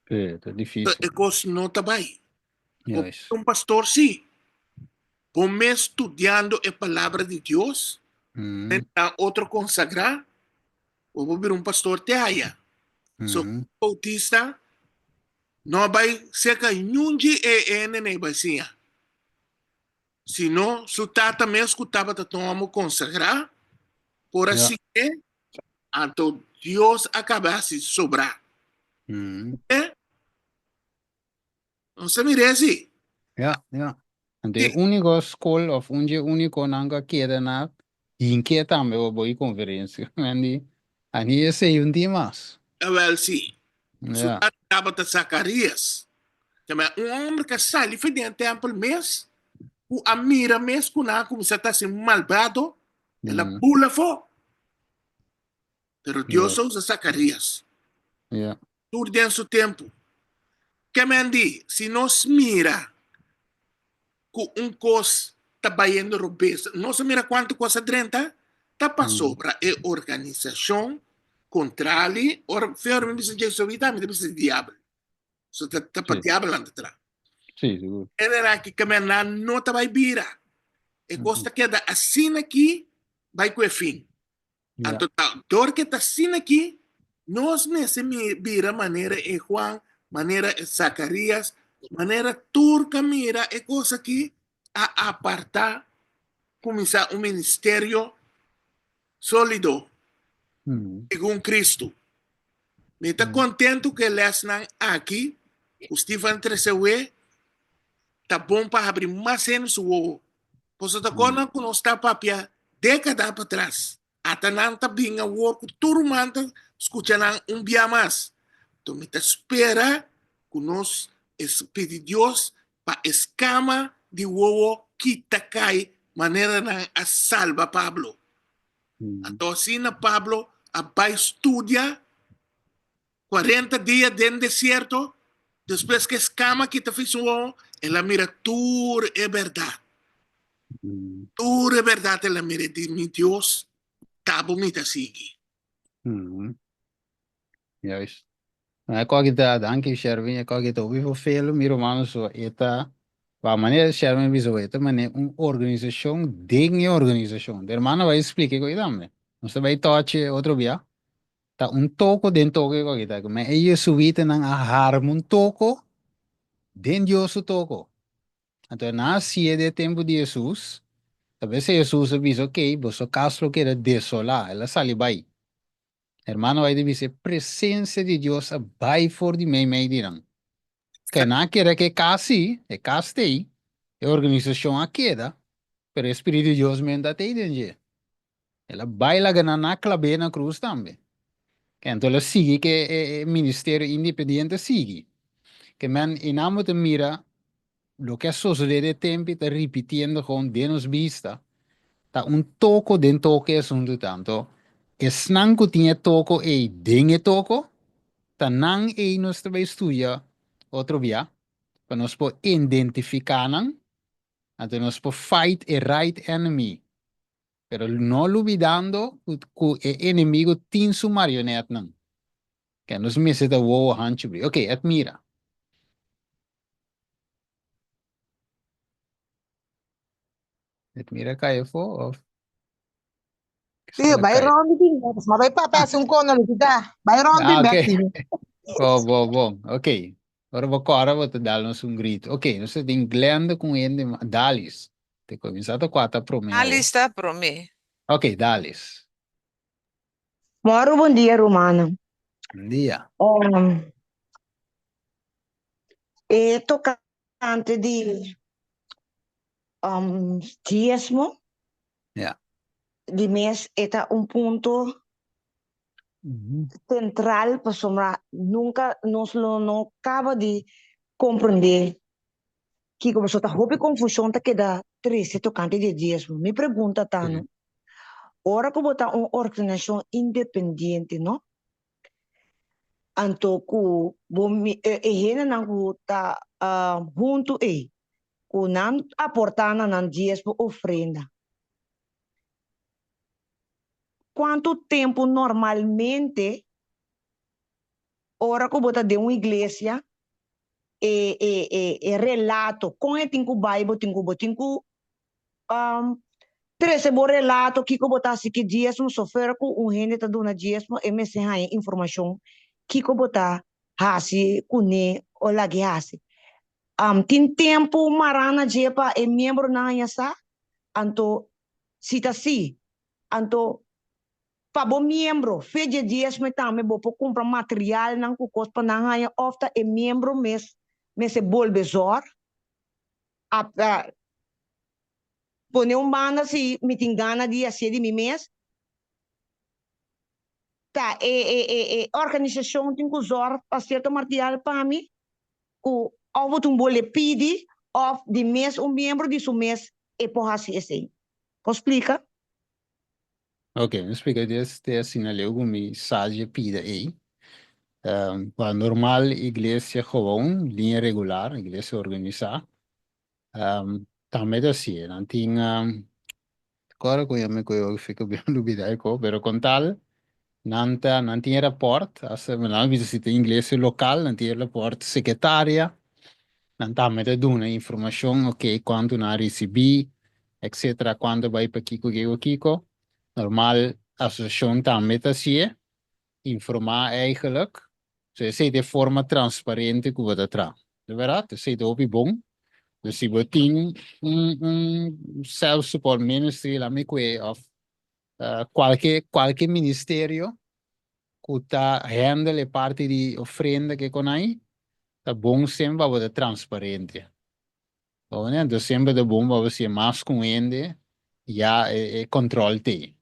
É difícil. É coisa não tá vai. Yes. Pastor sim. Como estudando a palavra de Deus, está outro consagrar, ou vou vir pastor te haya. So, bautista, não vai ser que nunca nem vai ser. Se não, se tata me escutava que tomamos consagrar, por assim que, então Deus acabasse sobrar. Não se merece. Ante único school of único nanga queda na inquieta me voy conferência. Ani esse aí dia mais. Well, sim. Yeah. Estava de Zacarias. Homem que sai foi dentro do templo mês. O amira mês com a começa a ser malvado. Ela pula fora. Pero Deus usa Zacarias. Yeah. Tudo dentro do tempo. Que mendi, se nós mira com coisa está baiando robeza, nós mira quanto coisa drenta, está para sobra a organização contrária, ou ferro me diz jesuíta, me diz diabo. So está para diabo lá atrás. Sim, seguro. Era que caminhar não está vai vira. E costa que da assim aqui vai com o fim. Então, dor que está assim aqui, nós nesse vira maneira e Juan, maneira Zacarias, maneira turca mira e coisa que a apartar, começar um ministério sólido, segundo Cristo. Me está contente que eles estão aqui, o Stephen Tresewe, tá bom para abrir mais cenas o ovo. Pois está quando nós está papia década para trás, até não está bem a work, todo mundo escutando dia mais. Então me espera que nós pedir Deus para escama de ovo que tá cai maneira a salva Pablo. Então assim Pablo vai estudar 40 dias dentro do deserto, depois que escama que tá fez ela mira tudo é verdade. Tudo é verdade, ela mira de meu Deus, tá bonita sigue. Juist. Maar ik ook dat, dank je Sherwin, ik ook het over veel meer romanen zo eta, waar wanneer Sherwin wie zo eta, maar een organisatie, dingen organisatie. De hermano vai explicar que dame. Nós vai toche outro dia. Tá toco dentro toco que tá, mas aí subite nang ahar um toco, dentro do toco. Então nasce de tempo de Jesus. Talvez Jesus disse, ok, você caso que era desolar, ela sale vai. Hermano, vai dizer, presença de Deus vai for de mim dirão. Que não quer que case, é castei, a organização a queda, pero o Espírito de Deus me dá te dentro. Ela vai lá na clave na cruz também. Então ela sigue que o ministério independente sigue. Que man inamo te mira lo que sucede de tempo está repetindo com de nos vista. Tá toco dentro que assunto tanto. Esnanco tinha toco e dengue toco. Tá não e nós também estudia outro dia. Para nós por identificar não. Então nós por fight a right enemy. Pero não olvidando que o inimigo tem sua marionete não. Que nós me se da wo hancho. Ok, admira. Admira caiu for. Sim, vai romping, mas vai papar um cono ali tá. Vai romping back. Bom. Ok. Agora vou te dar nos grito. Ok, nós temos Glenda com ele, Dalis. Te começado quatro para mim. Dalis está para mim. Ok, Dalis. Moro, bom dia, Romana. Bom dia. É tocante de diezmo. Yeah. De mês está ponto central para somar nunca nos não acaba de compreender que como só tá roupa confusão tá queda triste tocante de diezmo. Me pergunta Tano, ora como tá uma organização independente, não? Anto ku hena nang ku tá junto ku nan aportana nan diezmo ofrenda. Quanto tempo normalmente ora que bota de uma igreja relato com o tinco Bible tinco treze bo relato que bota assim que diezmo sofrer com gente tá dando diezmo e me se hai informação que bota hasi kune o lagi hasi tin tempo marana jepa e membro na yasa anto sita si anto pa bo membro feje dias me tame bo po compra material nang ku kos pa nang haya ofta e membro mes se bolbezor pone banda si me tem gana de assim de mim mês. Tá, organização tem que usar para certo material para mim, o ou tu bole pedi of de mês membro de seu mês e porra assim. Explica? Ok, explica desse assinalei algum mensagem pida aí. Para normal igreja gewoon, linha regular, igreja organizada. Também assim, não tinha, agora que eu fico bem dúvida, pero com tal, não tinha rapport, não visita igreja local, não tinha rapport secretária, não também da duna informação, ok, quando não recebi, etc., quando vai para Kiko, normal, a associação também assim, informar eigenlijk. Dus je de forma transparente que você tra. De verdade, você de opi bom. Dus se você tem self-support ministry, lá me que of qualquer ministério que tá handle parte de ofrenda que com aí, tá bom sempre você transparente. Então, né? Dus sempre de bom você mais com ele, ja, controle te.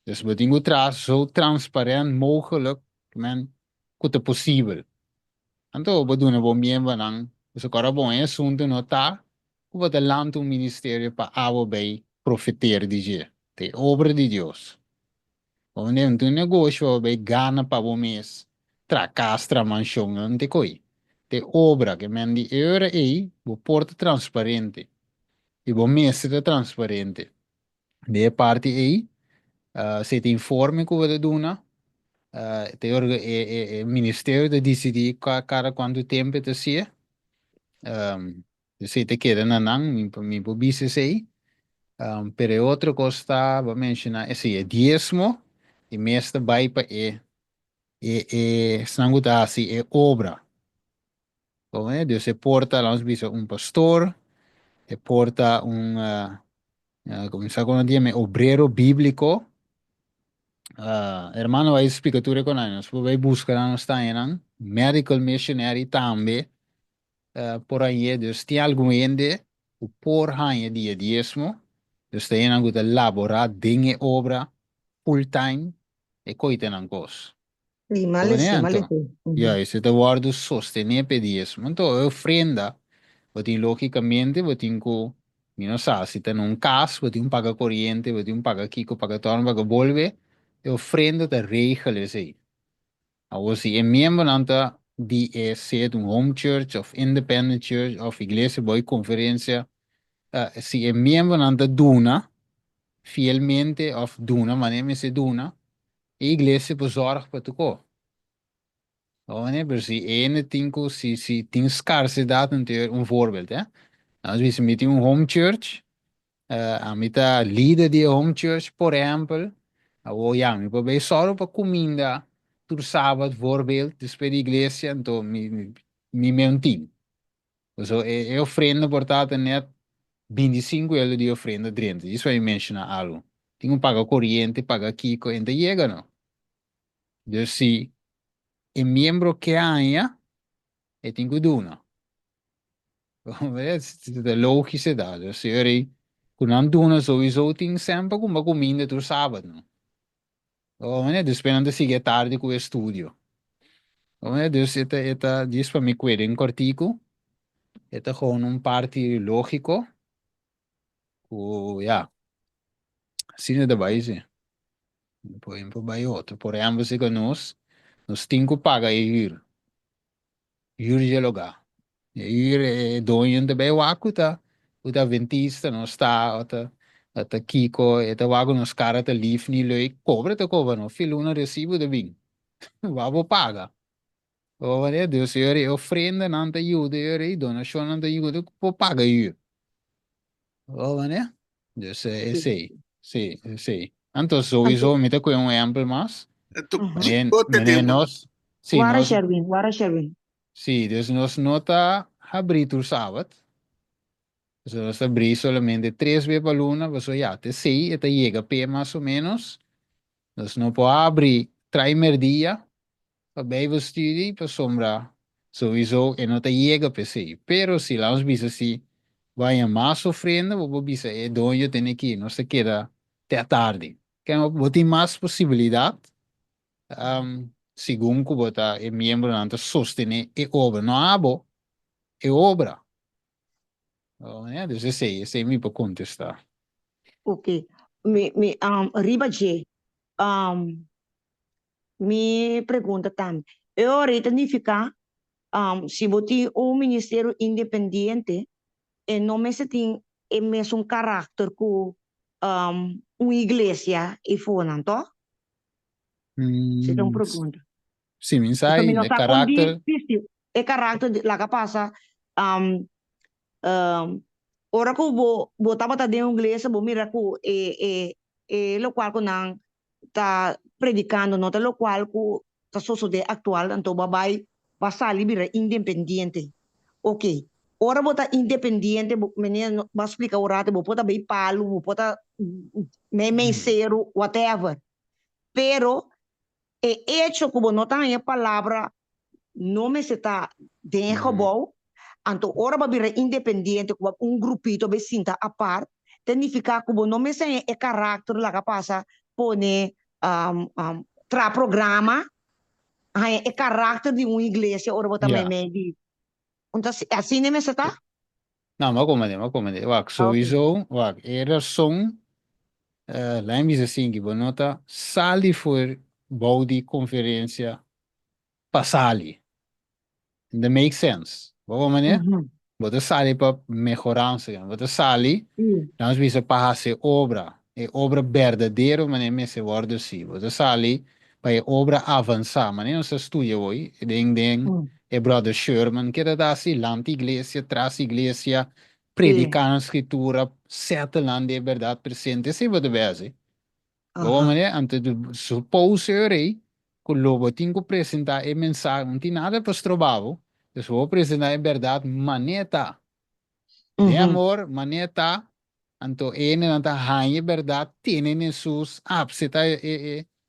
Dus we moeten tra zo transparant mogelijk, men, que é possível. Então, o doen we meer van dus ik hoor bom assunto não tá, o wat land um ministério para abo bij profeter de je, de obra de Deus. O nem tu negócio bij gana para o mês, tra castra manchão não te coi. De obra que men die euro aí, o porta transparente. E o mês é transparente. De parte aí, se te informe que você dona, o ministério de decidir cada quanto tempo te sia. Se te queda na mi pobise sei. Pero outra coisa vou mencionar é diezmo e mestre vai para sanguta assim obra. Bom, Deus se porta lá uns pastor, e porta como se chama obreiro bíblico. Hermano vai explicar tudo com nós. Vai buscar nós está medical missionary também. Por aí, dus tem algum ende, o por aí dia diezmo, dus tem algo de laborar, dinge obra, full time, e coita não cos. Malese. Ja, esse é o word sostener diezmo. Então, ofrenda, você logicamente, você tem que, não sabe, se tem caso, você tem paga corrente, você tem paga kiko, paga torno, paga bolve, e ofrenda de regras aí. Assim, é membro anta die zit een home church of independent church of iglesia boy conferencia, si è membro anta duna, fielmente of duna, maar neem se duna, e iglesia bezorg para tu ko. Wanneer per si ene tinko si tin scarsiteit natuurlijk een voorbeeld, hè. Als we ze met een home church, met leader die home church, por exemplo, ja, mi probeer solo para comida. Tur sábado, voorbeeld, dus bij de iglesia, então me mentim. So, ofrenda, portanto, net 25 euro de ofrenda dentro. Isso vai mencionar algo. Tem paga corrente, paga kiko, e não chega, não. Dus se é membro que há, tem que dar. É logisch, dat. Dus se quando dona sowieso tem sempre uma comida tur sábado, não. Dus ben de sigue tarde com o estúdio. Dus diz para mim que um cortico, é gewoon parte lógico, ja, assim é da base. Por exemplo, vai outro. Por exemplo, se nós temos que pagar ir de lugar. Ir é dono de bem wakuta, o da ventista não está, o Kiko, o wago nos cara tá livre ni lei, cobra, não, filho não recibo de bem, vamos pagar. Deus, eu ofrenda não te ajuda, eu donação não te ajuda, vou pagar eu. Deus, sim. Então, sowieso, me te com exemplo mais. Nós, sim, Sherwin. Sim, Deus nos nota abrir o sábado. Nós abrir somente 3 vezes para luna, você já te sei, até chega pé mais ou menos. Nós não podemos abrir 3 dia. Para bem estudar, para sombra, sowieso, e não te chega para si. Pero se lá nos bisa assim, vaya más sufriendo, vos dice, donde yo tengo que ir, no se queda de tarde. Que vos tienes más posibilidad, según que vos es miembro, antes sostener e obra. No abo, e obra. Oh, né? Dus esse aí me para contestar. Ok. Riba J, me pergunta também. Eu significa, se você tem um ministério independente, e não me se tem o mesmo caráter que uma igreja e for, não tá? Você tem uma pergunta. Sim, me Então, sai, não de está caráter. o caráter lá que passa, ora que vou estava tá dentro inglês, vou mirar que lo qual que não tá predicando, não tá lo qual que tá sociedade atual, então vai sair vira independente. Ok. Ora vou tá independente, menina vai explicar o rato, vou poder bem palo, vou poder mencero, whatever. Pero e hecho como não tem a palavra, não me se tá dentro bom, então ora vai virar independente, como grupito vai sinta a par, significa como não me sei o caráter lá que passa, pone tra programa, o caráter de uma igreja, ora vai também me di. Então assim nem me se tá? Não, mas como é, wacht, sowieso, wacht, er song, lá me assim que bonota, sali voor body conferência, passali. That makes sense. Vamos maneira? Bota sali para melhorar, bota sali, nós visa para fazer obra, é obra verdadeira, maneira me se worda assim. Bota sali para obra avançar, maneira não se estuda hoje, é brother Sherman que era assim, lante igreja, traz igreja, predicando a escritura, certa lande é verdade presente, se você vê assim. Vamos maneira, antes de supor aí, que o lobo tem que apresentar a mensagem, não tem nada para trabalhar. Dus we presenteren verdade maneta. De amor, maneta. Anto ene nanta hanye verdade tiene Jesus. Abseta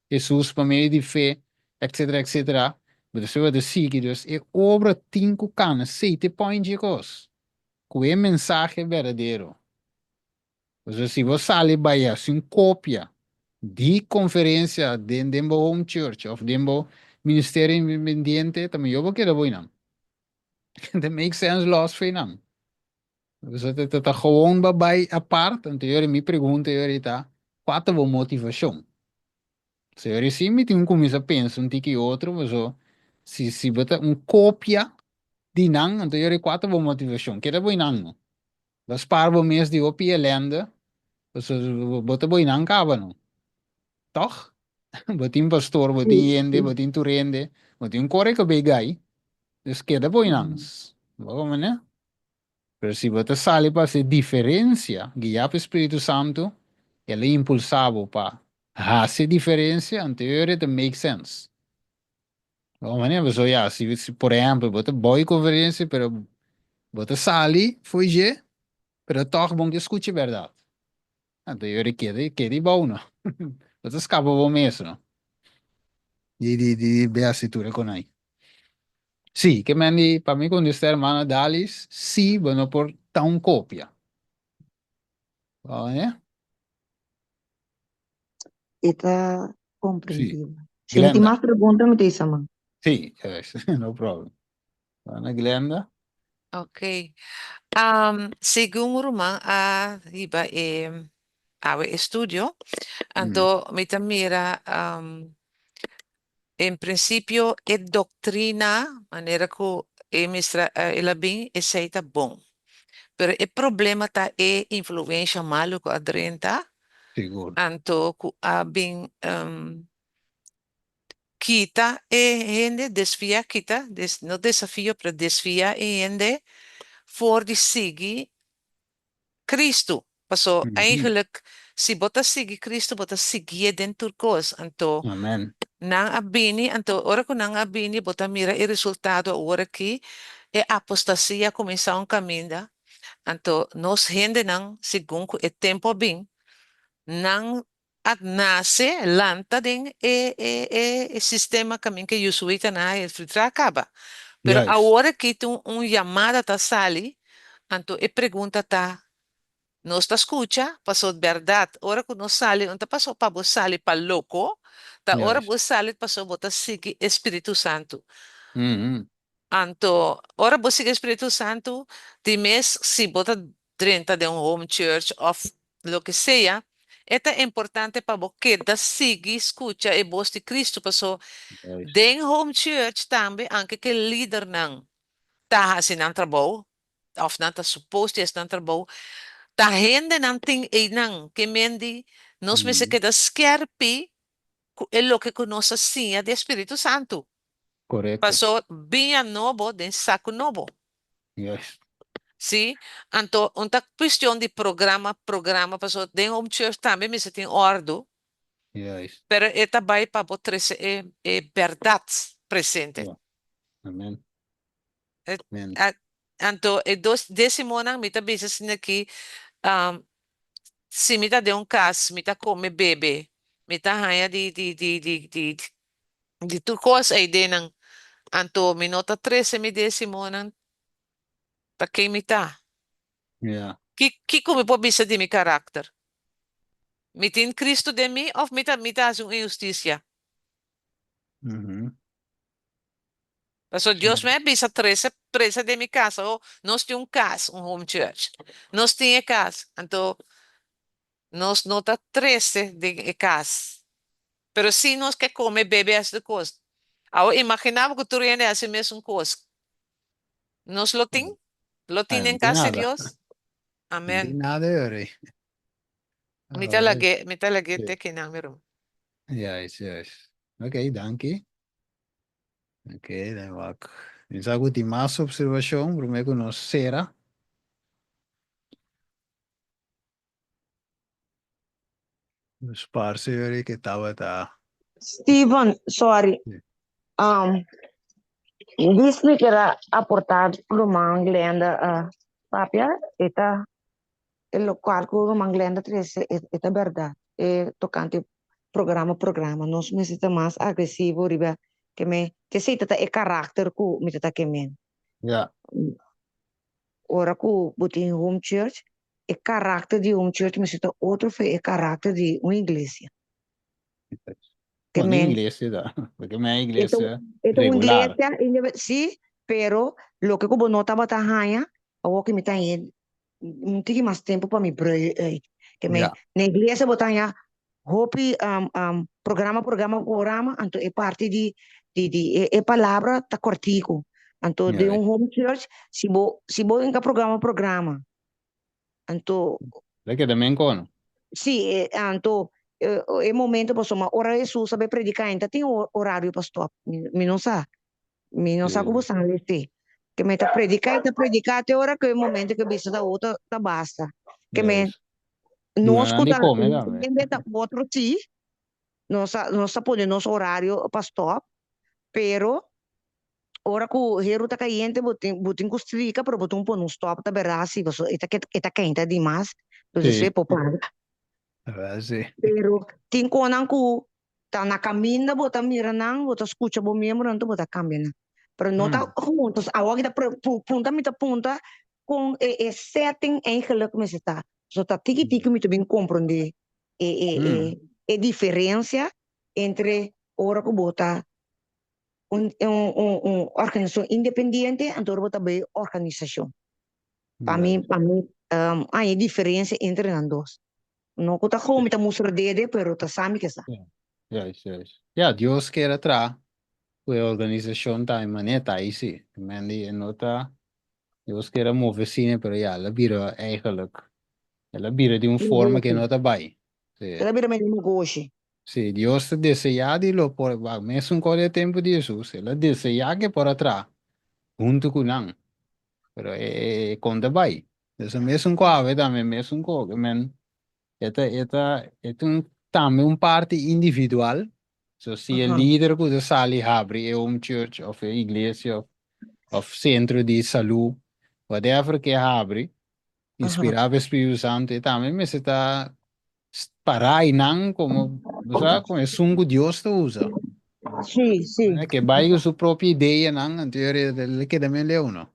Jesus para meio de fé, etc, etc. Dus we de sigue dus e obra tinco cana seite point cos. Que mensagem verdadeiro. Dus se você sale baia sin cópia de conferência dentro do home church of dentro ministério independiente, também eu vou querer não. Dat makes sense los finan. Dus het is gewoon bij apart. En teorie me pergunta ahorita, qual é a motivação? Se eu sim me tenho começar a pensar um tiki outro, mas se bota cópia de nang, então eu qual é a motivação? Que é boi nang? Das parvo mês de opi elenda, você bota boi nang cava não? Toch? Botin pastor, botin ende, botin turende, botin core que begai. Dus que é boi nangs. Vamos, né? Pero si você sale para hacer diferencia, guiar por Espíritu Santo, ele é impulsado para hacer diferencia, anterior to make sense. Então, maneira, você já, se por exemplo, você boa conferência, pero você sale, foi je, pero toch bom que escute a verdade. Anterior quede bom, não? Você escapa bom mesmo, não? De beacitura com aí. Sim, que mandi, para mim, quando está hermana Dalis, sim, bueno, por tão cópia. Né? Está compreendido. Sí. Se tem mais perguntas, me diz, mãe. Sí, no problem. Ana Glenda? Ok. Según Rumán, iba a estudio, anto mita mira, en principio, é doctrina, maneira que ela bem aceita bom. Pero o problema tá é influência malo que adrenta. Seguro. Anto que bem kita gente desvia kita, no desafio para desviar gente voor de seguir Cristo. Passou eigenlijk, se bota seguir Cristo, bota seguir dentro coisa. Anto, Amen. nang abini, anto, ora ko nang abini, bota mira o resultado, ora que é apostasia começar um caminho. Anto, nos gente nang, segundo o tempo bem, nang at nase lanta din sistema caminho que jesuíta na filtra acaba. Pero Yes. agora que tem chamada tá sali, Anto, e pergunta ta, nos ta escucha, pasó verdad. Ora que nos sale, onta pasó pa vos sale pa loco, ta ora Yes. vos sale pasó bota sigue Espíritu Santo. Mm-hmm. Anto, ora vos sigue Espíritu Santo, de mes si bota 30 de un home church of lo que sea, esta é importante para vos queda sigue, escucha e vos de Cristo pasó. Yes. Den home church também, anche que líder não tá assim não trabalho, of não tá suposto é não trabalho, tá rende não tem e não que mendi, nós me se queda skerpi é lo que conosce sim é de Espírito Santo. Correcto. Passou bem novo, den saco novo. Yes. Sim, então, uma questão de programa, passou den home church também me se tem ordo, Yes. pero eta vai para botar é verdade presente. Yeah. Amen. Et, Amen. anto, desse monang mita business aqui, se mita de caso, mita come bebe, mita haya de tu coisa aí de nang, anto, minota 13 mi desse monang, ta que mita. Yeah. Que come po bisa de mi carácter? Mitin Cristo de mi, of mita azung injusticia? Mm-hmm. Paso Deus me bisa 13 de mi casa, ou nós temos casa, home church. Nós tínhamos casa, então, nós nota 13 de casa. Pero se nós que come, bebe essa coisa. Eu imaginava que tu ia essa mesma coisa. Nós lo tem? Lo tem Ay, em no tiene casa de nada. Deus? No tiene Amém. nada de ver ahí. Mita lage Sí. te kinamirum. Yes, yes. Okay, danke. Okay, dan wak. Is a goed más observación, pero me conocerá. Los parce que estaba ta. Steven, sorry. Um, Disney quer aportar para uma Glenda, papia, eta, el local que uma Glenda 13, eta verdade. Tocante programa, nós necessitamos mais agressivo, riba, que se tata é caráter que me tata que men. Yeah. Ora que botin home church, é caráter de home church, mas está outro é caráter de uma igreja. Que Bueno, men, iglesia da, porque me iglesia esta regular. iglesia, sí, pero lo que como não estava tahanha, o que me tá aí, não tive mais tempo para me que me Yeah. na igreja botanha hopi programa, então é parte de é palavra tá cortico. Então de Yeah. home church, se bo em programa. Então, Le que también con. sì, então é momento para somar ora Jesus sabe predicar, ainda tem horário para stop. Me não sabe. Mi non sa come sanno sì. Che mi ta predicate ora che è il momento che bisa da outra da basta. Che me Yes. non Ignorante ascolta come dame. da outro sì. Non sa pone nos orario pa stop, pero ora ku heru ta caliente butin custrica pero butin pon un stop ta berasi, so eta quente demais. Entonces Sí. é popular. Sí. Pero tin konan ku ta na caminda bota miranang bota escucha bo membro então bota cambia. Pero não tá juntos. Agora que punta com setting eigenlijk me está. So tá tiki me bem compreender a diferença entre ora que bota organização independente e ora bota bem organização. Para mim há diferença entre as duas. Não que tá como tá mostrar dele, pero tá sabe que está. Yes, yes. Ja, Dios quiere atrás. Pues organización ta maneta ahí sí. Men die nota. Dios quiere mover cine, pero ja, la bira eigenlijk. La bira de una forma que no está bij. Sí. Ela vira mesmo gosto. Sí, Dios te desea de lo por mes un de tiempo de Jesús. Él desea que por atrás. Junto con él. Pero con de bij. Entonces mes un coave también mes un co. Men. Esta un también un parte individual. So, si el líder que sale abre un church of iglesia of centro de salud, whatever que abre, inspirado Espíritu Santo, y también me está para y nan como, ¿sabes? Como es un Dios te usa. Sí, sí. Que vaya su propia idea nan, anterior le queda medio uno.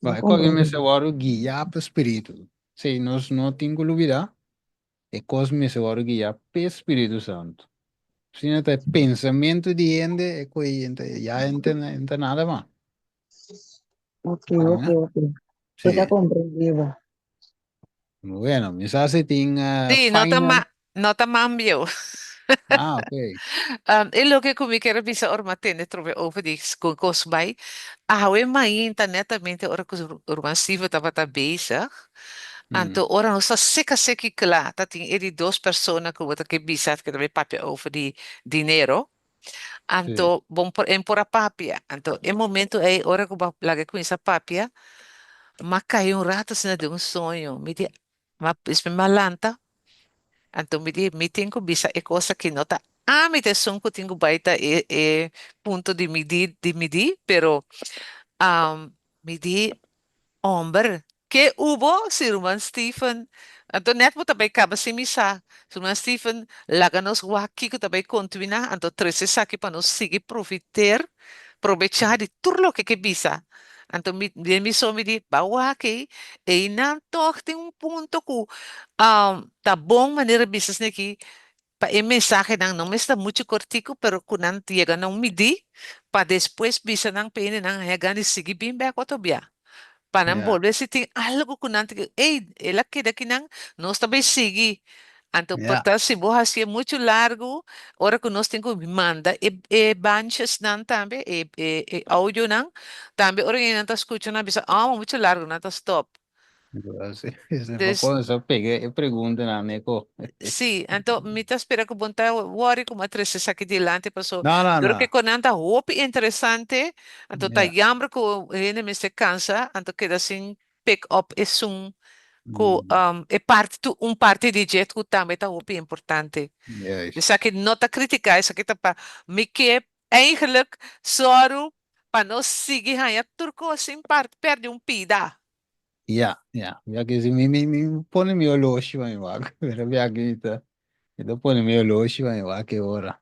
Vai, come se varo guia para Espírito. Se nós não temos dúvida, é como se varo guia para Espírito Santo. Se não tem pensamento de gente, é coisa, já entra nada mais. Ok, ok, ok. Sí. Está compreendido. Bueno, mis hace ting Sí, final. nota mambio. Ah, ok. En lo que comi quero bisa ormatene trove over die kos bij. We mainta netamente ora que urban Steve tava bezig. Anto ora não sa seca seca klaar dat die eri dos persona que wata que bisa que deve papia over die dinero. Anto bom por empora papia. Anto em momento ora que ba laga com essa papia, mas caiu rato sina de sonho. Me di ma is me malanta. Anto mi tengo bisa e cosa que nota. Mi te son que tengo baita punto di midi, pero mi di hombre, que hubo si Roman Stephen, anto net mo tabay kaba si misa, si Roman Stephen, laganos waki ko tabay kontuina, anto 13 saki pa nos sige profiter, provechar di turlo que bisa. Anto mi so mi di, bawaki, inam toch tem punto ku, tá bom maneira business niki, pa mensaje nang não está muito cortico, pero kunan tiega não midi, pa depois bisa nang pene nang hegani sige bim back otobia. Para Yeah. volver se tem algo que não tem, ela quer que não, nós também seguir. Então, Yeah. portanto, se você assim muito largo, hora que nós temos que manda banches não também, áudio não, também hora que não está escutando, bisa, muito largo, não está stop. Só peguei e pergunta na Neko. Sim, então, me está esperando que bonta worry como atrás aqui delante, passou. Não, Pero que não. quando anda roupa interessante, então tá Yeah. jammer que ele me se cansa, então queda assim pick up e ko é parte parte de jeito que também tá roupa importante. Yes. Dus que nota criticar, isso aqui tá para me que eigenlijk soro para nós seguir aí turco assim parte perde pida. Yeah, yeah. Ya que si mi pone mi oloshi va mi vago. Pero via que ito pone mi oloshi va mi vago que ora.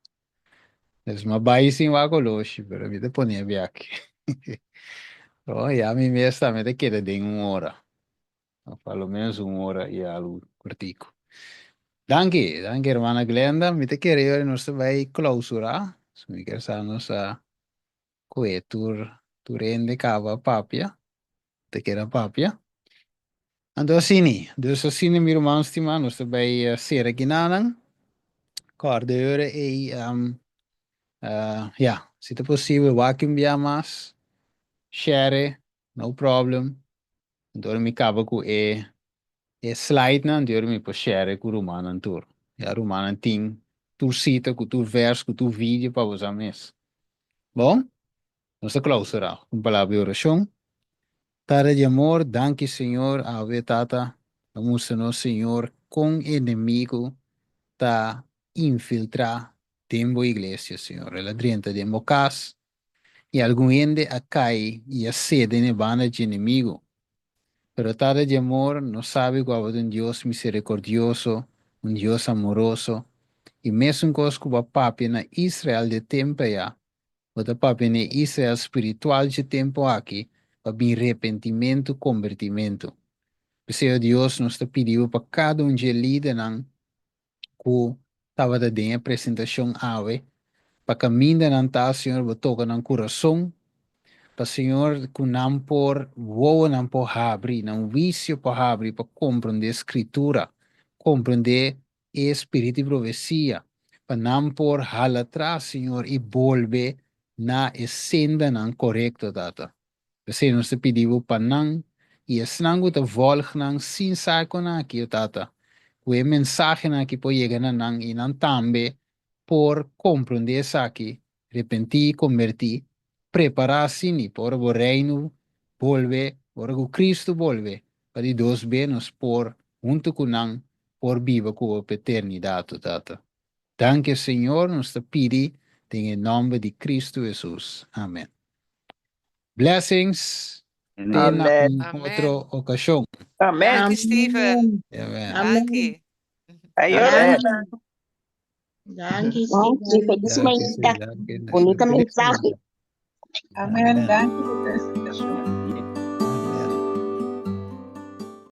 Es ma bai sin vago oloshi, pero mi te pone via que. Oh, ya mi esta me te queda de 1 hora. Pelo menos 1 hora e algo cortico. Danke, hermana Glenda. Mi te quería nos vai clausura. So mi quer sa nos a tur rende cava papia. Te queda papia. Ando sini, dus sini mi romans stima nos bij sere ginanang. Cordeur ja, se é possível vacuum mas share, no problem. Então mi cava com slide na, então mi po share com romanan tour. Ja, romanan ting, tu cita, com tu vers, com tu vídeo para você mesmo. Bom, nós clausura com palavra de oração. Tara de amor, danke Senhor, ave tata, vamos no Senhor com inimigo ta infiltrar tempo igreja, Senhor. Ela dentro de mocas e algum ende a cai e a sede ne banda de inimigo. Pero tara de amor não sabe qual é um Deus misericordioso, um Deus amoroso. E mesmo com o papi na Israel de tempo já, o papi na Israel espiritual de tempo aqui, para bem arrependimento, convertimento. Senhor Deus nos está pedindo para cada de líder não que estava dando a apresentação ave, para caminhar não tá, Senhor, para tocar no coração, para Senhor, que não por voa, não por abrir, não vício por abrir, para compreender a escritura, compreender o espírito de profecia, para não por ralar atrás, Senhor, e volver na senda não correta, data. Senhor, nos pediu para não, e a snango te volg não, sin saco na aqui, tata. O mensagem na que pode chegar na e não também por compreender isso aqui, repentir, convertir, preparar-se para o reino volver, para o Cristo volver, para que Deus nos por junto com nós, por viva com a eternidade, tata. Danke, Senhor, nos pedi em nome de Cristo Jesus. Amém. Blessings. Na outra ocasião. Amém. Danke, Steven. Amen. Danke. Ayun. Danke, Feliz Steven. manhã. Bonita mensagem. Amém. Danke.